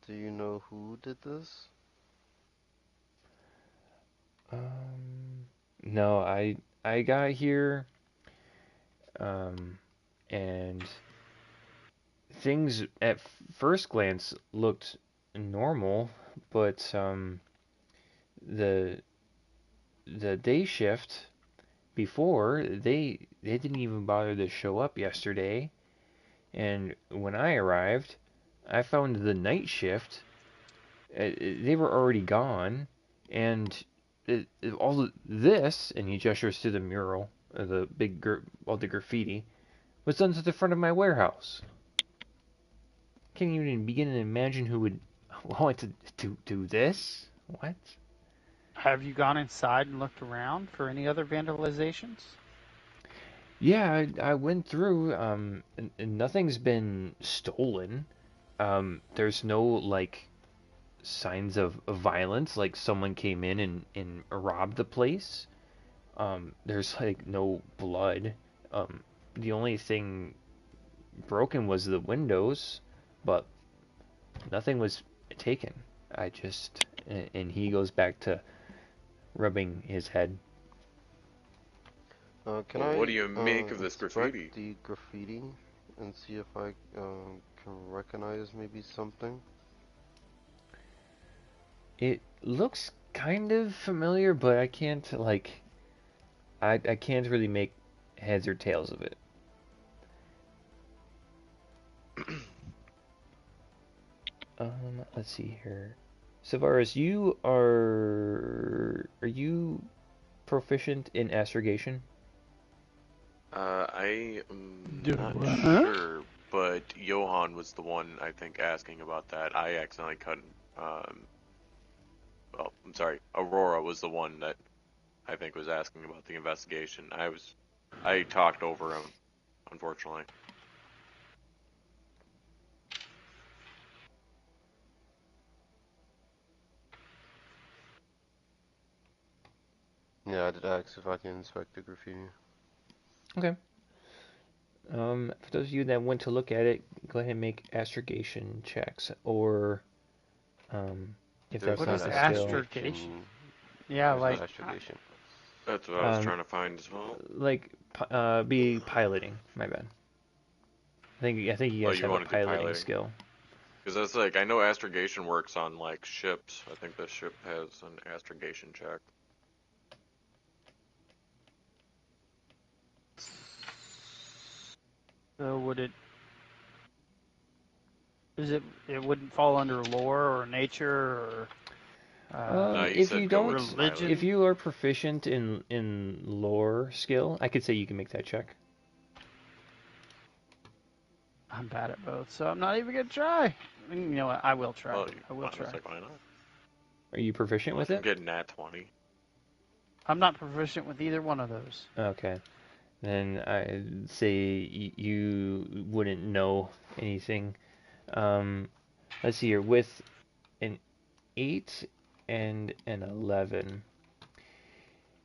do you know who did this? No, I got here um and things at first glance looked normal, but the the day shift before they didn't even bother to show up yesterday, and when I arrived I found the night shift, they were already gone, and all this, and he gestures to the mural, the all the graffiti was done to the front of my warehouse. Can't even begin to imagine who would want to do this. What? Have you gone inside and looked around for any other vandalizations? Yeah, I went through, and nothing's been stolen. There's no, like, signs of violence, like someone came in and robbed the place. There's, like, no blood. The only thing broken was the windows, but nothing was taken. I just, and he goes back to rubbing his head. Can Well, what do I you make of this inspect graffiti? the graffiti and see if I can recognize maybe something? It looks kind of familiar, but I can't, like, I can't really make heads or tails of it. Let's see here. Savaris, are you proficient in astrogation? I am Do not what? sure, but Johan was the one I think asking about that. I accidentally cut. Well, I'm sorry. Aurora was the one that I think was asking about the investigation. I talked over him, unfortunately. Yeah, I did ask if I can inspect the graffiti. Okay. For those of you that went to look at it, go ahead and make astrogation checks, or if There's that's What no not is the skill, astrogation? astrogation. Yeah, There's no like astrogation. That's what I was um, trying to find as well. like be piloting. My bad. I think you Oh, guys you have a want to do piloting piloting? skill. Because that's like, I know astrogation works on like ships. I think the ship has an astrogation check. so would it is it it wouldn't fall under lore or nature or No, you If you said go don't, with if piloting. religion? you are proficient in lore skill, I could say you can make that check. I'm bad at both, so I'm not even gonna try. You know what? I will try. Well, I will try. honestly, why not? Are you proficient Unless with I'm it? getting nat 20. I'm not proficient with either one of those. Okay. Then I'd say you wouldn't know anything. Um, let's see here. With an 8 and an 11,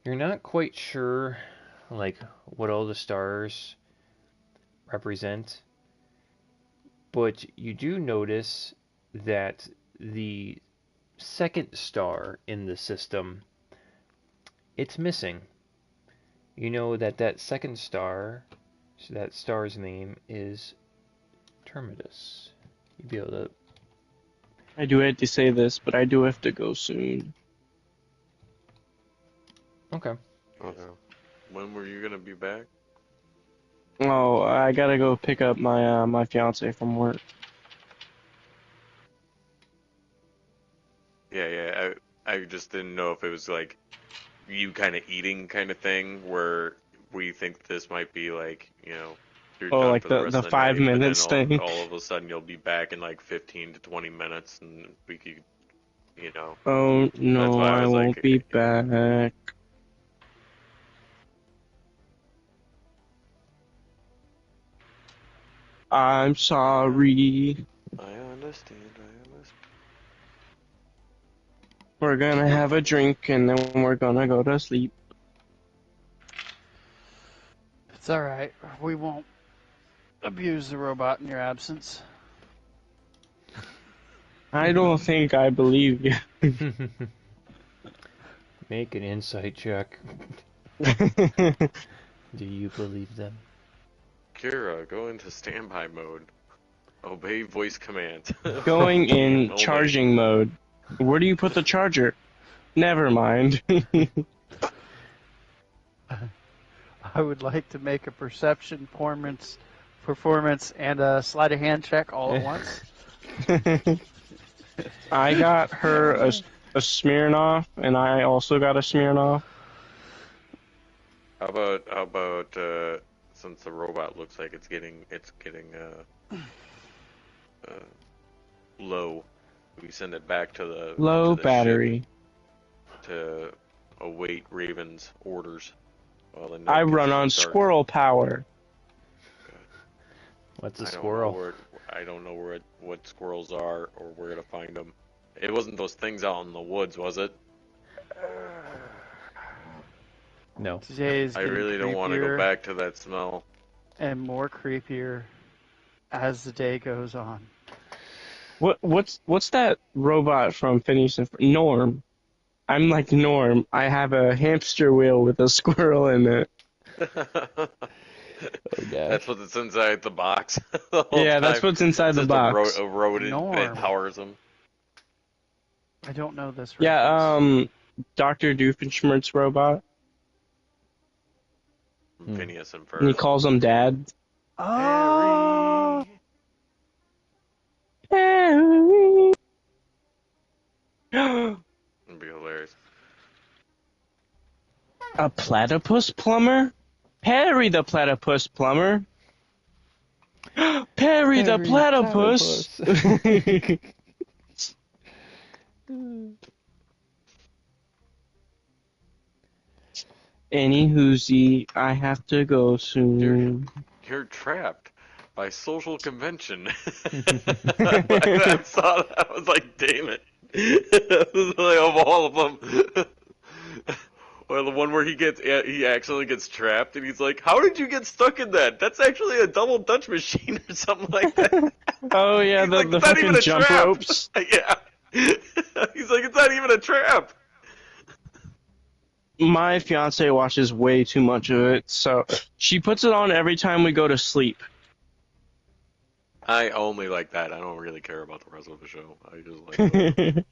you're not quite sure, like, what all the stars represent, but you do notice that the second star in the system, it's missing. You know that that second star, so that star's name is Terminus. You'd be able to. I do hate to say this, but I do have to go soon. Okay. Okay. When were you gonna be back? Oh, I gotta go pick up my fiance from work. Yeah. I just didn't know if it was like you kind of eating kind of thing where we think this might be like, you're Oh, done like for the the rest of the 5 night, but then minutes thing. all of a sudden you'll be back in like 15 to 20 minutes, and we could, Oh that's no, why I I was won't be like, back. I'm sorry. I understand. We're gonna have a drink and then we're gonna go to sleep. It's all right. We won't abuse the robot in your absence. I don't think I believe you. Make an insight check. Do you believe them? Kira, go into standby mode. Obey voice commands. Going in Only. charging mode. Where do you put the charger? Never mind. I would like to make a perception performance and a sleight of hand check all at once. I got her a Smirnoff, and I also got a Smirnoff. How about since the robot looks like it's getting low, we send it back to the Low ship battery. to await Raven's orders while the I night run gets on dark. squirrel power. What's a I don't squirrel? know I don't know what squirrels are or where to find them. It wasn't those things out in the woods, was it? No. Today is I getting really don't want to go creepier back to that smell. and more creepier as the day goes on. What's that robot from Phineas and Norm? I'm like Norm. I have a hamster wheel with a squirrel in it. Oh gosh. That's what's inside the box the whole Yeah, time. that's what's inside It's the just box. a rodent that Norm. powers them. I don't know this reference. Yeah, Dr. Doofenshmirtz robot. Phineas and And he Ferb. calls him Dad. Oh, Harry. It'd be hilarious. A platypus plumber? Perry the platypus plumber. Perry the Perry platypus. Anywhoosie, I have to go soon. You're trapped by social convention. I saw that. I was like, damn it. It was like, of all of them. Or the one where he actually gets trapped, and he's like, "How did you get stuck in that? That's actually a double Dutch machine or something like that." Oh yeah, He's like, the "It's not even fucking a jump trap." ropes. Yeah. He's like, "It's not even a trap." My fiance watches way too much of it, so she puts it on every time we go to sleep. I only like that. I don't really care about the rest of the show. I just like.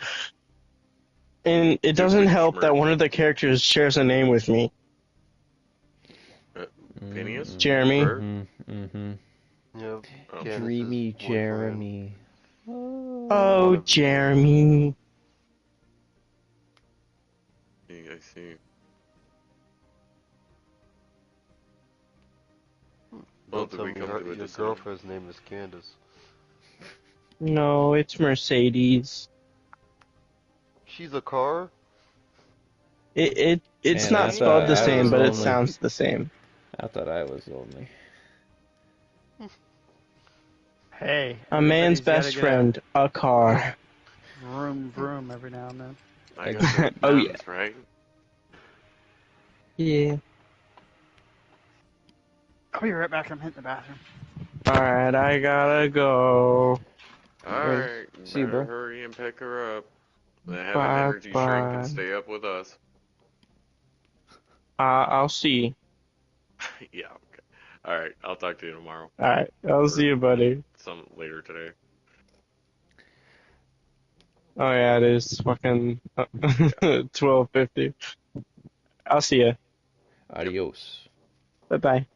And it doesn't help that Schmirtz. one of the characters shares a name with me. Phineas? Jeremy. Ferb? Mm-hmm. Yep. Oh. Candace's Dreamy boyfriend. Jeremy. Oh, Jeremy. I see. Well, Don't did tell we me come to a your decision? girlfriend's name is Candace. No, it's Mercedes. She's a car? It's Man, not I spelled thought the I same, was but it only- sounds the same. I thought I was only. hey. A man's everybody's gotta best get friend, a car. Vroom, vroom every now and then. I guess it Oh, yeah. depends, right? Yeah. I'll be right back. I'm hitting the bathroom. Alright, I gotta go. Alright, See you, better bro. hurry and pick her up. Then have Bye, an energy shrink bye. and stay up with us. I'll see. Yeah, okay. All right, I'll talk to you tomorrow All right, I'll see or you, buddy. some later today. Oh yeah, it is fucking Yeah. 12:50. I'll see you. Yep. Adios. Bye bye.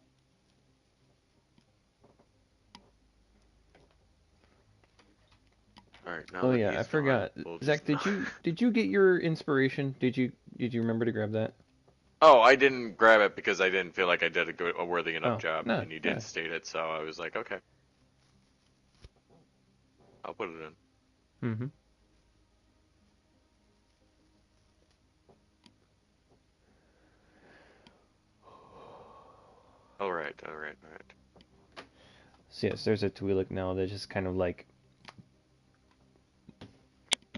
All right, now Oh that yeah, I he's gone, forgot. we'll just Zach, did you get your inspiration? Did you remember to grab that? Oh, I didn't grab it because I didn't feel like I did a worthy enough Oh, job, no, and you yeah. did state it, so I was like, okay, I'll put it in. Mm-hmm. All right, all right, all right. So yes, there's a Twi'lek now that's just kind of like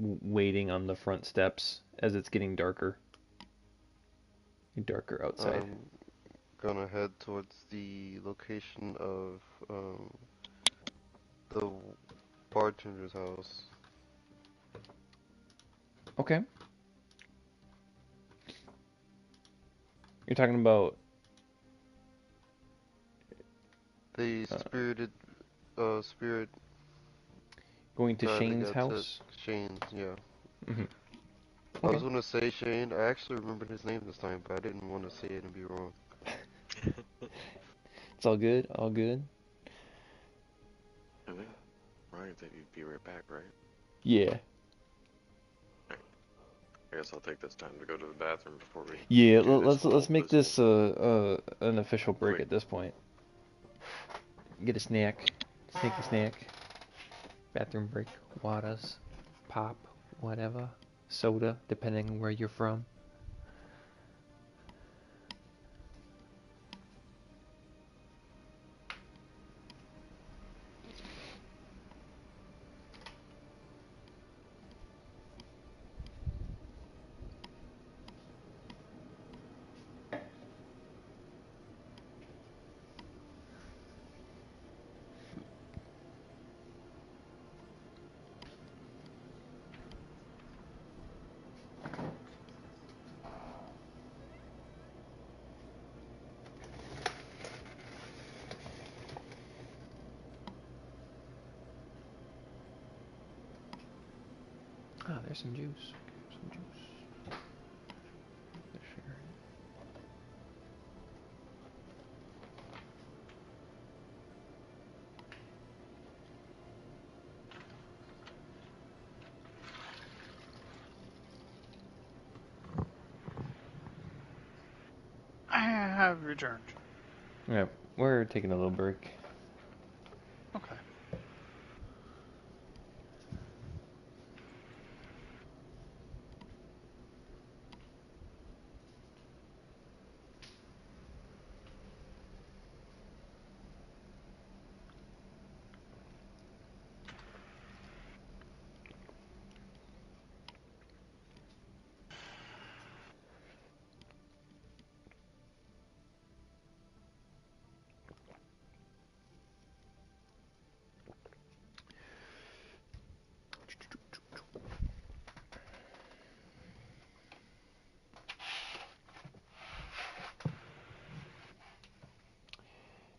waiting on the front steps as it's getting darker. Darker outside. I'm gonna head towards the location of the bartender's house. Okay. You're talking about The uh, spirit going to guy that Shane's got took. house? Shane, yeah. Mm-hmm. I was Okay. gonna say Shane. I actually remembered his name this time, but I didn't want to say it and be wrong. It's all good. All good. I think Ryan said you'd be right back, right? Yeah. I guess I'll take this time to go to the bathroom before we Yeah. do this Let's whole make this this whole. an official break Wait, at this point. Get a snack. Sneaky snack. Bathroom break. Waters. Pop. Whatever. Soda, depending on where you're from. Ah, there's some juice. Some juice. Sure. I have returned. Yeah, we're taking a little break. Okay.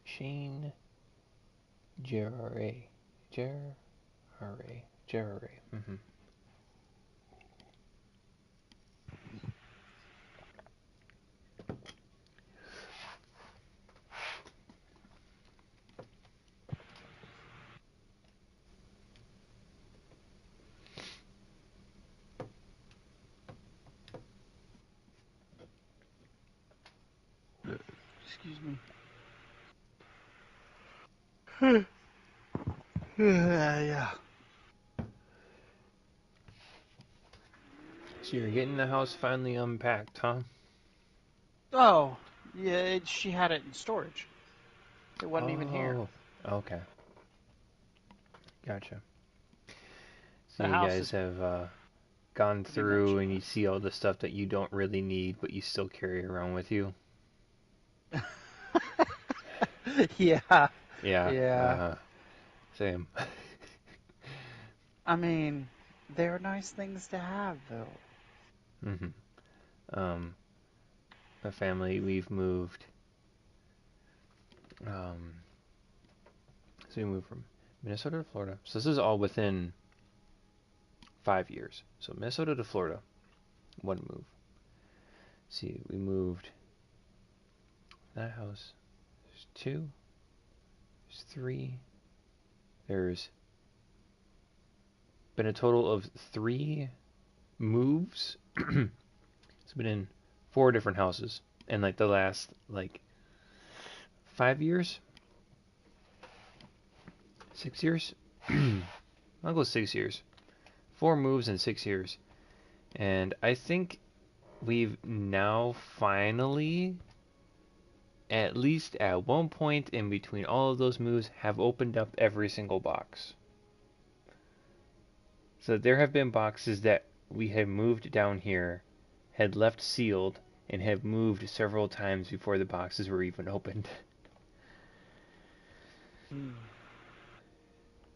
Shane Gerare. Gerare. Mm-hmm. Excuse me. Yeah. So you're getting the house finally unpacked, huh? Oh, yeah. She had it in storage. It wasn't even here. Oh, okay. Gotcha. So The you house guys is have gone pretty much. through and you see all the stuff that you don't really need, but you still carry around with you. Yeah. Yeah. Yeah. Same. I mean, they're nice things to have, though. Mm-hmm. Um, the family we've moved So we moved from Minnesota to Florida. So this is all within 5 years. So Minnesota to Florida, one move. See, we moved that house. There's two. There's three. There's been a total of 3 moves. It's been in 4 different houses in like the last like 5 years, 6 years. I'll go 6 years. 4 moves in 6 years, and I think we've now finally, at least at one point in between all of those moves, have opened up every single box. So there have been boxes that we have moved down here, had left sealed, and have moved several times before the boxes were even opened.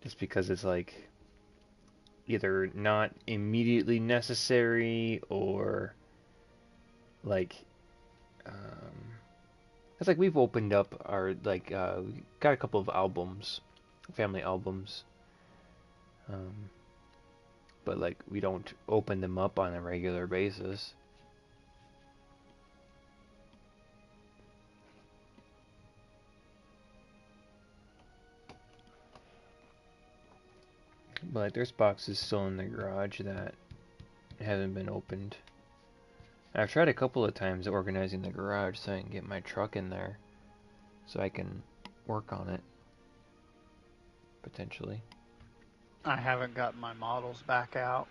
Just because it's like either not immediately necessary or like it's like we've opened up our like we got a couple of albums, family albums, but like we don't open them up on a regular basis. But like, there's boxes still in the garage that haven't been opened. I've tried a couple of times organizing the garage so I can get my truck in there so I can work on it potentially. I haven't got my models back out,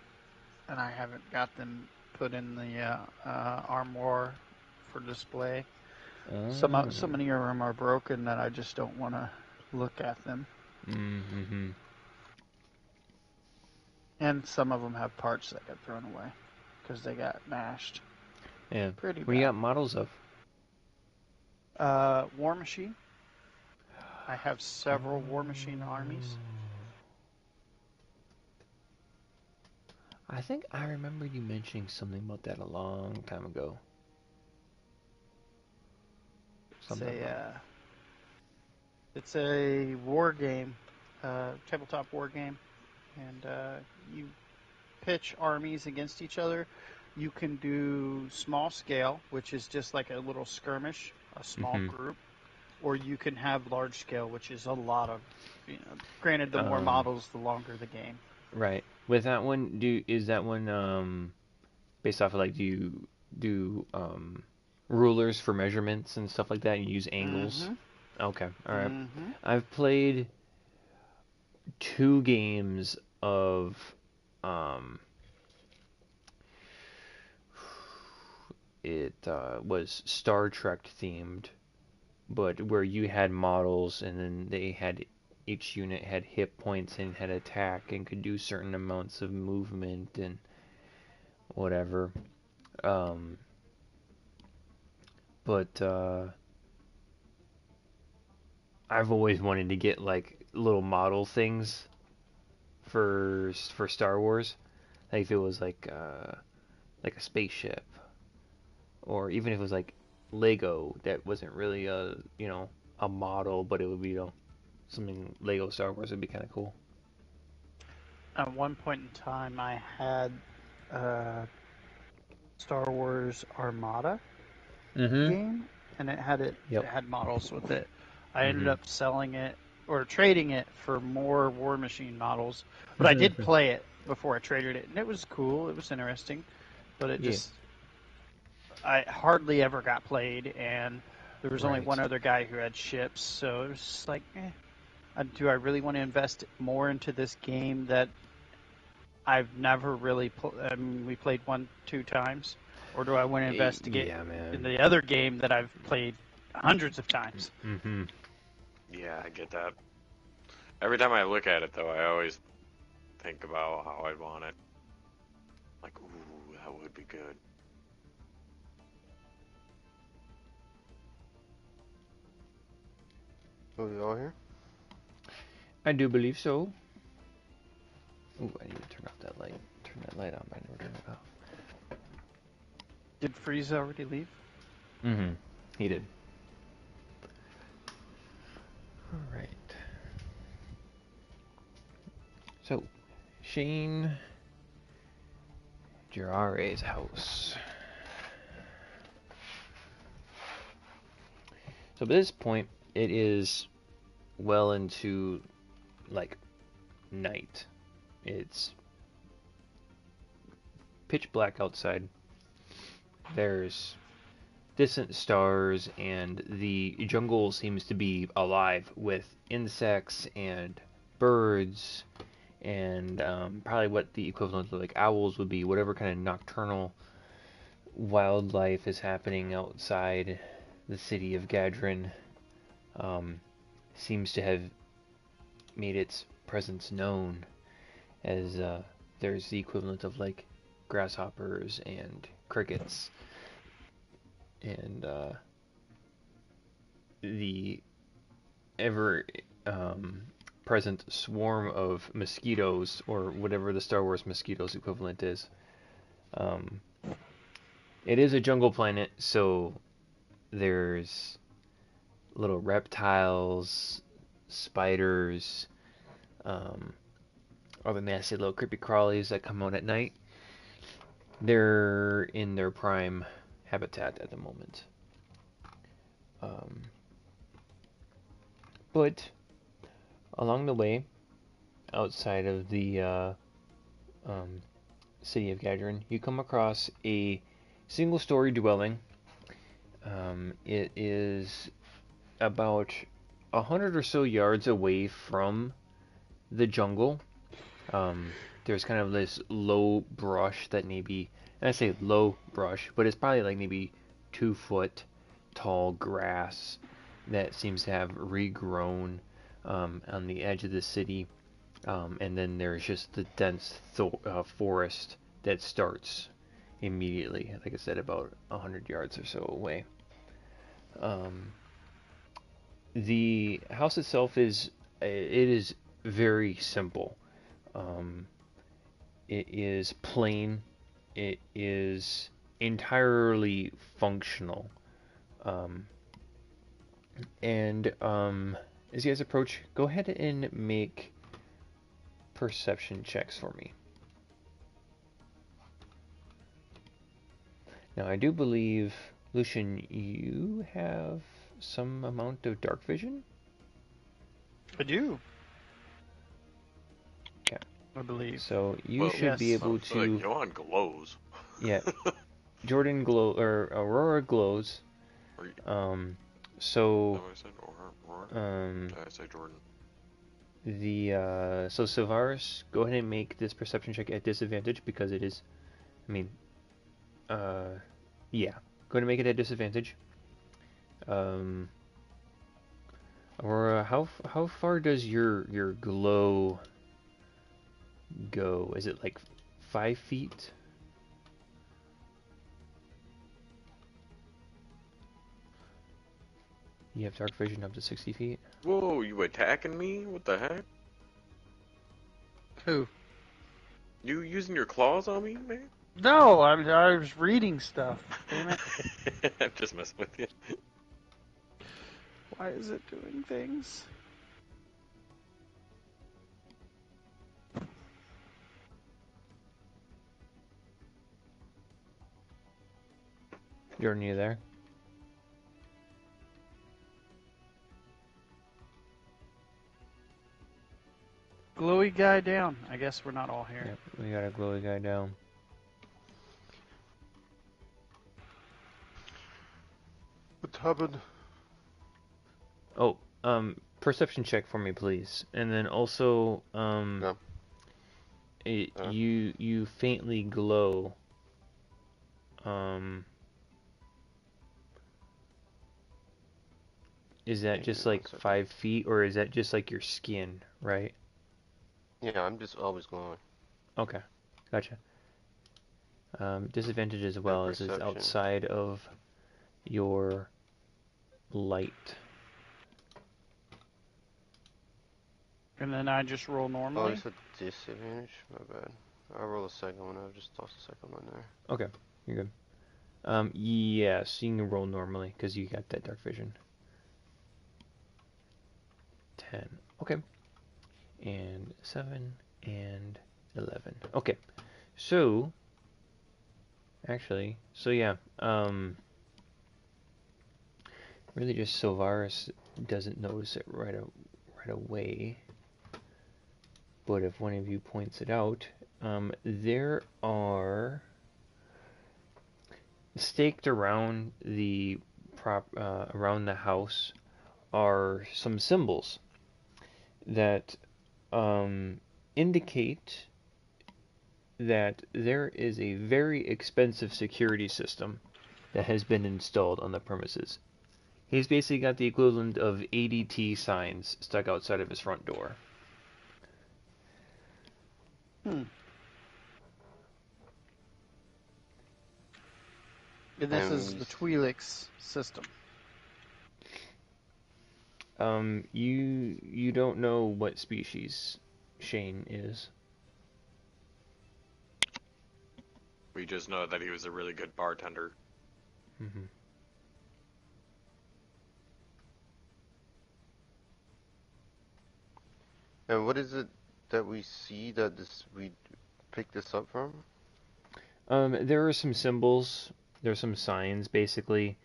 and I haven't got them put in the armoire for display. So many of them are broken that I just don't want to look at them. Mm-hmm. And some of them have parts that got thrown away because they got mashed. Yeah. Pretty What do you bad. got models of? War Machine. I have several War Machine armies. I think I remember you mentioning something about that a long time ago. It's a war game, tabletop war game, and you pitch armies against each other. You can do small scale, which is just like a little skirmish, a small group, or you can have large scale, which is a lot of, granted, the more models, the longer the game. Right. With that one, is that one based off of like do you do rulers for measurements and stuff like that? And you use angles. Mm-hmm. Okay. All right. Mm-hmm. I've played 2 games of it was Star Trek themed, but where you had models and then they had each unit had hit points and had attack and could do certain amounts of movement and whatever. But I've always wanted to get like little model things for Star Wars. Like if it was like a spaceship, or even if it was like Lego that wasn't really a model, but it would be something Lego Star Wars would be kind of cool. At one point in time, I had Star Wars Armada game, and it had models with it. I ended up selling it or trading it for more War Machine models, but I did play it before I traded it, and it was cool. It was interesting, but it just I hardly ever got played, and there was only one other guy who had ships, so it was just like, do I really want to invest more into this game that I've never really we played 1-2 times, or do I want to investigate in the other game that I've played hundreds of times? Mm-hmm. Yeah, I get that. Every time I look at it, though, I always think about how I'd want it. Like, ooh, that would be good. Oh, you all here? I do believe so. Ooh, I need to turn off that light. Turn that light on, but I never turned it off. Did Frieza already leave? Mm-hmm. He did. right. So, Shane Girare's house. So by this point, it is well into like night. It's pitch black outside. There's distant stars, and the jungle seems to be alive with insects and birds, and probably what the equivalent of like owls would be, whatever kind of nocturnal wildlife is happening outside the city of Gadrin, seems to have made its presence known, as there's the equivalent of like grasshoppers and crickets, and the ever present swarm of mosquitoes, or whatever the Star Wars mosquitoes equivalent is. It is a jungle planet, so there's little reptiles, spiders, other nasty little creepy crawlies that come out at night. They're in their prime habitat at the moment. But along the way, outside of the city of Gadrin, you come across a single-story dwelling. It is about 100 or so yards away from the jungle. There's kind of this low brush that maybe, and I say low brush, but it's probably like maybe 2 foot tall grass that seems to have regrown on the edge of the city. And then there's just the dense forest that starts immediately, like I said, about 100 yards or so away. The house itself is very simple. It is plain. It is entirely functional. And as you guys approach, go ahead and make perception checks for me. Now, I do believe, Lucian, you have some amount of dark vision? I do. Yeah. I believe. So you Well, should be yes. able I feel like to. Johan glows. Yeah. Jordan glow or Aurora glows. Or, is So that what I said? Or did I say Jordan? so Sylvaris, go ahead and make this perception check at disadvantage because it is. I mean, yeah. Go ahead and make it at disadvantage. Aurora, how far does your glow go? Is it like 5 feet? You have dark vision up to 60 feet? Whoa, you attacking me? What the heck? Who? You using your claws on me, man? No, I was reading stuff. Damn it. I'm just messing with you. Why is it doing things? Jordan, you there? Glowy guy down. I guess we're not all here. Yep, we got a glowy guy down. What happened? Oh, perception check for me, please. And then also, No. you faintly glow. Is that just like 5 feet, or is that just like your skin, right? Yeah, I'm just always glowing. Okay, gotcha. Disadvantage as well, as it's perception. outside of your light. And then I just roll Oh, normally. it's a disadvantage? My bad. I'll roll a second one. I'll just toss the second one there. Okay, you're good. Yes, you can roll normally because you got that dark vision. 10. Okay. And 7 and 11. Okay. So, actually, so yeah, really just Sylvaris doesn't notice it right away. But if one of you points it out, there are staked around around the house are some symbols that indicate that there is a very expensive security system that has been installed on the premises. He's basically got the equivalent of ADT signs stuck outside of his front door. And this is the Twi'leks system. You don't know what species Shane is. We just know that he was a really good bartender. Mm-hmm. And what is it that we see that we pick this up from? There are some symbols. There are some signs, basically,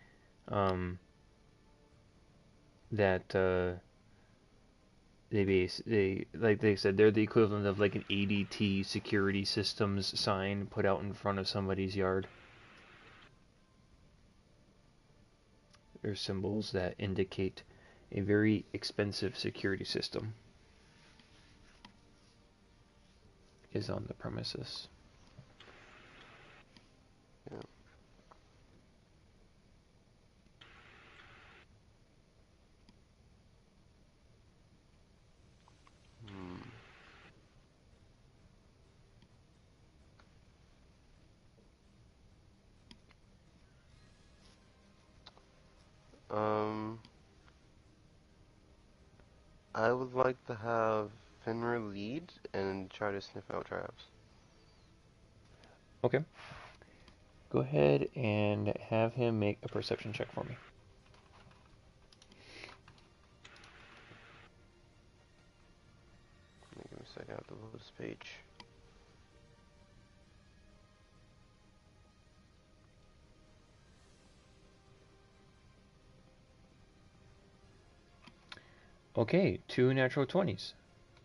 that they like they said they're the equivalent of like an ADT security systems sign put out in front of somebody's yard. They're symbols that indicate a very expensive security system is on the premises. Yeah. I would like to have Fenrir lead and try to sniff out traps. Okay. Go ahead and have him make a perception check for me. Give me a second, I have to load this page. Okay, 2 natural 20s.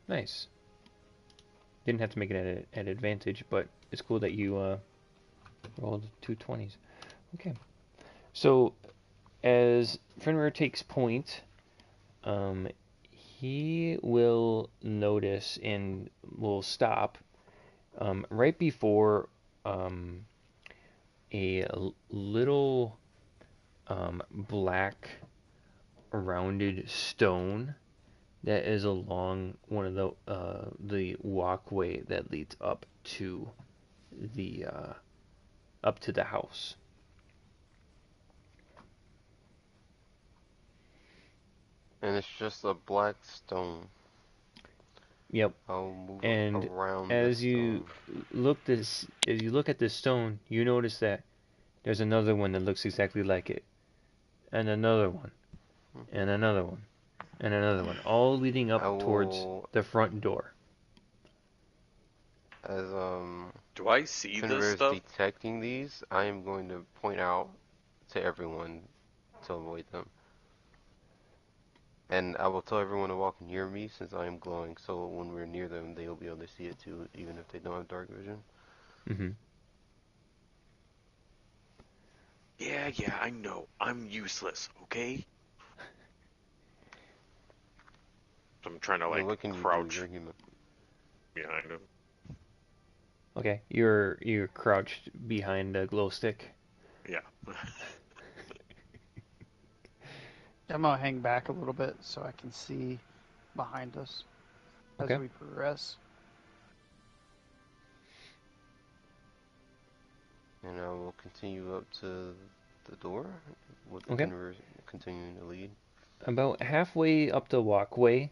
Nice. Didn't have to make it at advantage, but it's cool that you rolled 2 20s. Okay. So, as Fenrir takes point, he will notice and will stop right before a little black rounded stone that is along one of the walkway that leads the up to the house. And it's just a black stone. Yep. I'll move And around as this you stone. as you look at this stone, you notice that there's another one that looks exactly like it, and another one, and another one, and another one, all leading up towards the front door. As Do I see Fenrir this is stuff? detecting these, I am going to point out to everyone to avoid them. And I will tell everyone to walk near me since I am glowing, so when we're near them, they'll be able to see it too, even if they don't have dark vision. Mm-hmm. Yeah, I know. I'm useless, okay? I'm trying to, Then what can crouch you do? You're human. behind him. Okay, you're crouched behind a glow stick. Yeah. I'm gonna hang back a little bit so I can see behind us as we progress. And I will continue up to the door with Okay. Fenrir continuing to lead. About halfway up the walkway,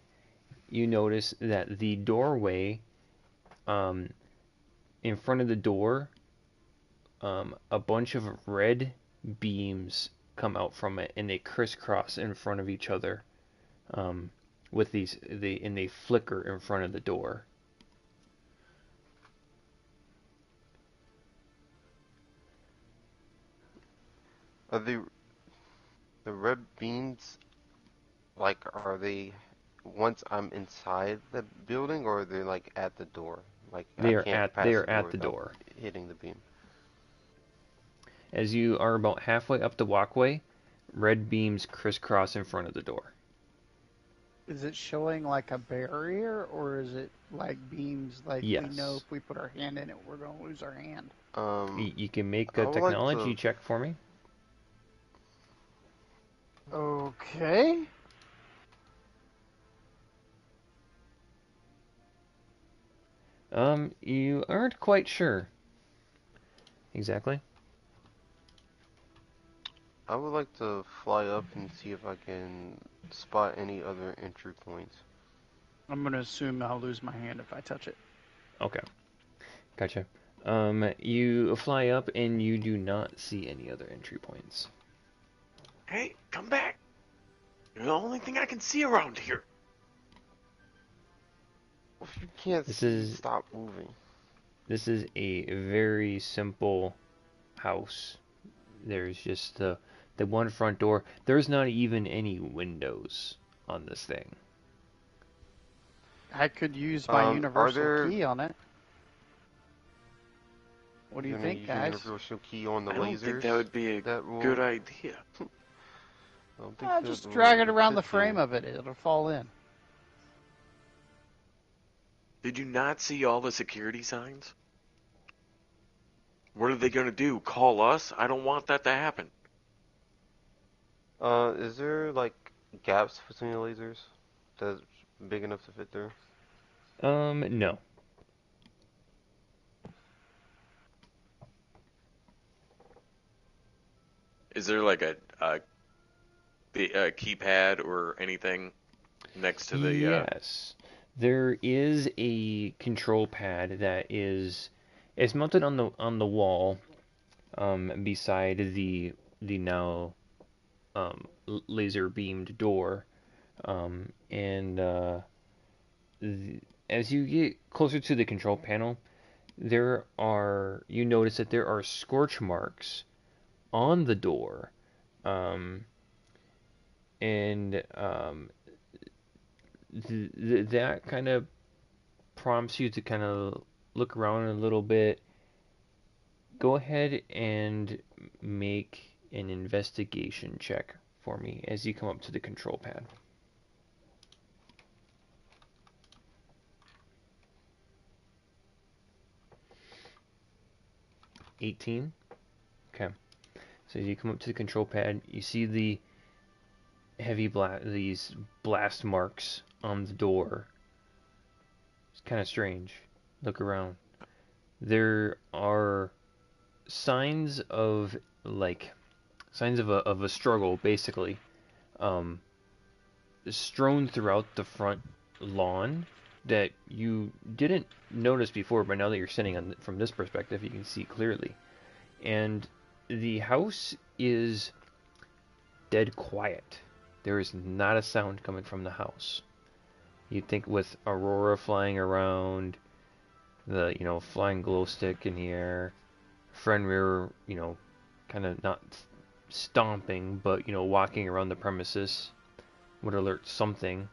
you notice that the doorway, in front of the door, a bunch of red beams come out from it, and they crisscross in front of each other, with and they flicker in front of the door. Are the red beams, like, are they once I'm inside the building, or are they like at the door? Like I can't They pass are the door at the without door. hitting the beam. As you are about halfway up the walkway, red beams crisscross in front of the door. Is it showing like a barrier, or is it like beams like we know Yes. if we put our hand in it, we're going to lose our hand? You can make I a would like technology to. check for me. Okay. You aren't quite sure. Exactly. I would like to fly up and see if I can spot any other entry points. I'm going to assume I'll lose my hand if I touch it. Okay. Gotcha. You fly up and you do not see any other entry points. Hey, come back. You're the only thing I can see around here. If you can't This see, is stop moving. this is a very simple house. There's just the one front door. There's not even any windows on this thing. I could use my Are universal there? key on it. What do you You're gonna think, use your guys? universal key on the I don't think lasers? that would be a That will. good idea. I don't think that Just will drag it around the fit frame here. of it. It'll fall in. Did you not see all the security signs? What are they gonna do? Call us? I don't want that to happen. Is there like gaps between the lasers that's big enough to fit through? No. Is there like a keypad or anything next to the? Yes. There is a control pad that is mounted on the wall beside the now laser beamed door. And as you get closer to the control panel, you notice that there are scorch marks on the door. Um, and that kind of prompts you to kind of look around a little bit. Go ahead and make an investigation check for me as you come up to the control pad. 18. Okay. So as you come up to the control pad, you see these blast marks on the door. It's kind of strange. Look around. There are signs of a struggle, basically, um, strewn throughout the front lawn that you didn't notice before, but now that you're sitting from this perspective, you can see clearly. And the house is dead quiet. There is not a sound coming from the house. You'd think with Aurora flying around, the flying glow stick in the air, Fenrir, kind of not stomping, but walking around the premises would alert something,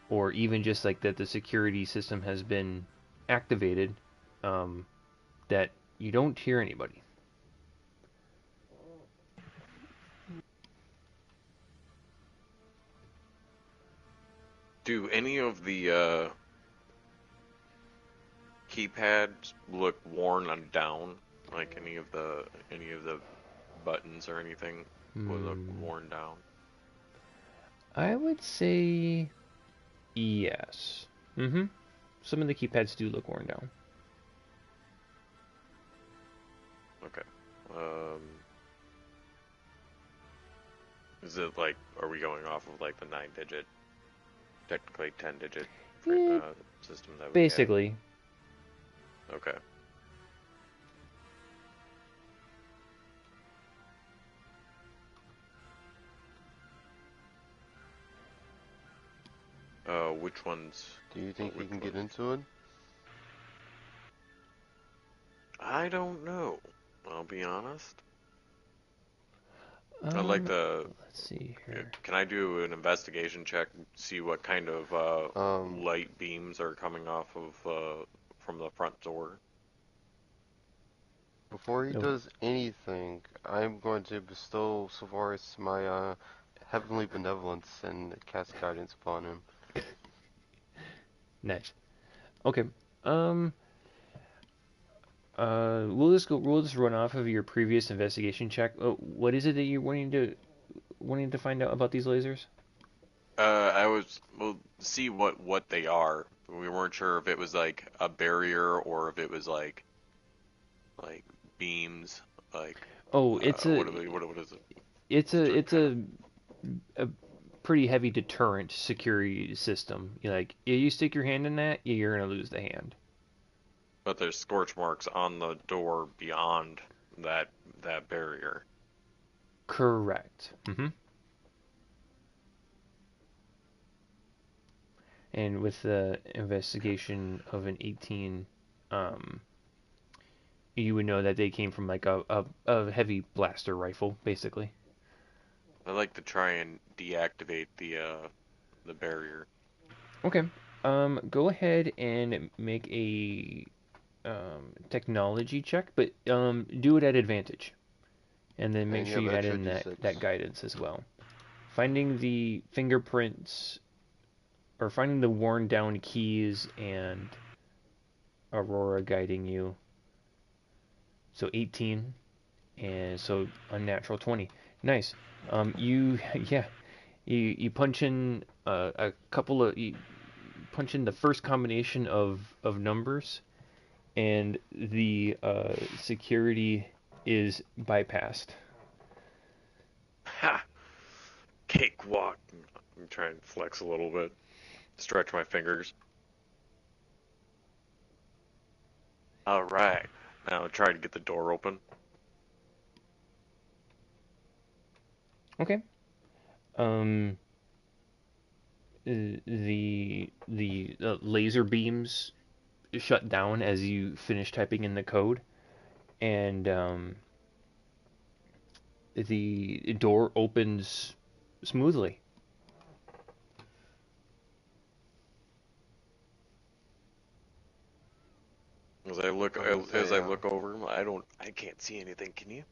or even just like that the security system has been activated, that you don't hear anybody. Do any of the keypads look worn on down? Like any of the buttons or anything would look worn down? I would say yes. Some of the keypads do look worn down. Okay. Is it like, are we going off of like the 9-digit, technically 10-digit system that we Basically. had? Okay. Which ones? Do you think you Which can get ones? into it? I don't know. I'll be honest. I'd like Um, to. let's see here. Can I do an investigation check? See what kind of Um, light beams are coming off of from the front door. Before he No, does anything, I'm going to bestow Savaris my heavenly benevolence and cast guidance upon him. nice. Okay. Um, we'll just run off of your previous investigation check. What is it that you're wanting to find out about these lasers? I was well see what they are. We weren't sure if it was like a barrier or if it was like beams. Like Oh, it's a what is it? it's a Certain it's kind of. a pretty heavy deterrent security system. You stick your hand in that, you're gonna lose the hand. But there's scorch marks on the door beyond that that barrier. Correct. And with the investigation of an 18, um, you would know that they came from like a heavy blaster rifle, basically. I like to try and deactivate the barrier. Okay. Go ahead and make a technology check, but do it at advantage, and then make And sure you have you add extra in that d6. guidance as well. Finding the fingerprints or finding the worn down keys and Aurora guiding you. So 18 and so unnatural 20. Nice. You yeah, you punch in a couple of you punch in the first combination of numbers and the security is bypassed. Ha! Cakewalk. I'm trying to flex a little bit. Stretch my fingers. All right. Now try to get the door open. Okay. Um the laser beams shut down as you finish typing in the code, and the door opens smoothly. As I look I would as say, I look over, I can't see anything. Can you?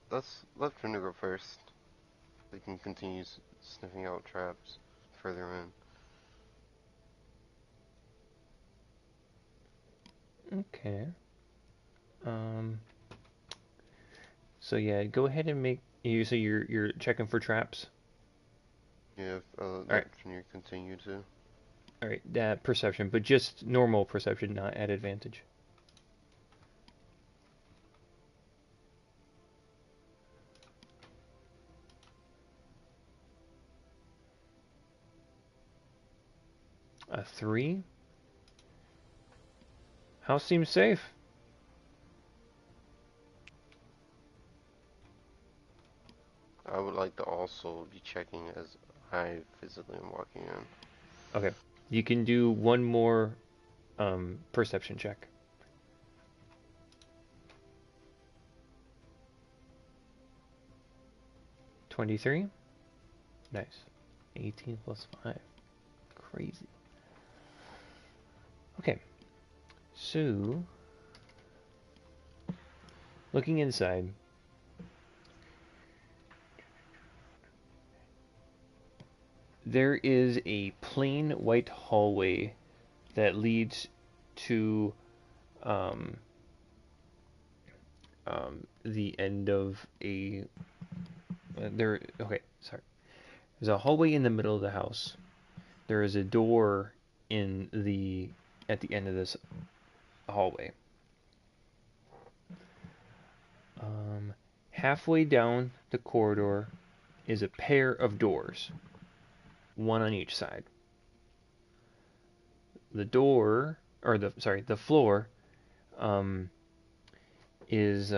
let's Fender go first. We can continue sniffing out traps further in. Okay. Um. So yeah, go ahead and make you. So you're checking for traps. Yeah, All let right. Fender continue to. All right. That perception, but just normal perception, not at advantage. A 3. House seems safe. I would like to also be checking as I physically am walking in. Okay. You can do one more perception check. 23. Nice. 18 plus 5. Crazy. Okay. So, looking inside, there is a plain white hallway that leads to um, the end of a there. Okay, sorry. There's a hallway in the middle of the house. There is a door in the at the end of this hallway. Halfway down the corridor is a pair of doors, one on each side. The door, or the floor, um, is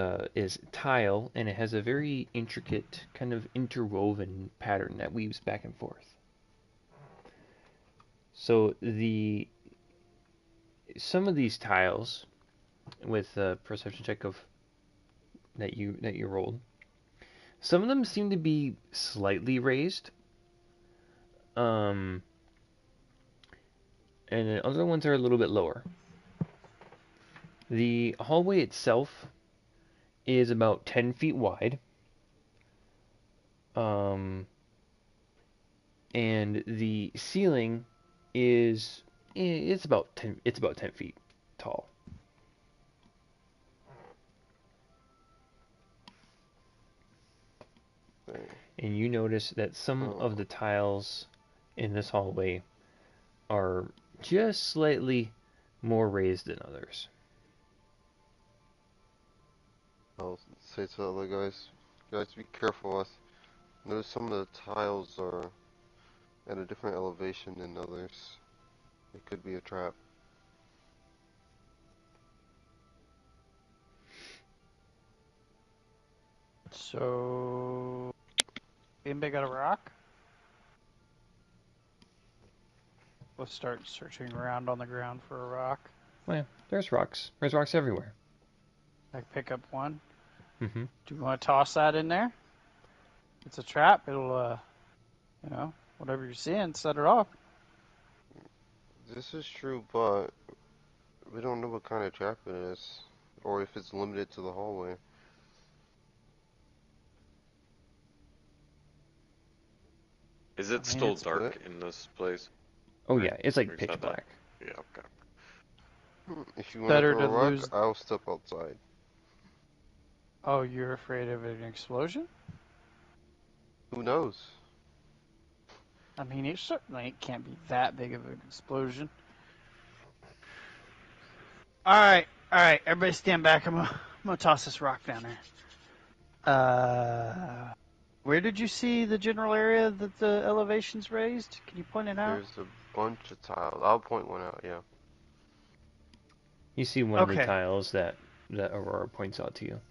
tile, and it has a very intricate kind of interwoven pattern that weaves back and forth. So some of these tiles with the perception check of that you rolled, some of them seem to be slightly raised. Um, and the other ones are a little bit lower. The hallway itself is about 10 feet wide. And the ceiling is it's about 10 feet tall. And you notice that some of the tiles in this hallway are just slightly more raised than others. I'll say to the other guys, be careful. Notice some of the tiles are at a different elevation than others. It could be a trap. So, anybody got a rock? Let's start searching around on the ground for a rock. Well, yeah, there's rocks. There's rocks everywhere. I pick up one. Mm-hmm. Do you want to toss that in there? It's a trap. It'll, whatever you're seeing, set it off. This is true, but we don't know what kind of trap it is, or if it's limited to the hallway. Is it still dark in this place? Oh yeah, it's like Or is pitch that black. Yeah, okay. If you want Better to throw to a rock, lose. I'll step outside. Oh, you're afraid of an explosion? Who knows? I mean, it can't be that big of an explosion. All right, everybody stand back. I'm gonna toss this rock down there. Where did you see the general area that the elevation's raised? Can you point it out? There's a bunch of tiles. I'll point one out, yeah. You see one of the Okay. tiles that Aurora points out to you.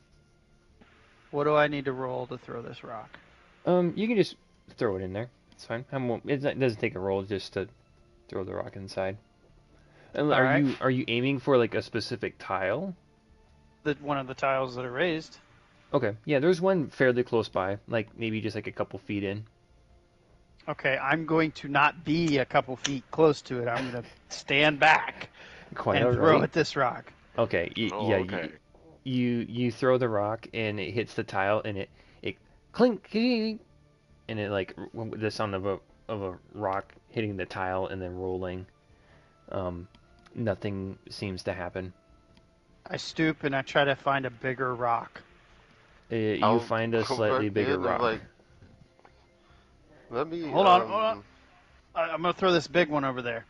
What do I need to roll to throw this rock? You can just throw it in there. It's fine. It doesn't take a roll just to throw the rock inside. And All right. are you aiming for like a specific tile? One of the tiles that are raised. Okay. Yeah, there's one fairly close by, like maybe just like a couple feet in. Okay, I'm going to not be a couple feet close to it. I'm going to stand back Quite and all throw right. at this rock. Okay. Okay. You throw the rock and it hits the tile and it clink, and it like the sound of a rock hitting the tile and then rolling. Nothing seems to happen. I stoop and I try to find a bigger rock. You I'll find a go slightly back bigger in and, rock. let me, Hold on. I'm going to throw this big one over there.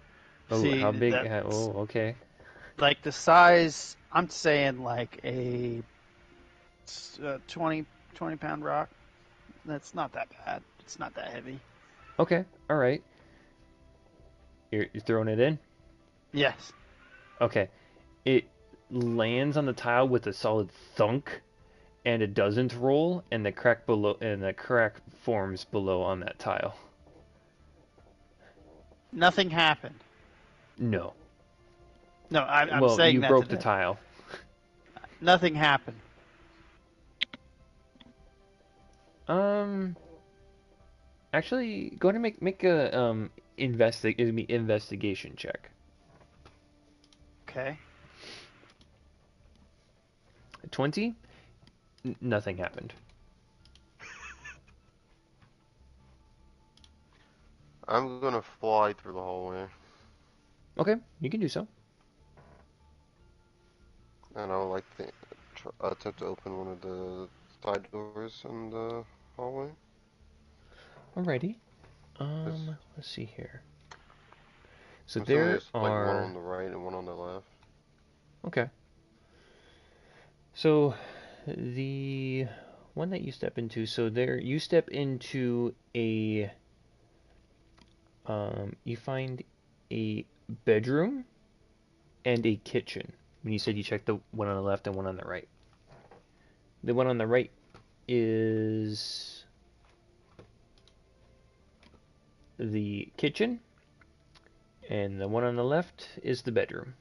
Oh, See, how big? that's Oh, okay. like the size, I'm saying like a 20 pound rock. That's not that bad. It's not that heavy. Okay, all right. You're throwing it in? Yes. Okay. It lands on the tile with a solid thunk, and it doesn't roll, and the crack forms below on that tile. Nothing happened. No. No, I'm Well, saying you that broke to the tile. Nothing happened. Actually, go ahead and make a investigation check. Okay. 20? Nothing happened. I'm gonna fly through the hallway, Okay, you can do so. and I'll attempt to open one of the side doors in the hallway. Alrighty. Let's see here. So I'm assuming there there's like one are. on the right and one on the left. Okay. So the one that you step into, you step into a you find a bedroom and a kitchen. When you said you checked the one on the left and one on the right. The one on the right is the kitchen, And the one on the left is the bedroom.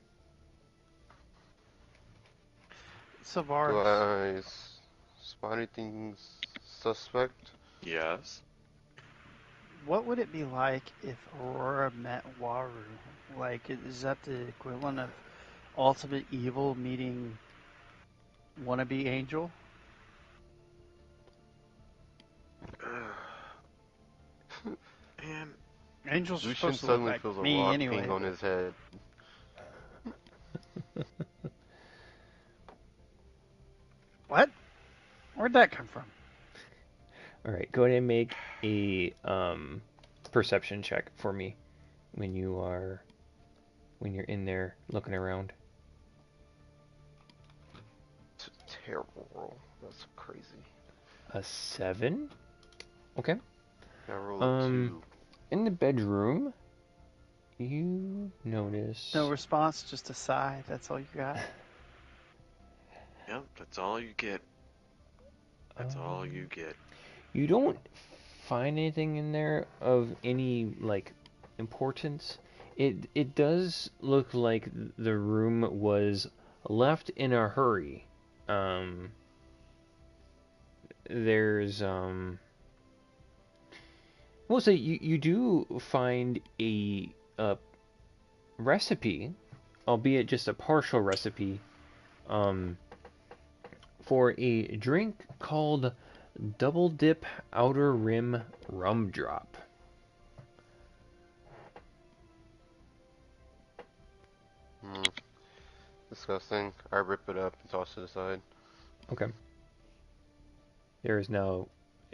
Do Savaris, I spot anything suspect? Yes. what would it be like if Aurora met Waru? Like, is that the equivalent of ultimate evil meeting wannabe angel? And Angels are Lucian supposed to look suddenly like feels a me rock anyway. ping on his head. What? Where'd that come from? All right, go ahead and make a perception check for me when you're in there looking around. It's a terrible roll. That's crazy. A 7. Okay. I rolled a 2. In the bedroom, you notice. No response, just a sigh. That's all you got. yep, that's all you get. That's all you get. You don't find anything in there of any like importance. It does look like the room was left in a hurry. There's We'll say you do find a recipe, albeit just a partial recipe, for a drink called Double Dip Outer Rim Rum Drop. Disgusting. I rip it up and toss it aside. Okay. There is now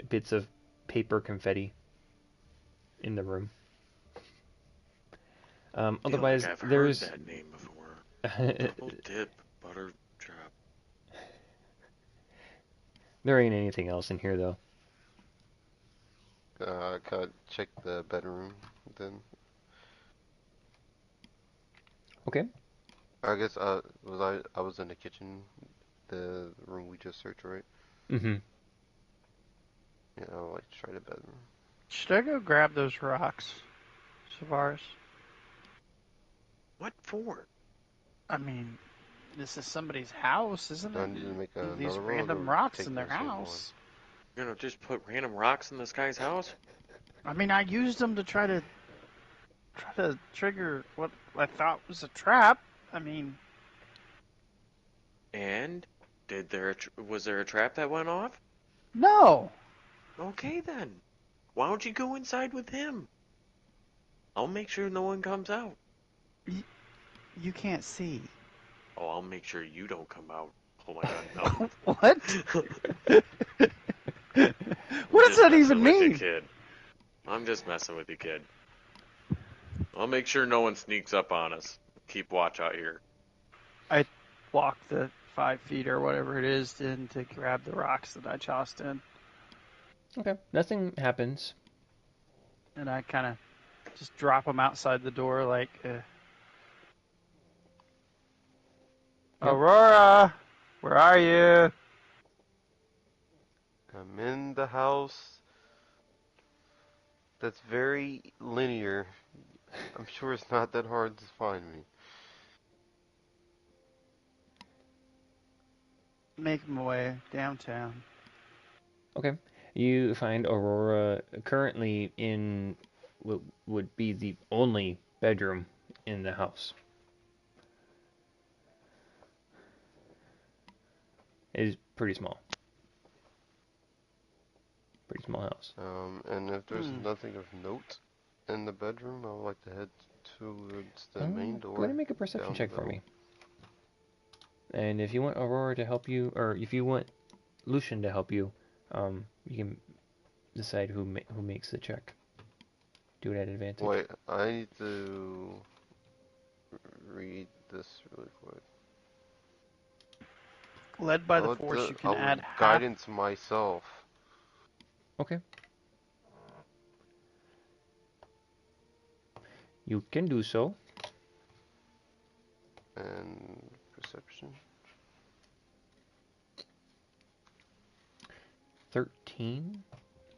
bits of paper confetti in the room. Feel Otherwise, like I've heard there's that name before. Double dip butter drop. there ain't anything else in here though. Could check the bedroom then. Okay. I guess I was in the kitchen, the room we just searched, right? Mm-hmm. Yeah, I'll like try the bedroom. Should I go grab those rocks, Savaris? What for? I mean, this is somebody's house, isn't Do I it? need to make These another roll random or rocks take in their the same one? house. You're gonna just put random rocks in this guy's house? I mean, I used them to try to trigger what I thought was a trap. I mean, And was there a trap that went off? no. Okay then. Why don't you go inside with him? I'll make sure no one comes out. You can't see. Oh, I'll make sure you don't come out. Oh my god, no. What? What does that even With you, mean? kid. I'm just messing with you, kid. I'll make sure no one sneaks up on us. Keep watch out here. I walk the 5 feet or whatever it is in to grab the rocks that I tossed in, Okay. Nothing happens. and I kind of just drop them outside the door like, Aurora, where are you? I'm in the house. That's very linear. I'm sure it's not that hard to find me. Make my way downtown. Okay. You find Aurora currently in what would be the only bedroom in the house. It is pretty small. Pretty small house. And if there's nothing of note in the bedroom, I would like to head towards the main door. Go ahead and make a perception down check the for middle. me. And if you want Aurora to help you, or if you want Lucian to help you, you can decide who makes the check. Do it at advantage. Wait, I need to read this really quick. Led by the force, you can I add would half. guidance myself. Okay. You can do so. And perception. 13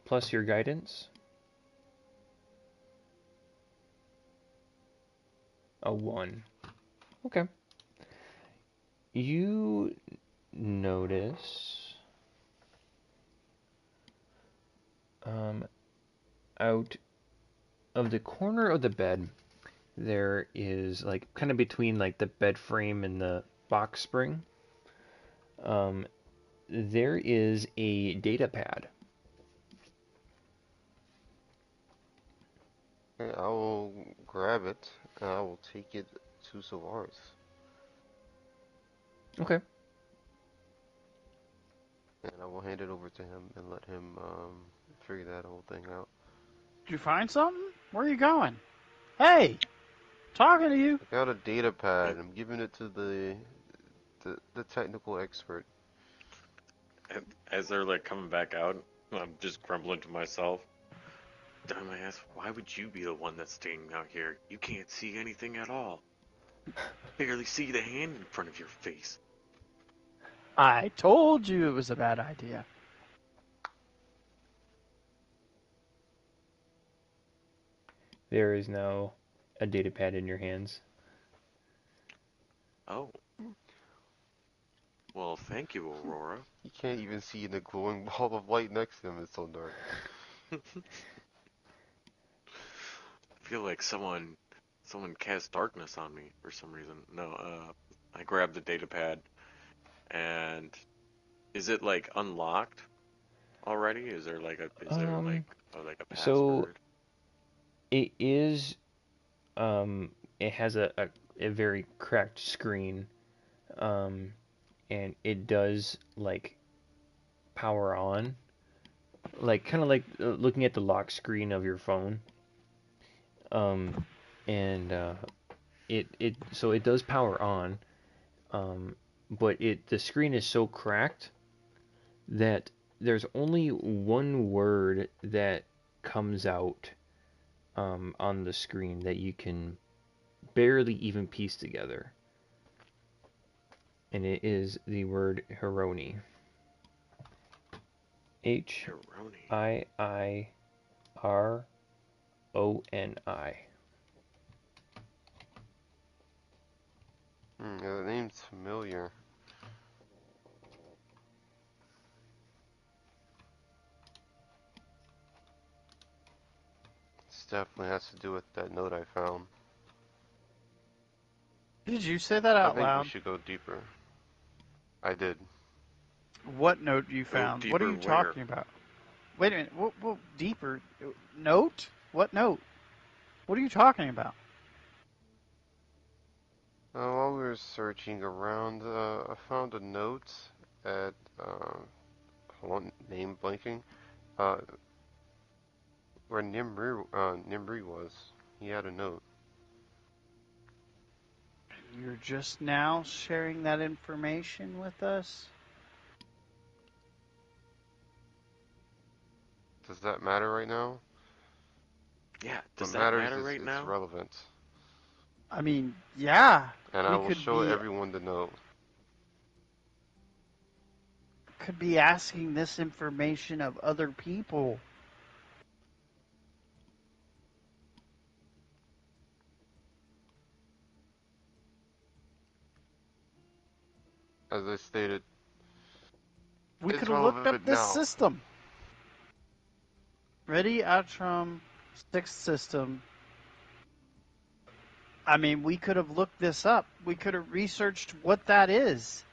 plus your guidance. A 1. Okay. You notice out of the corner of the bed there is like kind of between like the bed frame and the box spring. Um, there is a data pad. Okay, I will grab it and I will take it to Savaris. Okay. And I will hand it over to him and let him figure that whole thing out. Did you find something? Where are you going? Hey, talking to you. I got a data pad. I'm giving it to the technical expert. As they're like coming back out, I'm just grumbling to myself. Dumbass, why would you be the one that's standing out here? You can't see anything at all. Barely see the hand in front of your face. I told you it was a bad idea. There is now a data pad in your hands. Oh. Well, thank you, Aurora. You can't even see the glowing ball of light next to him. It's so dark. I feel like someone cast darkness on me for some reason. No, I grabbed the data pad, and is it like unlocked already? Is there like a So password? it is, it has a very cracked screen, um, and it does like power on, like kind of like looking at the lock screen of your phone. Um, and so it does power on, but the screen is so cracked that there's only one word that comes out on the screen that you can barely even piece together, and it is the word Hironi. Hironi. Hironi. Yeah, the name's familiar. This definitely has to do with that note I found. Did you say that I out think we loud? should go deeper. I did. What note you Go found? What are deeper you where? talking about? Wait a minute. What deeper? Note? What note? What are you talking about? While we were searching around, I found a note at, hold on, name blanking, uh, where Nimri was. He had a note. You're just now sharing that information with us? Does that matter right now? Yeah, What does that matters matter is right it's now? relevant. I mean, yeah, And I we will show everyone the note. could be asking this information of other people. As I stated, We it's could have looked up relevant this now. system. Ready, Outram, sixth system. I mean, we could have looked this up. We could have researched what that is.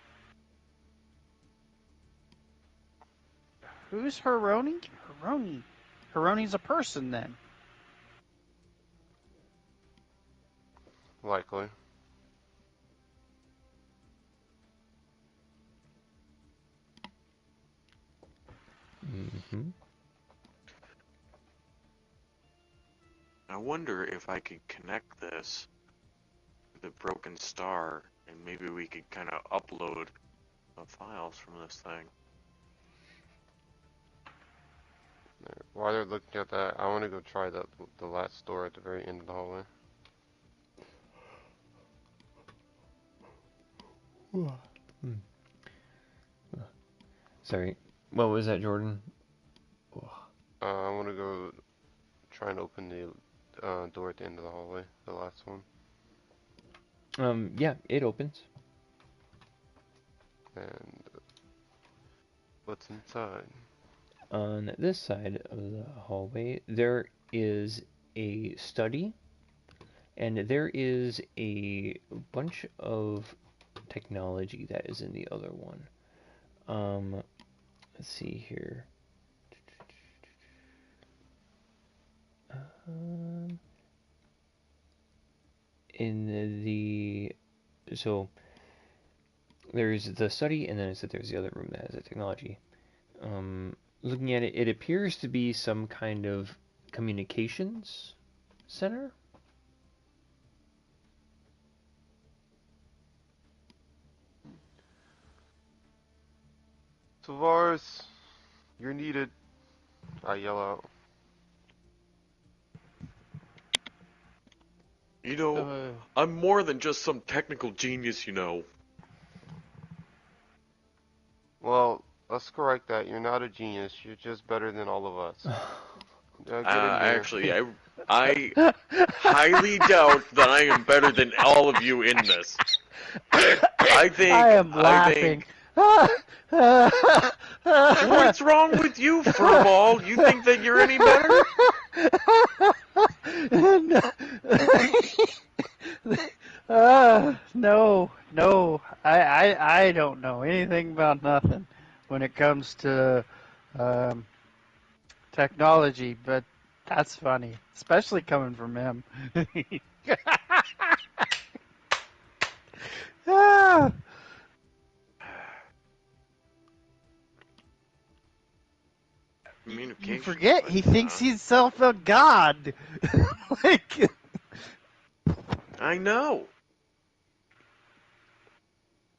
Who's Hironi? Hironi. Hironi's a person then. Likely. Mm-hmm. I wonder if I could connect this to the broken star, and maybe we could kind of upload the files from this thing. While they're looking at that, I want to go try the last door at the very end of the hallway. Sorry, what was that, Jordan? I want to go try and open the door at the end of the hallway, the last one. Yeah, it opens. And what's inside? On this side of the hallway, there is a study, and there is a bunch of technology that is in the other one. Let's see here. Um, in the so there's the study, and then there's the other room that has the technology. Looking at it, it appears to be some kind of communications center. Tavares, you're needed. I yell out. You know, I'm more than just some technical genius, you know. Well, let's correct that. You're not a genius. You're just better than all of us. Get in here. Actually, I highly doubt that I am better than all of you in this. I am laughing. What's wrong with you, Furball? You think that you're any better? No. I don't know anything about nothing when it comes to technology, but that's funny, especially coming from him. Ah. You forget he thinks he's self a god. Like, I know.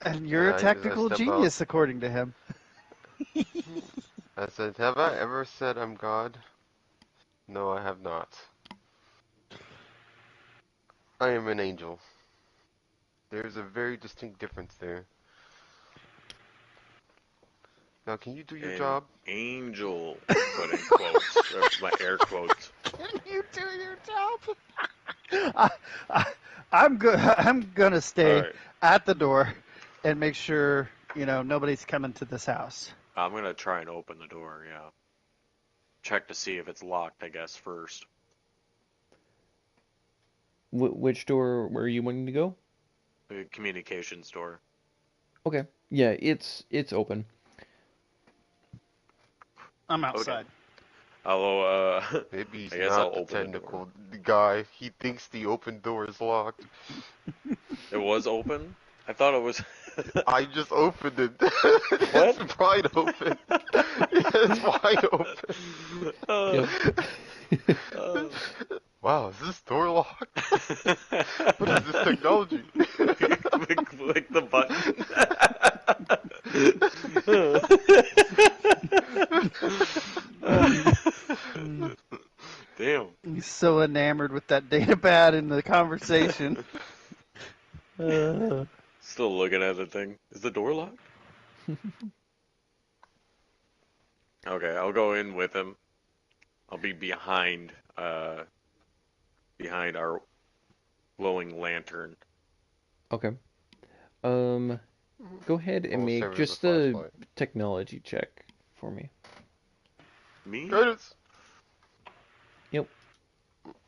And you're a technical genius, according to him. I said, have I ever said I'm God? No, I have not. I am an angel. There's a very distinct difference there. Now, can you do your job? Angel, put in quotes, my air quotes. Can you do your job? I'm gonna stay at the door and make sure nobody's coming to this house. I'm gonna try and open the door. Yeah. Check to see if it's locked, I guess, first. Which door were you wanting to go? The communications door. Okay. Yeah, it's open. I'm outside. Okay. Although, maybe he's I guess not I'll the open technical guy. He thinks the open door is locked. It was open? I thought it was. I just opened it. What? It's wide open. It's wide open. Wow, is this door locked? What is this technology? Click the button. Damn. He's so enamored with that data pad in the conversation. Still looking at the thing. Is the door locked? Okay, I'll go in with him. I'll be behind our glowing lantern. Okay. Go ahead and make just a technology check for me. Me? Guidance. Yep.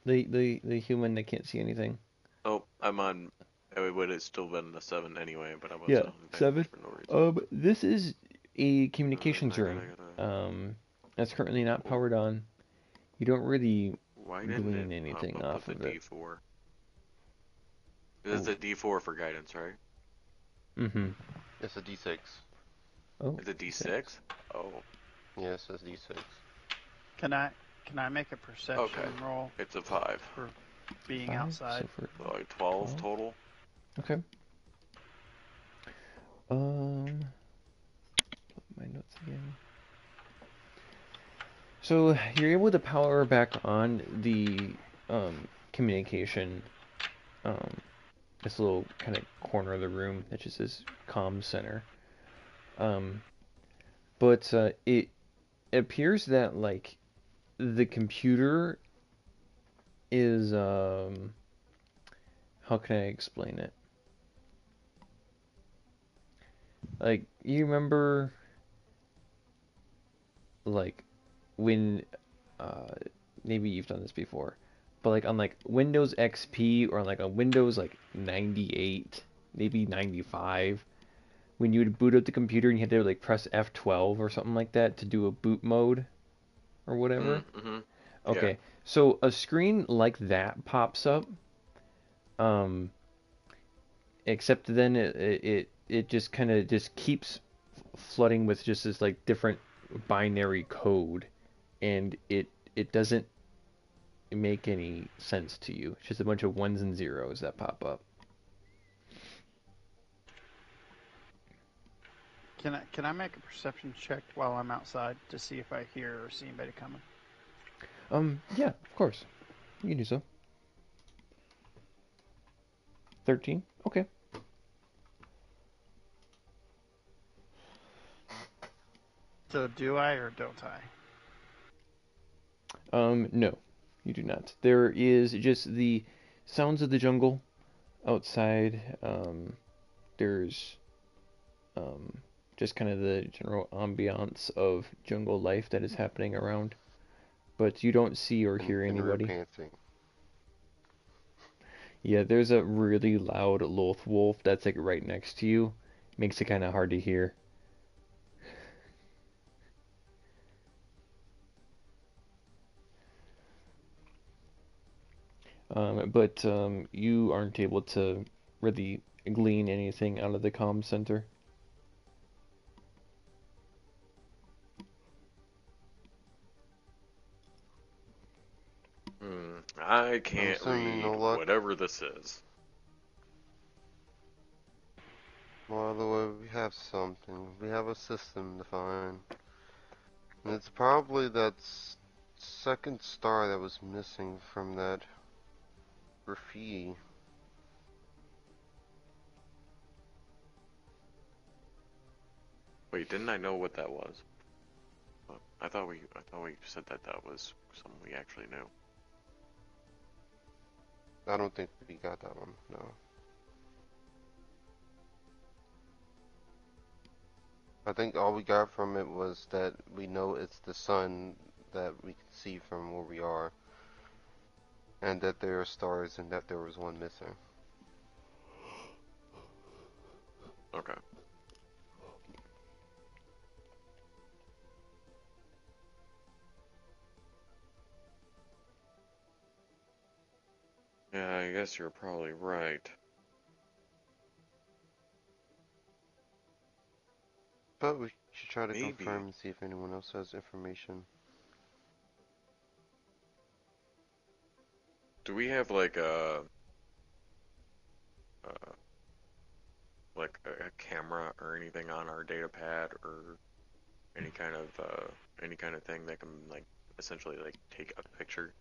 The human that can't see anything. Oh, I'm on. It would have still been the 7 anyway, but I was yeah, on 7. For no reason. This is a communications room. That's currently not powered on. You don't really glean anything off of it. D4? This is a D4 for guidance, right? Mm-hmm. It's a D6. Oh. It's a D6? Oh. Yes, it's D6. Can I make a perception roll? It's a 5. For being outside. So for like 12 total. Okay. Put my notes again. So you're able to power back on the communication, this little kind of corner of the room that just says comm center. But it appears that like the computer is how can I explain it? Like, you remember, like, when, uh, maybe you've done this before, but like on like Windows XP or like on Windows like 98, maybe 95, when you would boot up the computer and you had to like press F12 or something like that to do a boot mode or whatever. Mm-hmm. Yeah. Okay, so a screen like that pops up, um, except then it just kind of just keeps flooding with just this like different binary code, and it doesn't make any sense to you. It's just a bunch of ones and zeros that pop up. Can I make a perception check while I'm outside to see if I hear or see anybody coming? Yeah, of course. You can do so. 13. Okay. So do I or don't I? No, you do not. There is just the sounds of the jungle outside. There's um, just kind of the general ambiance of jungle life that is happening around, but you don't see or hear And we're anybody. panting. Yeah, there's a really loud loth wolf that's like right next to you. Makes it kind of hard to hear. But you aren't able to really glean anything out of the comm center. I I'm can't assuming no read luck. whatever this is. Well, the way we have something. We have a system to find. And it's probably that second star that was missing from that graffiti. Wait, didn't I know what that was? I thought we said that that was something we actually knew. I don't think we got that one, no. I think all we got from it was that we know it's the sun that we can see from where we are, and that there are stars and that there was one missing. Okay. Yeah, I guess you're probably right. But we should try to confirm Maybe. and see if anyone else has information. Do we have uh, like a camera or anything on our data pad or any kind of thing that can like essentially like take a picture?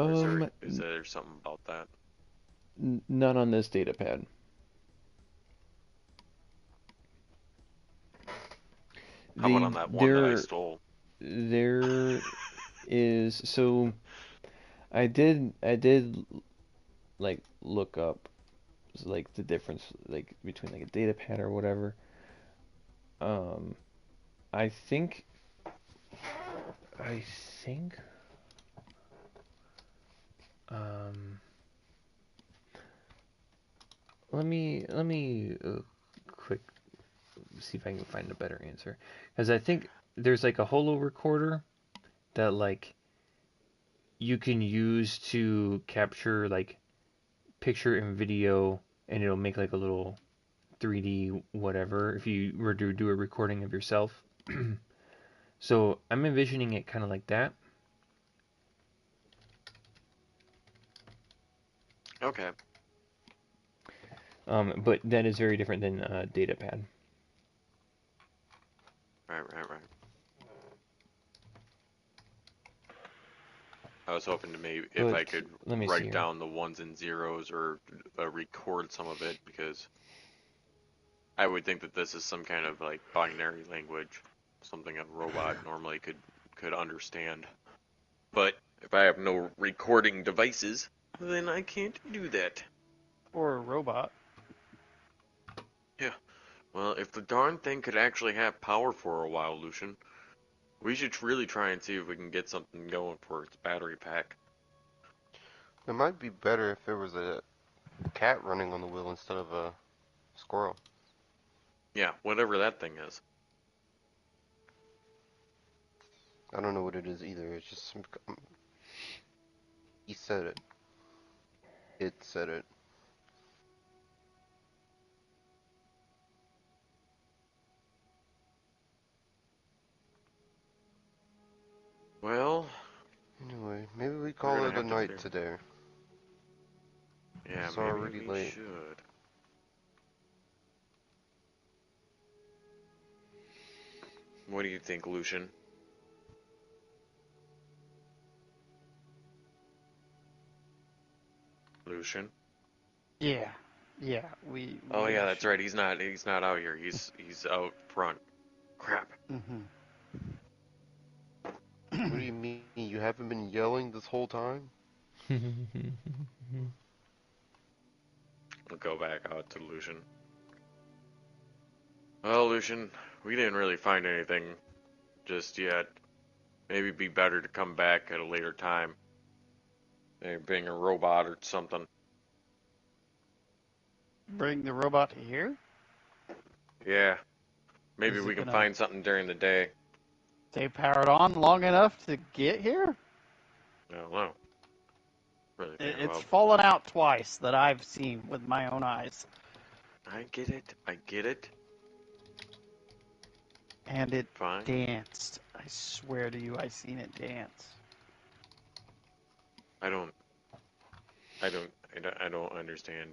Or Um, is there something about that? Not on this data pad. How about They on that one that I there stole? there is so I did like look up like the difference like between like a data pad or whatever. Um, I think I think um let me quick see if I can find a better answer because I think there's like a holo recorder that like you can use to capture like picture and video and it'll make like a little 3D whatever if you were to do a recording of yourself. So I'm envisioning it kind of like that. Okay. But that is very different than Datapad. Right. I was hoping to maybe if I But could let me see write here. down the ones and zeros or record some of it because I would think that this is some kind of like binary language, something a robot normally could understand. But if I have no recording devices, then I can't do that. Or a robot? Yeah. Well, if the darn thing could actually have power for a while, Lucian, we should really try and see if we can get something going for its battery pack. It might be better if there was a cat running on the wheel instead of a squirrel. Yeah, whatever that thing is. I don't know what it is either. It's just some. He said it. It said it. Well, Anyway, maybe we we're call gonna it a have to night figure. today. Yeah, It's maybe already we late. should. What do you think, Lucian? Lucian? Yeah, yeah. We. Oh we yeah, that's should. right. He's not out here. He's out front. Crap. Mhm. What do you mean? You haven't been yelling this whole time? We'll go back out to Lucian. Well, Lucian, we didn't really find anything just yet. Maybe it'd be better to come back at a later time. Maybe being a robot or something. Bring the robot here. Yeah. Maybe Is we it can gonna find something during the day. stay powered on long enough to get here? I don't know. Really think It's about. fallen out twice that I've seen with my own eyes, I get it. I get it. and it Fine. danced. I swear to you, I seen it dance. I don't. I don't understand.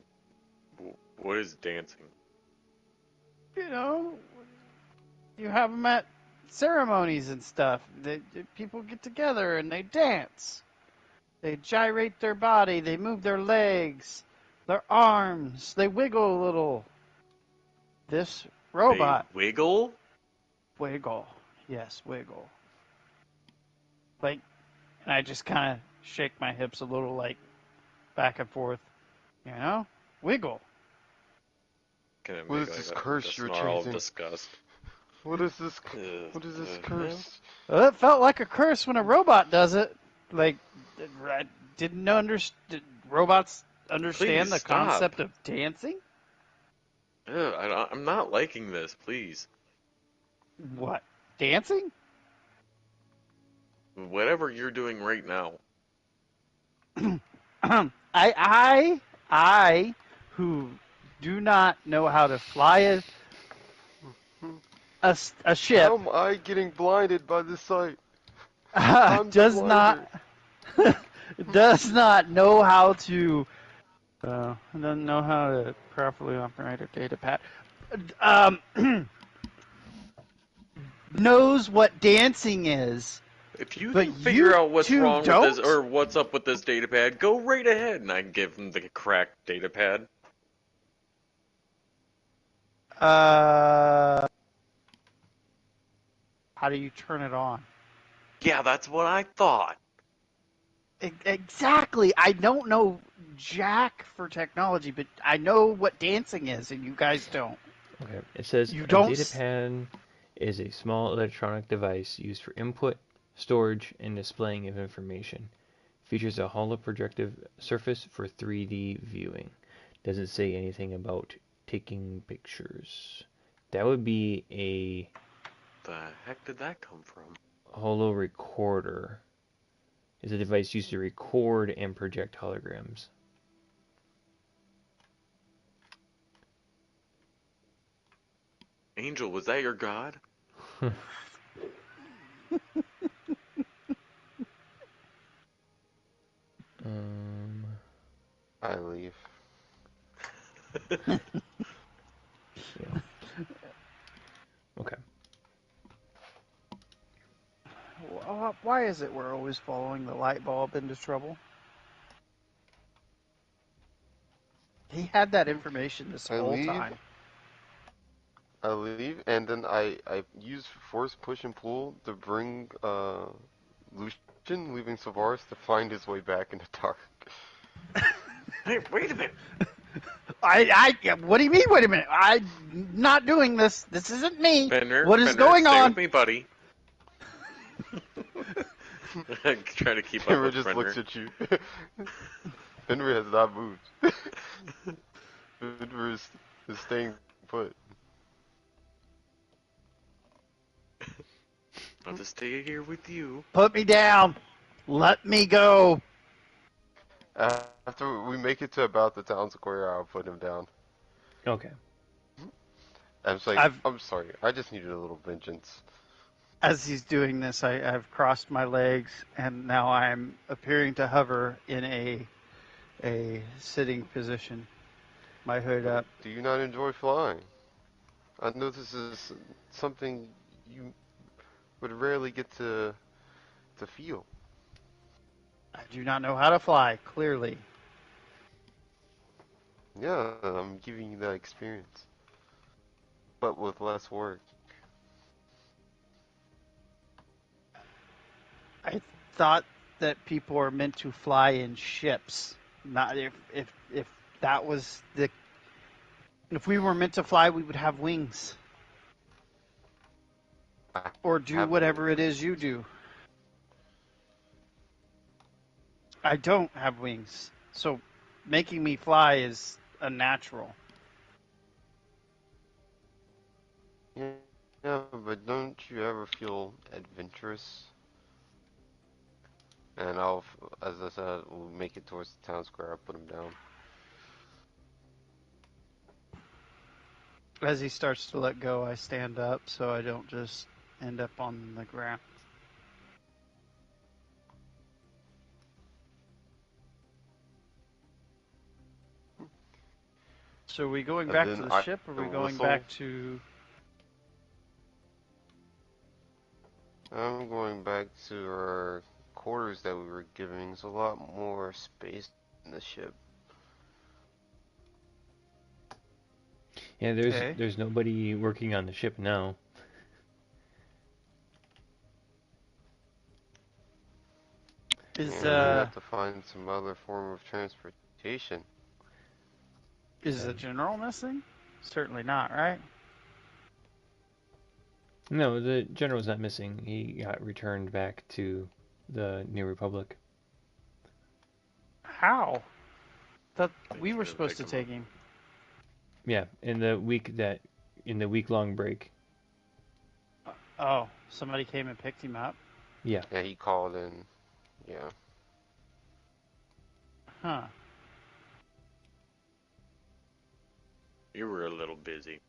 What is dancing? You know, you have them at ceremonies and stuff. People get together and they dance. They gyrate their body. They move their legs, their arms. They wiggle a little. This They robot wiggle? wiggle. Yes, wiggle. Like, and I just kind of shake my hips a little, like back and forth. You know, wiggle. Can it What make is like this a curse you're snarl of chasing? disgust? What is this? Ugh, What is this no? curse? Well, it felt like a curse when a robot does it. Like, I didn't understand. Robots understand Please the stop. concept of dancing? Ugh, I'm not liking this. Please, What? Dancing? whatever you're doing right now. I, who do not know how to fly a ship, How am I getting blinded by this sight? I'm the does not blinder. does not know how to doesn't know how to properly operate a data pad. Knows what dancing is, If you but can figure you out what's two wrong with this don't. or what's up with this data pad, go right ahead and I can give him the cracked data pad. How do you turn it on? Yeah, that's what I thought. Exactly. I don't know jack for technology, but I know what dancing is, and you guys don't. Okay, it says You a don't. data pad is a small electronic device used for input, storage, and displaying of information. Features a hollow projective surface for 3D viewing. Doesn't say anything about taking pictures. That would be a The heck did that come from? holo recorder. Is a device used to record and project holograms. Angel, was that your god? I leave. Yeah. Okay. Why is it we're always following the light bulb into trouble? He had that information this I whole leave. time. I leave, and then I use force push and pull to bring Lucian, leaving Savaris to find his way back in the dark. Hey, wait a minute. What do you mean? Wait a minute. I'm not doing this. This isn't me. Fenrir, What is Fenrir, going stay on? with me, buddy. Trying to keep up Fenrir with just Fenrir. looks at you. Fenrir has not moved. Fenrir is staying put. I'll just stay here with you. Put me down. Let me go. After we make it to about the town square, I'll put him down. Okay. I'm just like, I've- I'm sorry, I just needed a little vengeance. As he's doing this, I've crossed my legs, and now I'm appearing to hover in a sitting position. My hood up. Do you not enjoy flying? I know this is something you would rarely get to feel. I do not know how to fly, clearly. Yeah, I'm giving you that experience, but with less work. I thought that people are meant to fly in ships. Not if that was the if we were meant to fly, we would have wings I or do have whatever it wings. is you do. I don't have wings, so making me fly is unnatural. Yeah, yeah, but don't you ever feel adventurous? And as I said, we'll make it towards the town square. I'll put him down. As he starts to let go, I stand up so I don't just end up on the ground. So are we going And back to then the ship, or are we going whistle. back to... I'm going back to our quarters that we were giving. There's a lot more space in the ship. Yeah, Okay. there's nobody working on the ship now. Is And we have to find some other form of transportation. the general missing? Certainly not, right? No, the general's not missing. He got returned back to the New Republic. How? That we Sure, were supposed to pick 'em take him. Yeah, in the week-long break. Oh, somebody came and picked him up. Yeah. Yeah, he called in. Yeah. Huh. You were a little busy.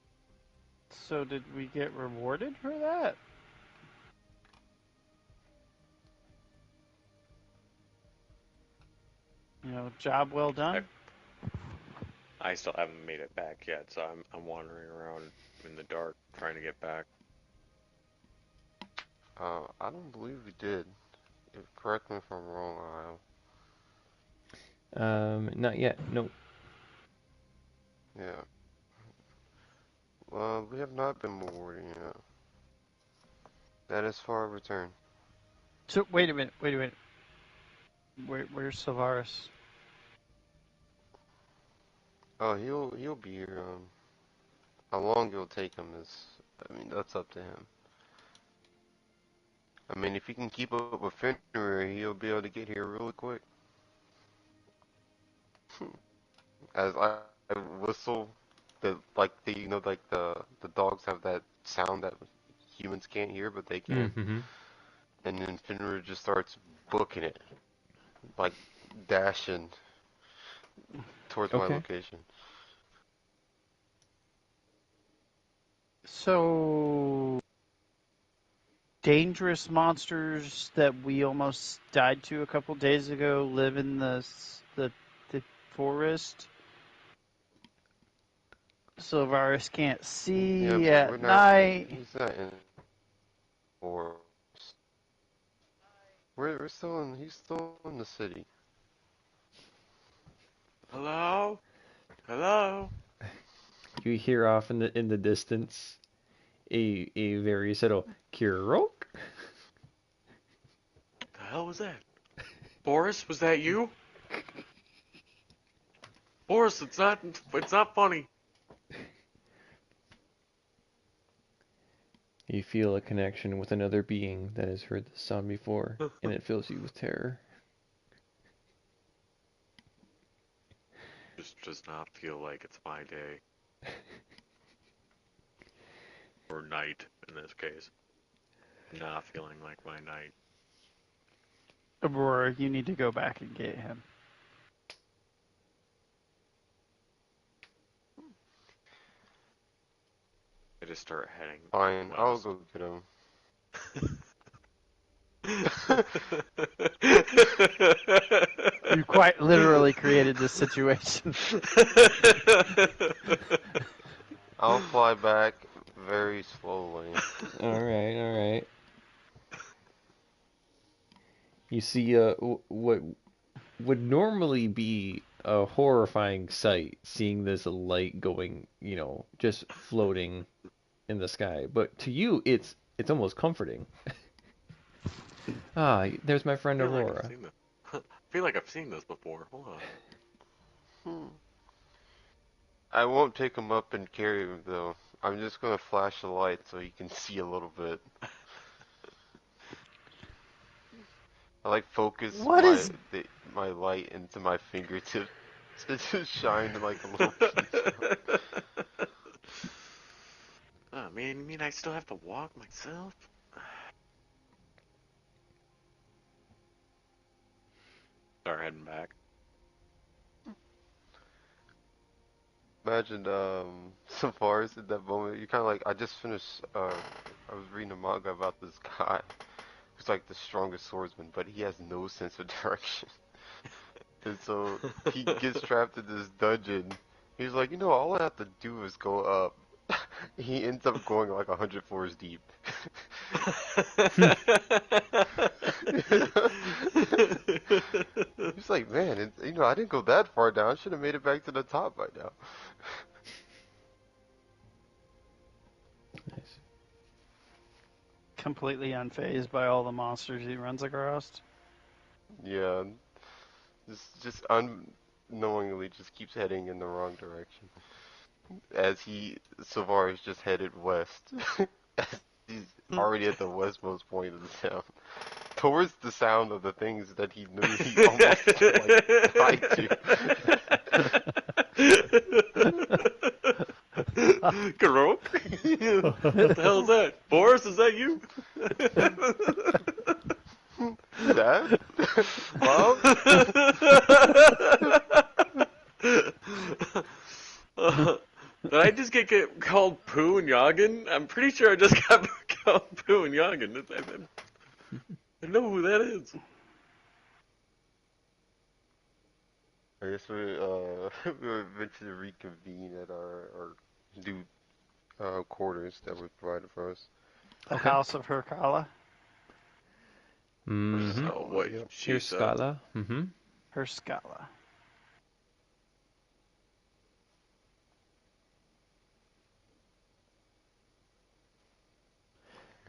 So did we get rewarded for that? You know, job well done. I still haven't made it back yet, so I'm wandering around in the dark trying to get back. I don't believe we did. Correct me if I'm wrong, Not yet. No. Yeah. Well, we have not been rewarding yet. That is for our return. So wait a minute. Where's Savaris? Oh, he'll be here. How long it'll take him is, I mean, that's up to him. I mean, if he can keep up with Fenrir, he'll be able to get here really quick. As I whistle, like the dogs have that sound that humans can't hear, but they can. Mm-hmm. And then Fenrir just starts booking it, like dashing towards my Okay. location. So dangerous monsters that we almost died to a couple days ago live in the forest. Sylvaris can't see Yeah, but at we're not. night. He's not in. Or we're still in. He's still in the city. Hello? Hello? You hear off in the distance a very subtle Kirok. The hell was that? Boris, was that you? Boris, it's not funny. You feel a connection with another being that has heard this sound before, and it fills you with terror. Just does not feel like it's my day. Or night, in this case. Not feeling like my night. Aurora, you need to go back and get him. I just start heading. Fine, I'll go get him. You quite literally created this situation. I'll fly back very slowly. Alright. You see what would normally be a horrifying sight, seeing this light going, just floating in the sky. But to you, it's almost comforting. There's my friend Aurora. I feel like I've seen this before. Hold on. I won't take him up and carry him though. I'm just gonna flash the light so he can see a little bit. I like focus my light into my fingertips to just shine like a little piece. Oh, man, you mean I still have to walk myself? Start heading back. Imagine Safari's in that moment. You kind of like, I just finished, I was reading a manga about this guy who's like the strongest swordsman, but he has no sense of direction. And so he gets trapped in this dungeon. He's like, all I have to do is go up. He ends up going like 100 floors deep. He's like, man, I didn't go that far down. I should have made it back to the top by now. Nice. Completely unfazed by all the monsters he runs across. Yeah, just unknowingly just keeps heading in the wrong direction. As Savari's just headed west. He's already at the westmost point of the town. Towards the sound of the things that he knew he almost died to. Karok? What the hell is that? Boris, is that you? Dad? Mom? Did I just get called Pooh and Yoggin? I'm pretty sure I just got called Pooh and Yoggin. I know who that is. I guess we will eventually reconvene at our new quarters that we provided for us. The House of Herkala. Mm-hmm. So what she Here's said. Scala. Mm-hmm. Herskala.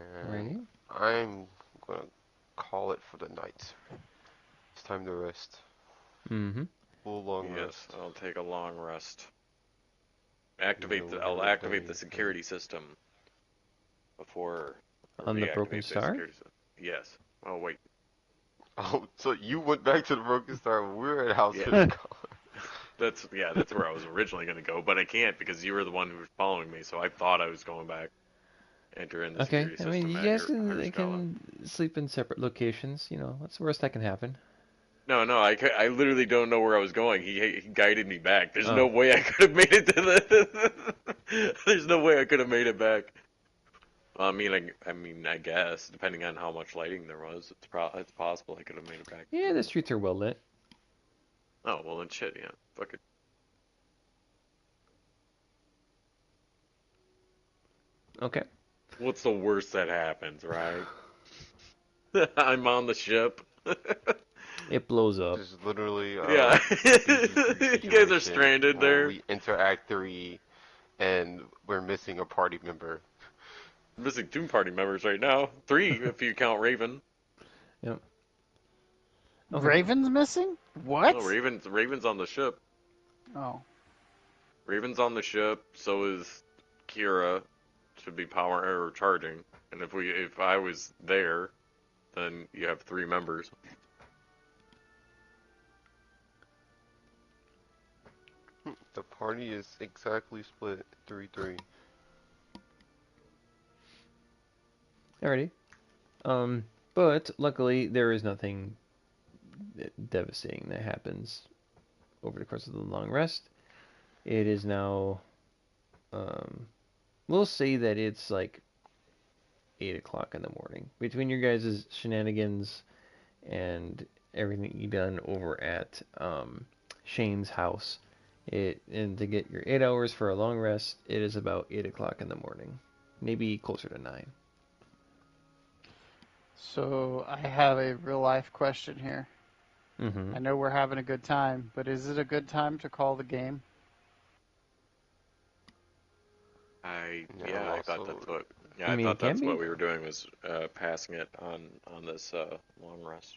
And Right. I'm gonna call it for the night. It's time to rest. Mm-hmm. Full long Yes, rest. I'll take a long rest. I'll activate the security system before I On the reactivate Broken Star? security system. Yes. Oh wait. Oh, so you went back to the Broken Star when we were at House Yeah. of That's where I was originally gonna go, but I can't because you were the one who was following me, so I thought I was going back. Enter in the Okay. security I system. mean, you at guys Herskala. can sleep in separate locations. What's the worst that can happen? No, I literally don't know where I was going. He guided me back. There's Oh. no way I could have made it to the. There's no way I could have made it back. Well, I guess depending on how much lighting there was, it's possible I could have made it back. Yeah, the streets are well lit. Oh well, then shit, yeah, fuck it. Okay. What's the worst that happens, right? I'm on the ship. It blows up. Just literally, Yeah. You guys are stranded there. We enter Act 3, and we're missing a party member. I'm missing 2 party members right now. 3 if you count Raven. Yep. Okay. Raven's missing? What? No, Raven's on the ship. Oh. Raven's on the ship, so is Kira. Should be power or charging. And if I was there, then you have 3 members. The party is exactly split 3-3. Alrighty. But luckily there is nothing devastating that happens over the course of the long rest. It is now, we'll say that it's like 8 o'clock in the morning. Between your guys' shenanigans and everything you done over at Shane's house, and to get your 8 hours for a long rest, it is about 8 o'clock in the morning. Maybe closer to 9. So I have a real life question here. Mm-hmm. I know we're having a good time, but is it a good time to call the game? I thought Also, that's what. Yeah, I I mean, thought it can that's be. what we were doing was passing it on this long rest.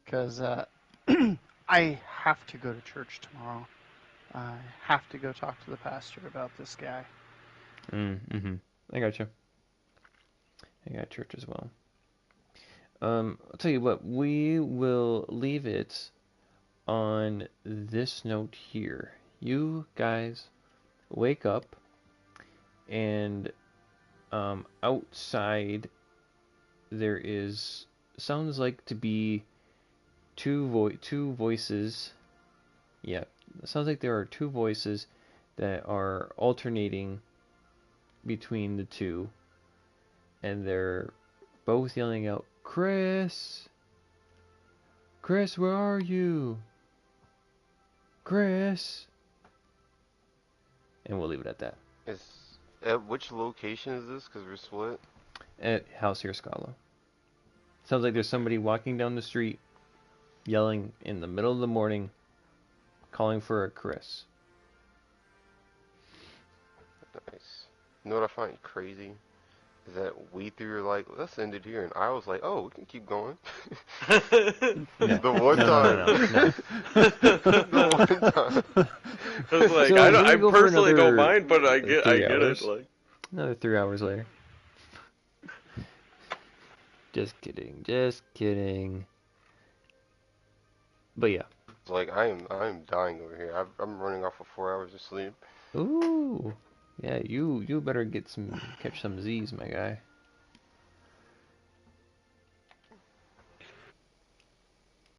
Because I have to go to church tomorrow. I have to go talk to the pastor about this guy. Mm-hmm. I got you. I got church as well. I'll tell you what, we will leave it on this note here. You guys wake up, and outside there sounds like to be two voices. Yeah, it sounds like there are two voices that are alternating between the two, and they're both yelling out, "Chris! Chris, where are you? Chris!" And we'll leave it at that. is at which location is this? Because we're split. At House Here Scala. Sounds like there's somebody walking down the street, yelling in the middle of the morning, calling for a Chris. Nice. You know what I find crazy? Is that we three were like, let's end it here, and I was like, oh, we can keep going. No. The one No, time. no, no, no. The one time. I was like, So we're I gonna go for personally don't another mind, but I get 3 it. hours. Like, Another 3 hours later. Just kidding. Just kidding. But yeah. It's like I am dying over here. I'm running off of 4 hours of sleep. Ooh. Yeah, you better catch some Z's, my guy.